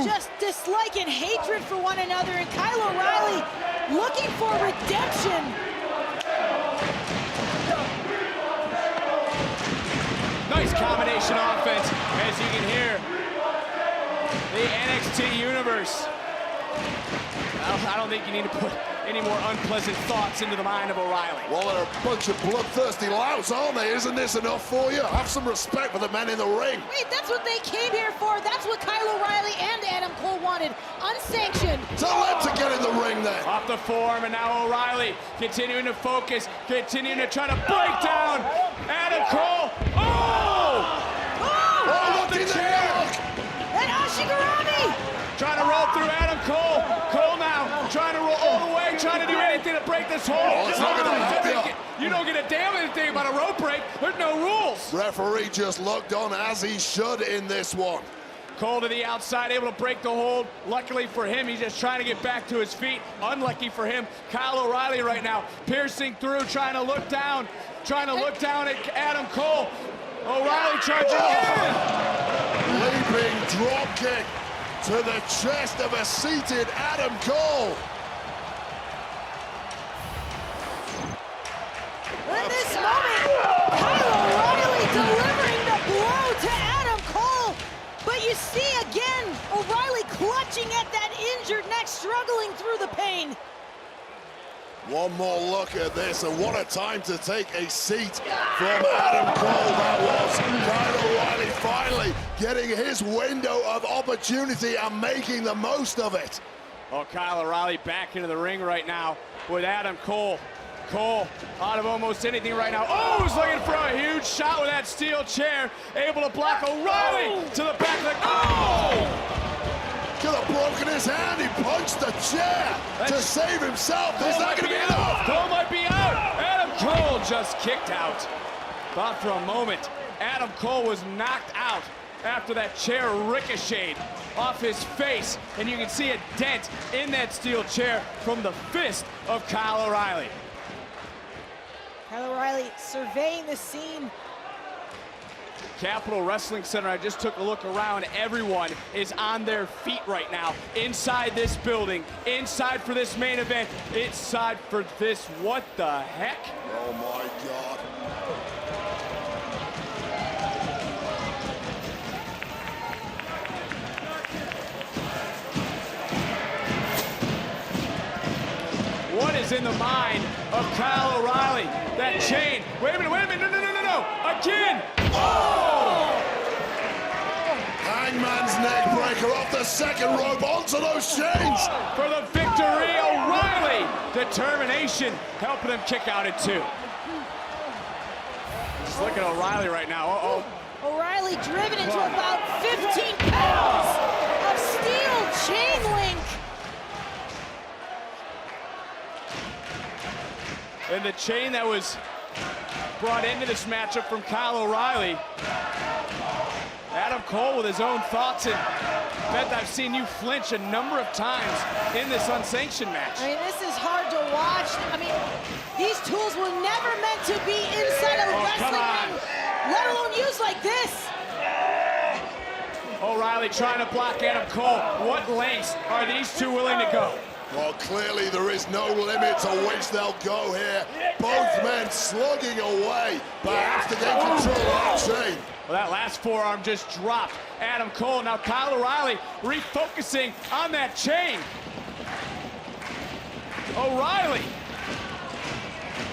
just dislike and hatred for one another, and Kyle O'Reilly looking for redemption. Nice combination offense, as you can hear. The NXT Universe. I don't think you need to put any more unpleasant thoughts into the mind of O'Reilly. Well, they're a bunch of bloodthirsty louts, aren't they? Isn't this enough for you? Have some respect for the men in the ring. Wait, that's what they came here for. That's what Kyle O'Reilly and Adam Cole wanted. Unsanctioned. Tell them to get in the ring then. Off the forearm, and now O'Reilly continuing to focus, continuing to try to break down Adam Cole. Oh! Oh, look in the neck! And Ashigarami! Trying to roll through Adam Cole. Cole now trying to roll all the way, trying to do anything to break this hold. Oh, it's not gonna help you. You don't get a damn anything about a rope break. There's no rules. Referee just looked on as he should in this one. Cole to the outside, able to break the hold. Luckily for him, he's just trying to get back to his feet. Unlucky for him, Kyle O'Reilly right now, piercing through, trying to look down at Adam Cole. O'Reilly charging in. Leaping drop kick to the chest of a seated Adam Cole. Kyle O'Reilly delivering the blow to Adam Cole. But you see again, O'Reilly clutching at that injured neck, struggling through the pain. One more look at this, and what a time to take a seat from Adam Cole that was. Kyle O'Reilly finally getting his window of opportunity and making the most of it. Oh, Kyle O'Reilly back into the ring right now with Adam Cole. Cole out of almost anything right now. Oh, he's looking for a huge shot with that steel chair. Able to block O'Reilly to the back of the... Oh! Could have broken his hand. He punched the chair to save himself. Is that going to be enough? Cole might be out. Adam Cole just kicked out. Thought for a moment Adam Cole was knocked out after that chair ricocheted off his face, and you can see a dent in that steel chair from the fist of Kyle O'Reilly. Kyle O'Reilly surveying the scene. Capitol Wrestling Center, I just took a look around. Everyone is on their feet right now inside this building, inside for this main event, inside for this, what the heck? Oh my God. What is in the mind of Kyle O'Reilly? That chain. Wait a minute, no. Again. Oh! Hangman's neck breaker off the second rope onto those chains. For the victory, O'Reilly. Determination helping him kick out at 2. Just look at O'Reilly right now. Uh-oh. O'Reilly driven into about 15 pounds of steel chain link. And the chain that was brought into this matchup from Kyle O'Reilly. Adam Cole with his own thoughts, and Beth, I've seen you flinch a number of times in this unsanctioned match. I mean, this is hard to watch. I mean, these tools were never meant to be inside a wrestling ring, let alone used like this. O'Reilly trying to block Adam Cole. What lengths are these two willing to go? Well, clearly there is no limit to which they'll go here. Both men slugging away, perhaps to get control of that chain. Well, that last forearm just dropped Adam Cole. Now Kyle O'Reilly refocusing on that chain. O'Reilly.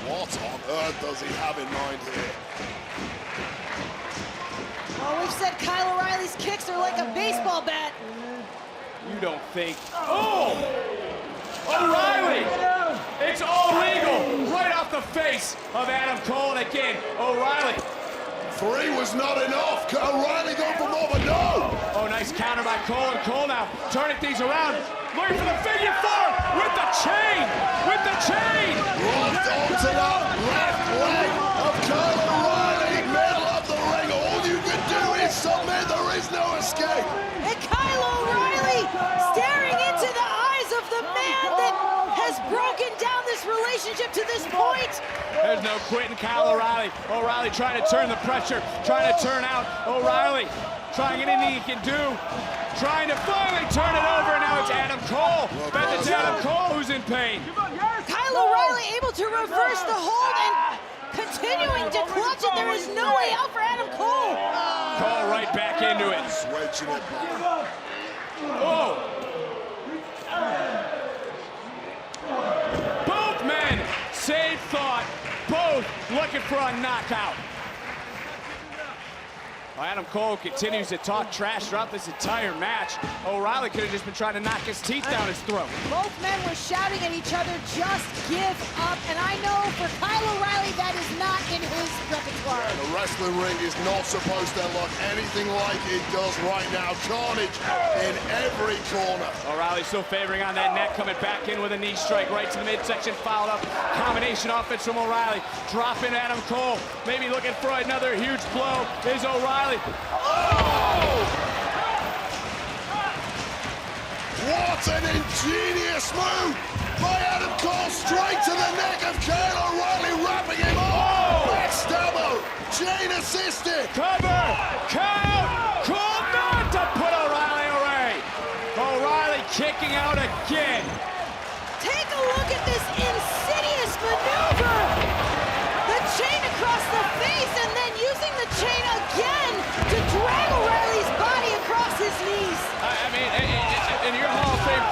What on earth does he have in mind here? Well, we've said Kyle O'Reilly's kicks are like a baseball bat. You don't think. Oh! O'Reilly! It's all legal! Right off the face of Adam Cole. And again, O'Reilly. 3 was not enough. O'Reilly going for more, but no! Oh, nice counter by Cole. And Cole now turning things around. Looking for the figure 4 with the chain! With the chain! Locked onto that left leg of Kyle O'Reilly. Middle of the ring. All you can do is submit. There is no escape. And Kyle O'Reilly staring into the eyes of the man that has broken down this relationship to this point. There's no quitting Kyle O'Reilly. O'Reilly trying to turn the pressure, trying to turn out. O'Reilly trying anything he can do, trying to finally turn it over. Now it's Adam Cole. Bet it's Adam Cole who's in pain. Kyle O'Reilly able to reverse the hold and continuing to clutch it. There is no way out for Adam Cole. Cole right back into it. Switching it. Oh! Both men, same thought, both looking for a knockout. Well, Adam Cole continues to talk trash throughout this entire match. O'Reilly could have just been trying to knock his teeth down his throat. Both men were shouting at each other, just give up. And I know for Kyle O'Reilly, that is not in his repertoire. The wrestling ring is not supposed to look anything like it does right now. Carnage in every corner. O'Reilly still favoring on that neck, coming back in with a knee strike right to the midsection, fouled up. Combination offense from O'Reilly. Dropping Adam Cole, maybe looking for another huge blow. Is O'Reilly. Oh! What an ingenious move by Adam Cole, straight to the neck of Kyle O'Reilly, wrapping him up. Backstabber, chain assisted. Cover, count, Cole not to put O'Reilly away. O'Reilly kicking out again. Take a look at this insidious maneuver. The chain across the face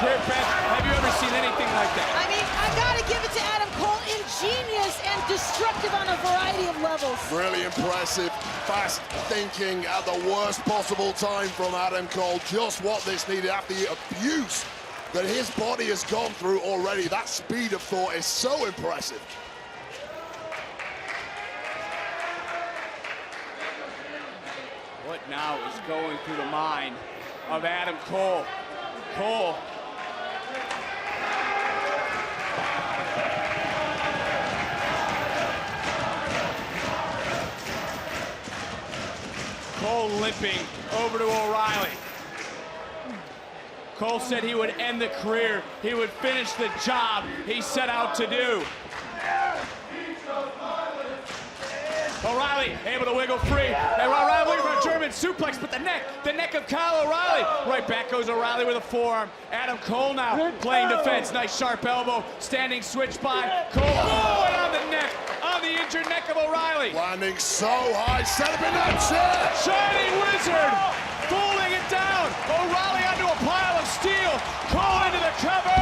career, Beth, have you ever seen anything like that? I mean, I gotta give it to Adam Cole. Ingenious and destructive on a variety of levels. Really impressive, fast thinking at the worst possible time from Adam Cole. Just what this needed after the abuse that his body has gone through already. That speed of thought is so impressive. What now is going through the mind of Adam Cole? Cole. Cole limping over to O'Reilly. Cole said he would end the career. He would finish the job he set out to do. O'Reilly able to wiggle free. And O'Reilly looking for a German suplex, but the neck of Kyle O'Reilly. Right back goes O'Reilly with a forearm. Adam Cole now playing defense. Nice sharp elbow. Standing switch by Cole. Oh, and on the neck, on the injured neck of O'Reilly. Landing so high, set up in that chair. Shining Wizard, fooling it down. O'Reilly onto a pile of steel. Cole into the cover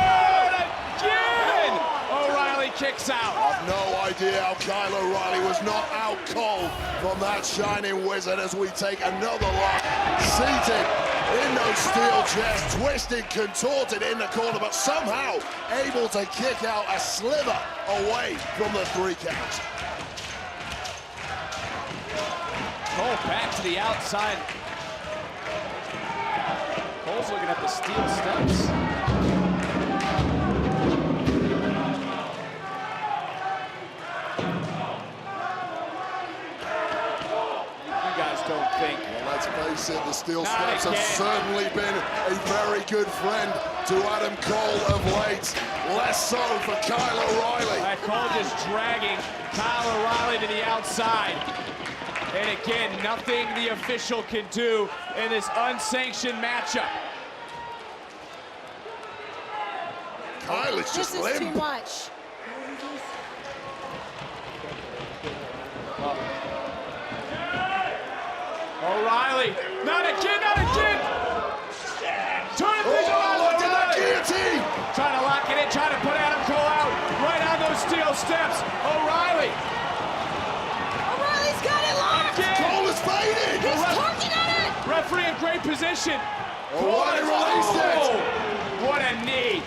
again. O'Reilly kicks out. I've no idea how Kyle O'Reilly was not out cold from that Shining Wizard as we take another look. Seated in those steel chairs, twisted, contorted in the corner, but somehow able to kick out a sliver away from the 3 count. Cole back to the outside. Cole's looking at the steel steps. Don't think. Well, let's face it, the steel steps have certainly been a very good friend to Adam Cole of late. Less so for Kyle O'Reilly. Cole just dragging Kyle O'Reilly to the outside. And again, nothing the official can do in this unsanctioned matchup. Kyle is just limp. This is too much. O'Reilly, not again, not again! Turn things around, look at that guillotine! Trying to lock it in, trying to put Adam Cole out, right on those steel steps. O'Reilly. O'Reilly's got it locked! Again. Cole is fading! He's working on it! Referee in great position. O'Reilly released it! What a knee.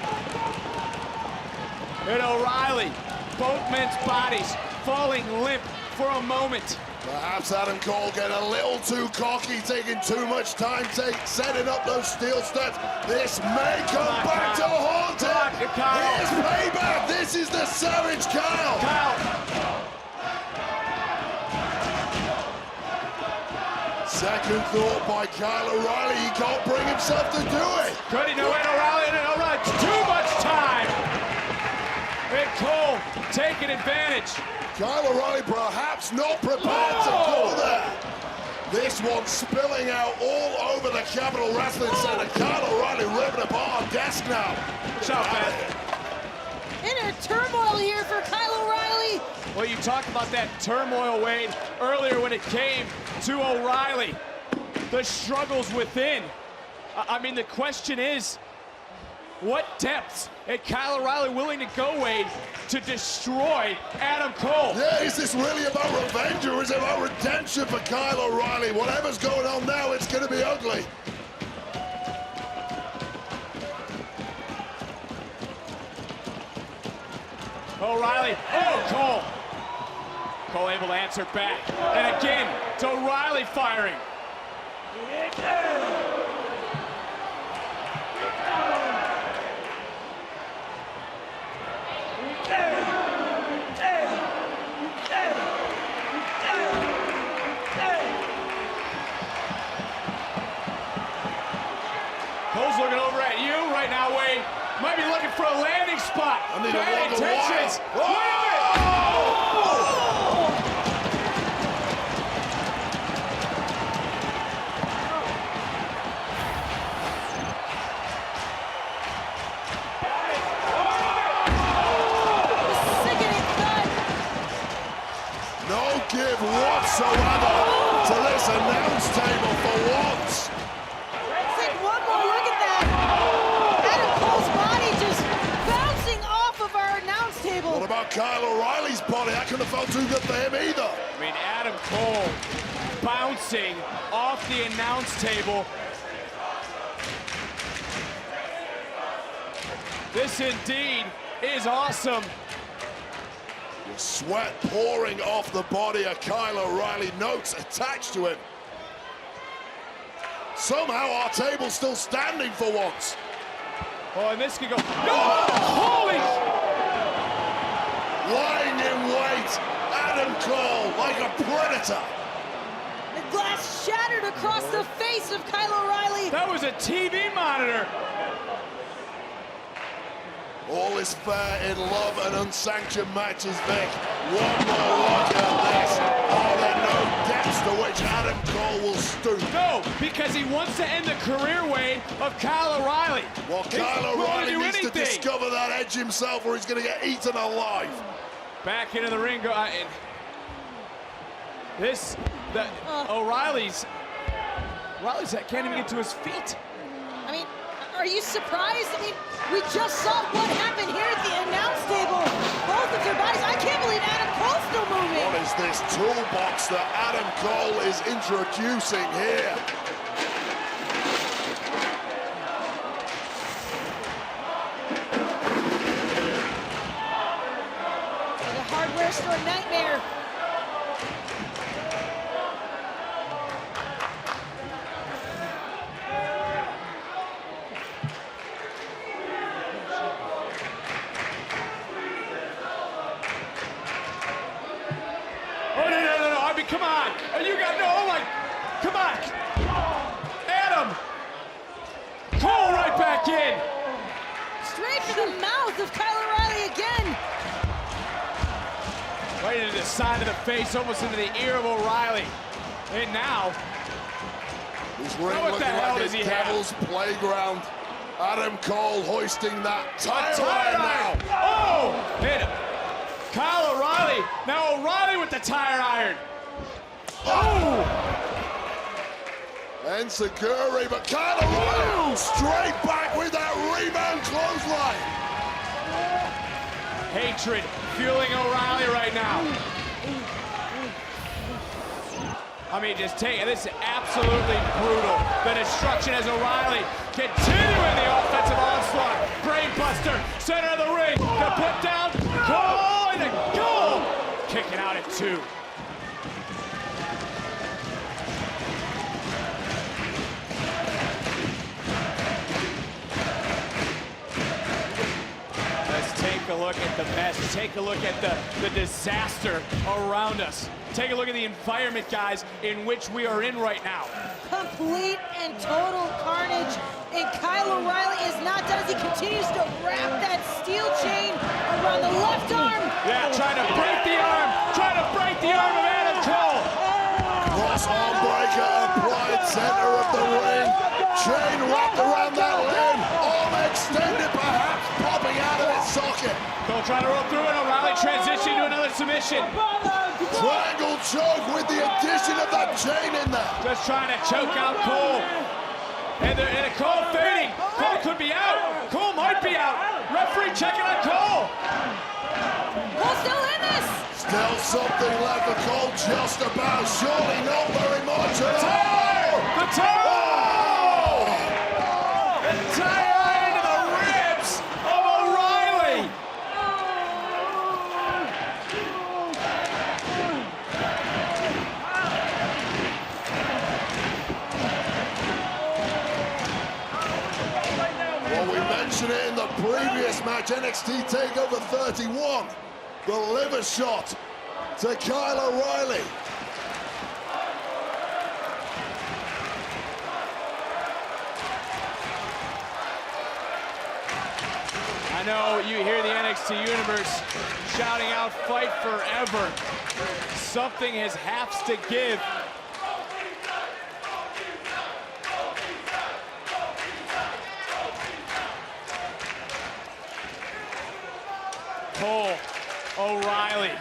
And O'Reilly, both men's bodies falling limp for a moment. Perhaps Adam Cole getting a little too cocky, taking too much time setting up those steel steps. This may come back to haunt him. Here's payback. This is the Savage Kyle. Second thought by Kyle O'Reilly. He can't bring himself to do it. Could he do it? O'Reilly, too much time. And Cole taking advantage. Kyle O'Reilly perhaps not prepared to go there. This one spilling out all over the Capitol Wrestling Center. Kyle O'Reilly ripping apart on desk now. Shot back. Inner turmoil here for Kyle O'Reilly. Well, you talked about that turmoil, Wade, earlier when it came to O'Reilly. The struggles within. I mean, the question is, what depths is Kyle O'Reilly willing to go, Wade, to destroy Adam Cole? Yeah, is this really about revenge or is it about redemption for Kyle O'Reilly? Whatever's going on now, it's going to be ugly. O'Reilly, Cole. Cole able to answer back. And again, it's O'Reilly firing. Cole's looking over at you right now, Wade. Might be looking for a landing spot. Bad intentions. Wait a minute. No give whatsoever to this announce table for once. Take one more look at that. Adam Cole's Kyle O'Reilly's body. That couldn't have felt too good for him either. I mean, Adam Cole bouncing off the announce table. This indeed is awesome. Your sweat pouring off the body of Kyle O'Reilly, notes attached to him. Somehow our table's still standing for once. Oh, and this could go. No! Holy! Lying in wait, Adam Cole like a predator. The glass shattered across the face of Kyle O'Reilly. That was a TV monitor. All is fair in love and unsanctioned matches, Vic. One more look at this. Are there no depths to which Adam Cole will stoop? No, because he wants to end the career way of Kyle O'Reilly. Well, Kyle O'Reilly needs to discover that edge himself or he's going to get eaten alive. Back into the ring. O'Reilly's can't even get to his feet. I mean, are you surprised? I mean, we just saw what happened here at the announce table. Both of their bodies. I can't believe Adam Cole's still moving. What is this toolbox that Adam Cole is introducing here? The hardware store nightmare. Come on! You got no, oh my, come on! Adam! Cole right back in! Straight to the mouth of Kyle O'Reilly again! Right into the side of the face, almost into the ear of O'Reilly. And now, this ring what the hell like does he Devil's have? Playground. Adam Cole hoisting that tire iron now. Oh! And Kyle O'Reilly, now O'Reilly with the tire iron. Oh! And Seguri, but Kyle O'Reilly straight back with that rebound clothesline. Hatred fueling O'Reilly right now. I mean, just take it. This is absolutely brutal. The destruction as O'Reilly continuing the offensive onslaught. Brainbuster, center of the ring. Got put down. Cole and a goal. Kicking out at 2. Take a look at the mess. Take a look at the disaster around us. Take a look at the environment, guys, in which we are in right now. Complete and total carnage. And Kyle O'Reilly is not done as he continues to wrap that steel chain around the left arm. Yeah, trying to break the arm. Trying to break the arm of Adam Cole. Cross arm breaker applied, center of the ring. Chain wrapped around that limb. Arm extended, perhaps popping out of its socket. Cole trying to roll through it. O'Reilly transitioning to another submission. Triangle choke with the addition of that chain in there. Just trying to choke out Cole. And Cole fading. Cole could be out. Cole might be out. Referee checking on Cole. Cole's still in this. Still something left for Cole, just about. Surely not very much at all. The tire! Oh! The tire iron to the ribs of O'Reilly. Well, we mentioned it in the previous match, NXT TakeOver 31. The liver shot to Kyle O'Reilly. I know you hear the NXT Universe shouting out, fight forever. Something has to give. Cole, O'Reilly.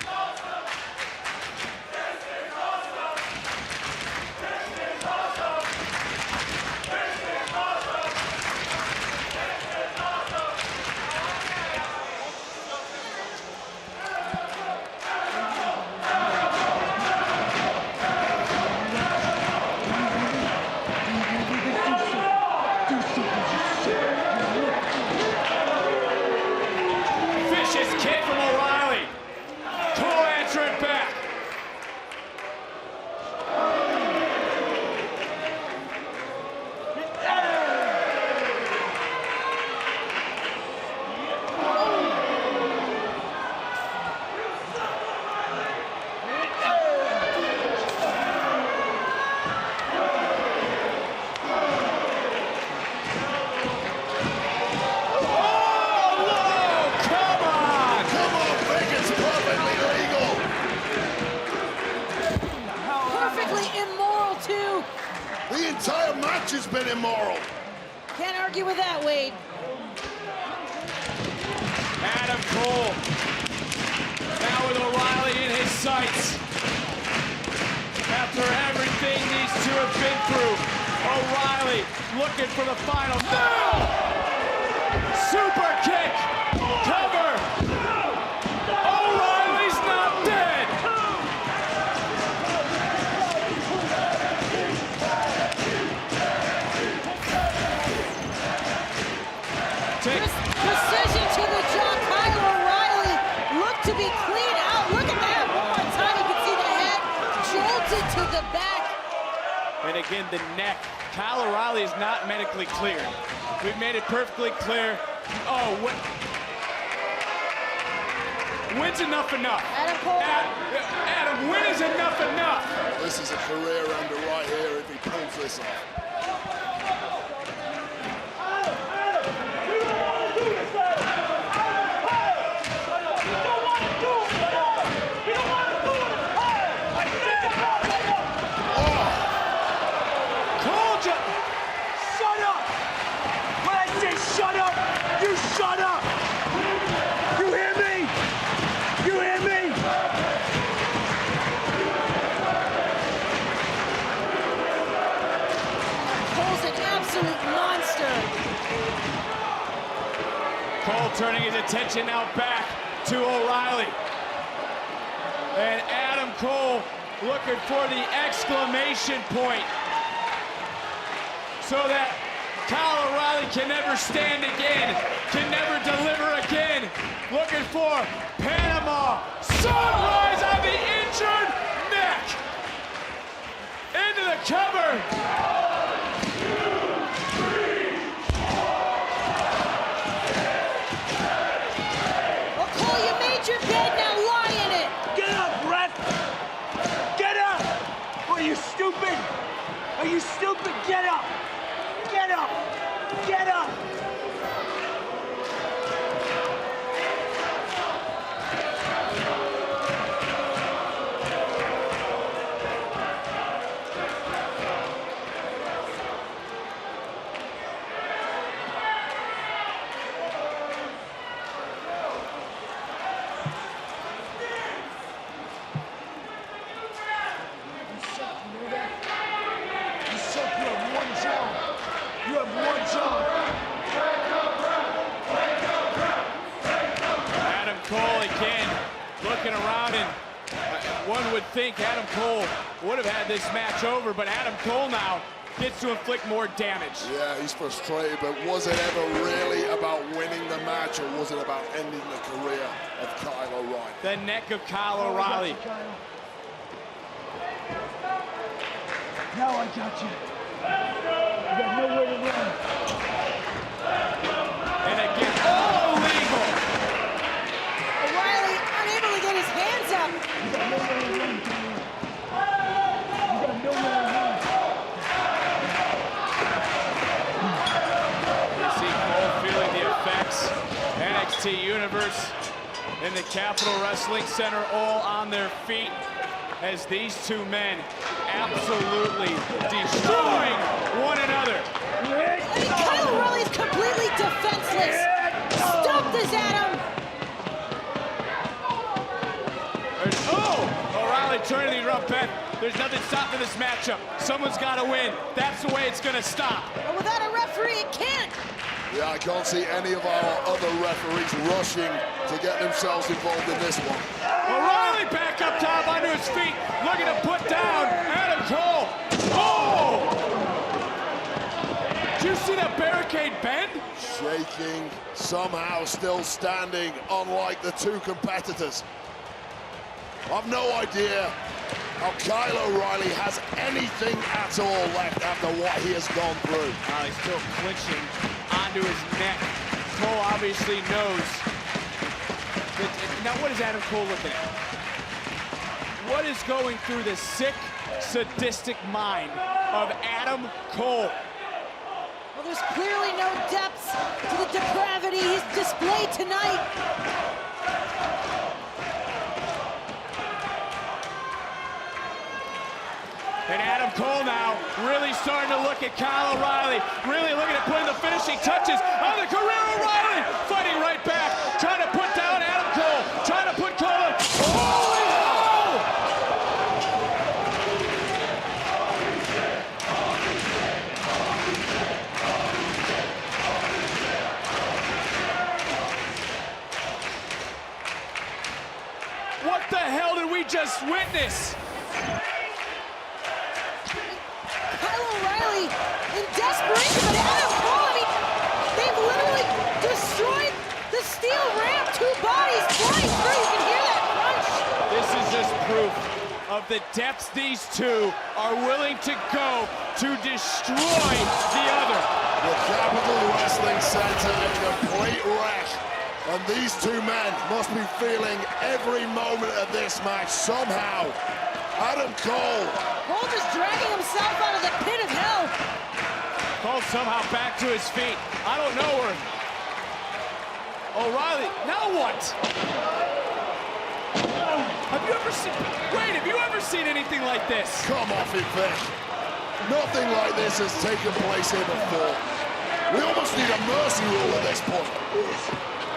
Vicious kick from O'Reilly. Cole answering back. The entire match has been immoral. Can't argue with that, Wade. Adam Cole now with O'Reilly in his sights. After everything these two have been through, O'Reilly looking for the final. Super kick, cover. O'Reilly's not dead. Precision to the jaw. Kyle O'Reilly looked to be clean out. Look at that. One more time, you can see the head jolted to the back. And again, the neck. Kyle O'Reilly is not medically cleared. We've made it perfectly clear. Oh, when's enough? Adam Cole. Adam, when is enough? This is a career ender right here if he pulls this off. Shut up! You shut up! You hear me? You hear me? Cole's an absolute monster. Cole turning his attention now back to O'Reilly. And Adam Cole looking for the exclamation point so that Kyle O'Reilly can never stand again, can never deliver again. Looking for Panama Sunrise on the injured neck. Into the cover. Well, Cole, you made your bed, now lie in it. Get up, ref! Get up! Are you stupid? Are you stupid? Get up! Get up! Get up! You suck, you have one job. You have one job. Adam Cole again looking around, and one would think Adam Cole would have had this match over, but Adam Cole now gets to inflict more damage. Yeah, he's frustrated, but was it ever really about winning the match, or was it about ending the career of Kyle O'Reilly? The neck of Kyle O'Reilly. Now I got you. You got nowhere to run. And again, all illegal. O'Reilly unable to get his hands up. You got nowhere to run, Kyle. You got nowhere to run. You see Cole feeling the effects. NXT Universe in the Capitol Wrestling Center all on their feet as these two men absolutely destroying one another. I mean, Kyle O'Reilly's completely defenseless. Stop this, Adam. O'Reilly turning the rough bend. There's nothing stopping this matchup. Someone's got to win. That's the way it's going to stop. But without a referee, it can't. Yeah, I can't see any of our other referees rushing to get themselves involved in this one. O'Reilly back up top onto his feet, looking to put down Adam Cole. Oh! Did you see that barricade? barricade bend? Shaking, somehow still standing, unlike the two competitors. I've no idea how Kyle O'Reilly has anything at all left after what he has gone through. He's still clinching onto his neck. Cole obviously knows. Now, what is Adam Cole looking at? What is going through the sick, sadistic mind of Adam Cole? Well, there's clearly no depths to the depravity he's displayed tonight. And Adam Cole now really starting to look at Kyle O'Reilly, really looking at putting the finishing touches on the career. O'Reilly fighting right back, trying to put down Adam Cole, trying to put Cole in. Holy hell! What the hell did we just witness? O'Reilly in desperation, but Adam Cole, I mean, they've literally destroyed the steel ramp, two bodies flying through, you can hear that crunch. This is just proof of the depths these two are willing to go to destroy the other. The Capital Wrestling Center, a complete wreck. And these two men must be feeling every moment of this match somehow. Adam Cole. Cole just dragging himself out of the pit of hell. Cole somehow back to his feet. I don't know where. O'Reilly, now what? Have you ever seen, wait, have you ever seen anything like this? Come off it, Vic. Nothing like this has taken place here before. We almost need a mercy rule at this point.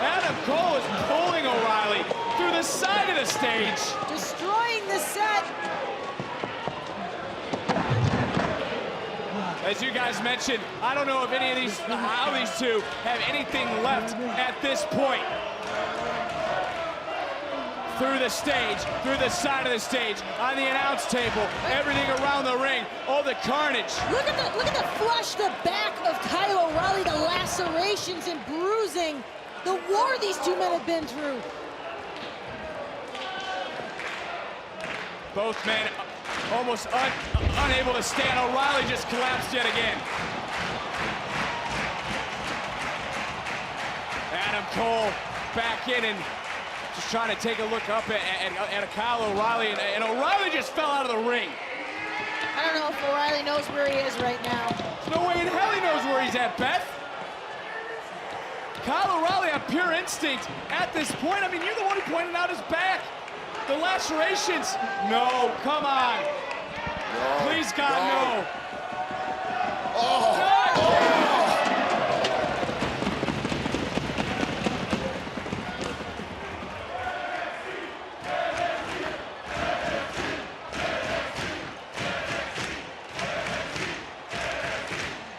Adam Cole is pulling O'Reilly through the side of the stage. Destroying the set. As you guys mentioned, I don't know if any of these, how these two have anything left at this point. Through the stage, through the side of the stage, on the announce table, everything around the ring, all the carnage. Look at the flush, the back of Kyle O'Reilly, the lacerations and bruising, the war these two men have been through. Both men almost unable to stand. O'Reilly just collapsed yet again. Adam Cole back in and just trying to take a look up at Kyle O'Reilly, and O'Reilly just fell out of the ring. I don't know if O'Reilly knows where he is right now. There's no way in hell he knows where he's at, Beth. Kyle O'Reilly on pure instinct at this point. I mean, you're the one who pointed out his back. The lacerations. No, come on. No, please, God, no. Oh. God. Oh.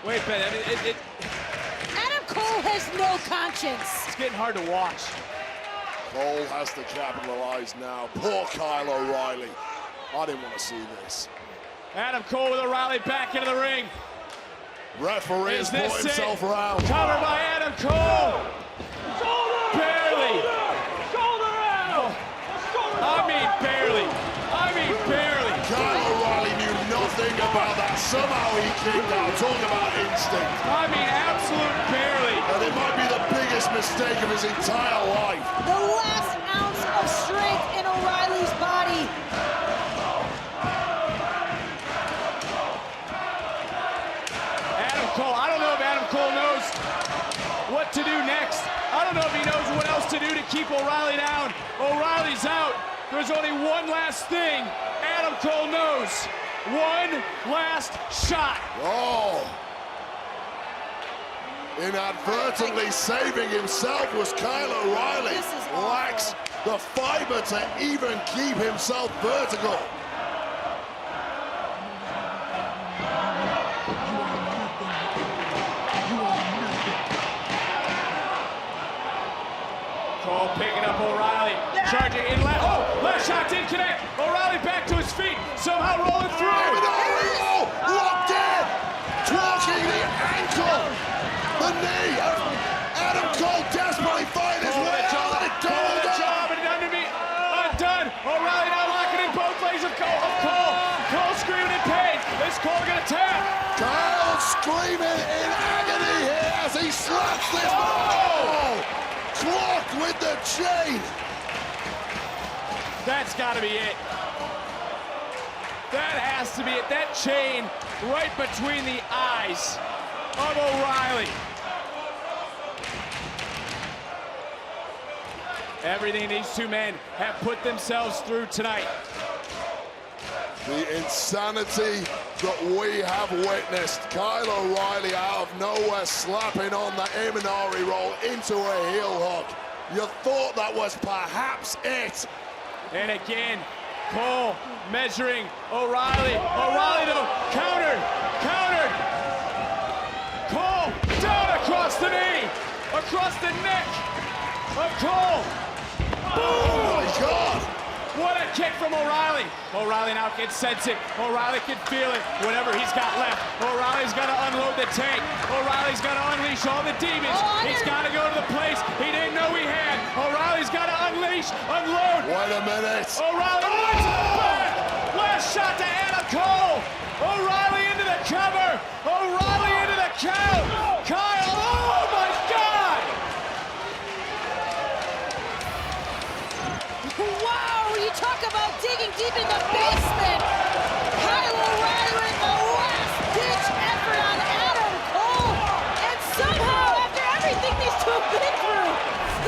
Wait, Ben, I mean, Adam Cole has no conscience. It's getting hard to watch. Cole has to capitalize now. Poor Kyle O'Reilly. I didn't want to see this. Adam Cole with O'Reilly back into the ring. Referee has brought himself around. Covered by Adam Cole. Shoulder! Barely. Shoulder out! I mean barely. I mean barely. Kyle O'Reilly knew nothing about that. Somehow he kicked out. Talk about instinct. I mean absolute barely. And it might be the biggest mistake of his entire life. The last ounce of strength in O'Reilly's body. Adam Cole, I don't know if Adam Cole knows what to do next. I don't know if he knows what else to do to keep O'Reilly down. O'Reilly's out. There's only one last thing Adam Cole knows. One last shot. Oh. Inadvertently saving himself was Kyle O'Reilly. Lacks the fiber to even keep himself vertical. Cole picking up O'Reilly, charging in left. Oh, left shot didn't connect. O'Reilly back to his feet, somehow rolling through. Locked in, talking the ankle. The Is Cole gonna tap? Kyle screaming in agony here as he slaps this. Oh! Clocked with the chain. That's gotta be it. That has to be it. That chain right between the eyes of O'Reilly. Everything these two men have put themselves through tonight. The insanity that we have witnessed. Kyle O'Reilly out of nowhere slapping on the Imanari roll into a heel hook. You thought that was perhaps it. And again, Cole measuring O'Reilly. O'Reilly though, countered. Cole down across the knee, across the neck of Cole. Boom! Oh my God! What a kick from O'Reilly. O'Reilly now can sense it. O'Reilly can feel it. Whatever he's got left. O'Reilly's got to unload the tank. O'Reilly's got to unleash all the demons. He's got to go to the place he didn't know he had. O'Reilly's got to unleash, unload. Wait a minute. O'Reilly went to the back. Last shot to Adam Cole. O'Reilly into the cover. O'Reilly into the count. Kyle, oh my God! Wow, you talk about digging deep in the basement. Kyle O'Reilly with the last-ditch effort on Adam Cole. And somehow, after everything these two have been through,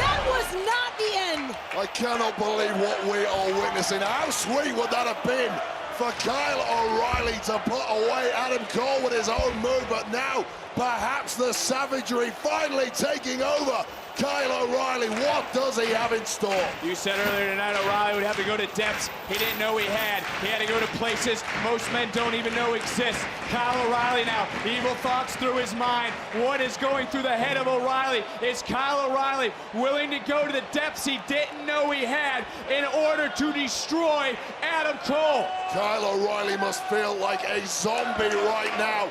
that was not the end. I cannot believe what we are witnessing. How sweet would that have been for Kyle O'Reilly to put away Adam Cole with his own move, but now perhaps the savagery finally taking over. Kyle O'Reilly, what does he have in store? You said earlier tonight O'Reilly would have to go to depths he didn't know he had. He had to go to places most men don't even know exist. Kyle O'Reilly now, evil thoughts through his mind. What is going through the head of O'Reilly? Is Kyle O'Reilly willing to go to the depths he didn't know he had in order to destroy Adam Cole? Kyle O'Reilly must feel like a zombie right now.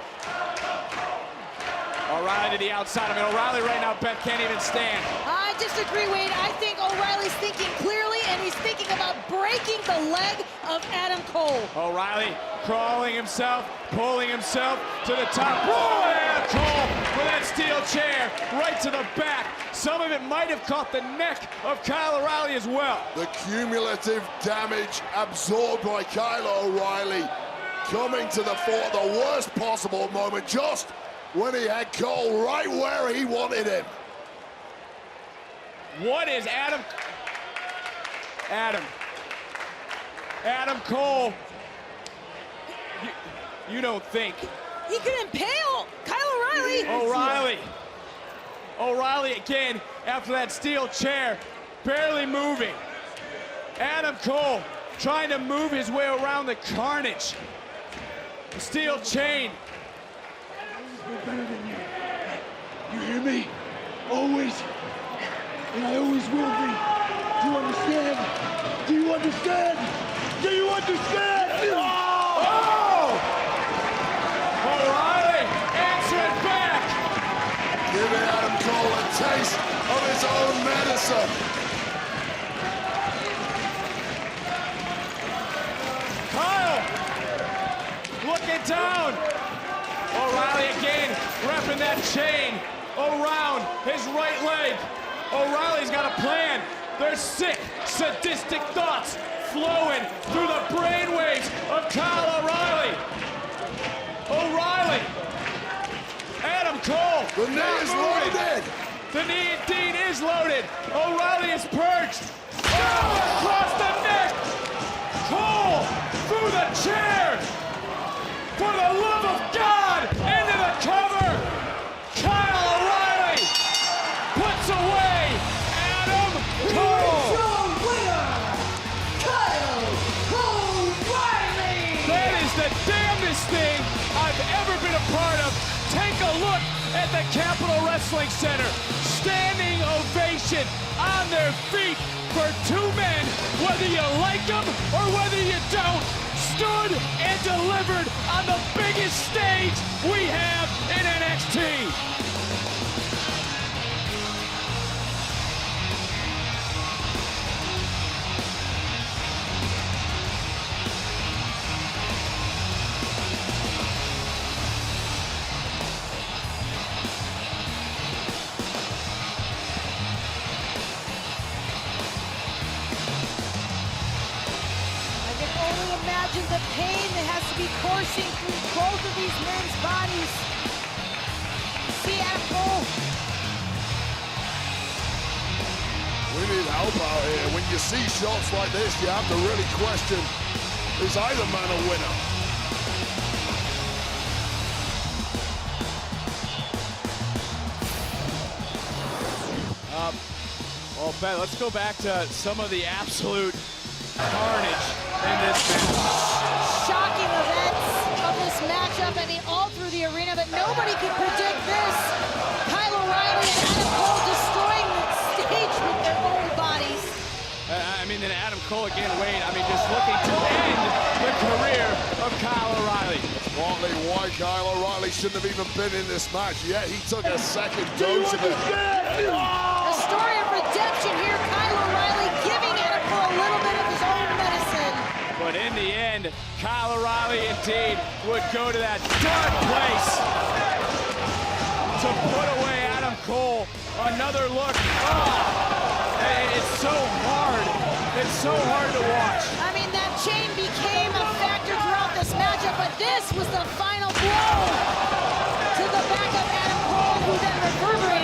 O'Reilly to the outside. I mean, O'Reilly right now, Beth, can't even stand. I disagree, Wade. I think O'Reilly's thinking clearly, and he's thinking about breaking the leg of Adam Cole. O'Reilly crawling himself, pulling himself to the top. Whoa, Adam Cole with that steel chair right to the back. Some of it might have caught the neck of Kyle O'Reilly as well. The cumulative damage absorbed by Kyle O'Reilly coming to the fore at the worst possible moment, just when he had Cole right where he wanted him. What is Adam Cole, you don't think. He could impale Kyle O'Reilly. O'Reilly again after that steel chair, barely moving. Adam Cole trying to move his way around the carnage. The steel chain. We're better than you. You hear me? Always. And I always will be. Do you understand? Do you understand? Do you understand? Oh! O'Reilly answering back. Giving Adam Cole a taste of his own medicine. Kyle looking down. O'Reilly again, wrapping that chain around his right leg. O'Reilly's got a plan. There's sick, sadistic thoughts flowing through the brainwaves of Kyle O'Reilly. O'Reilly. Adam Cole. The knee is loaded. The knee indeed is loaded. O'Reilly is perched. Oh, across the neck. Cole through the chair. For the love of God, into the cover. Kyle O'Reilly puts away Adam Cole. Kyle O'Reilly. That is the damnedest thing I've ever been a part of. Take a look at the Capitol Wrestling Center. Standing ovation on their feet for two men, whether you like them or whether you don't, stood and delivered on the biggest stage we have in NXT. imagine the pain that has to be coursing through both of these men's bodies. See Adam Cole. We need help out here. When you see shots like this, you have to really question, is either man a winner? Well, Ben, let's go back to some of the absolute carnage in this match. Shocking events of this matchup, I mean, all through the arena, but nobody could predict this. Kyle O'Reilly and Adam Cole destroying the stage with their own bodies. I mean, then Adam Cole again, Wade, I mean, just looking to end the career of Kyle O'Reilly. Partly why Kyle O'Reilly shouldn't have even been in this match, yet he took a second dose of it. A story of redemption here, Kyle O'Reilly giving Adam Cole a little bit of his own medicine. But in the end, Kyle O'Reilly indeed would go to that dark place to put away Adam Cole. Another look. It's so hard. It's so hard to watch. I mean, that chain became a factor throughout this matchup, but this was the final blow to the back of Adam Cole, who then reverberated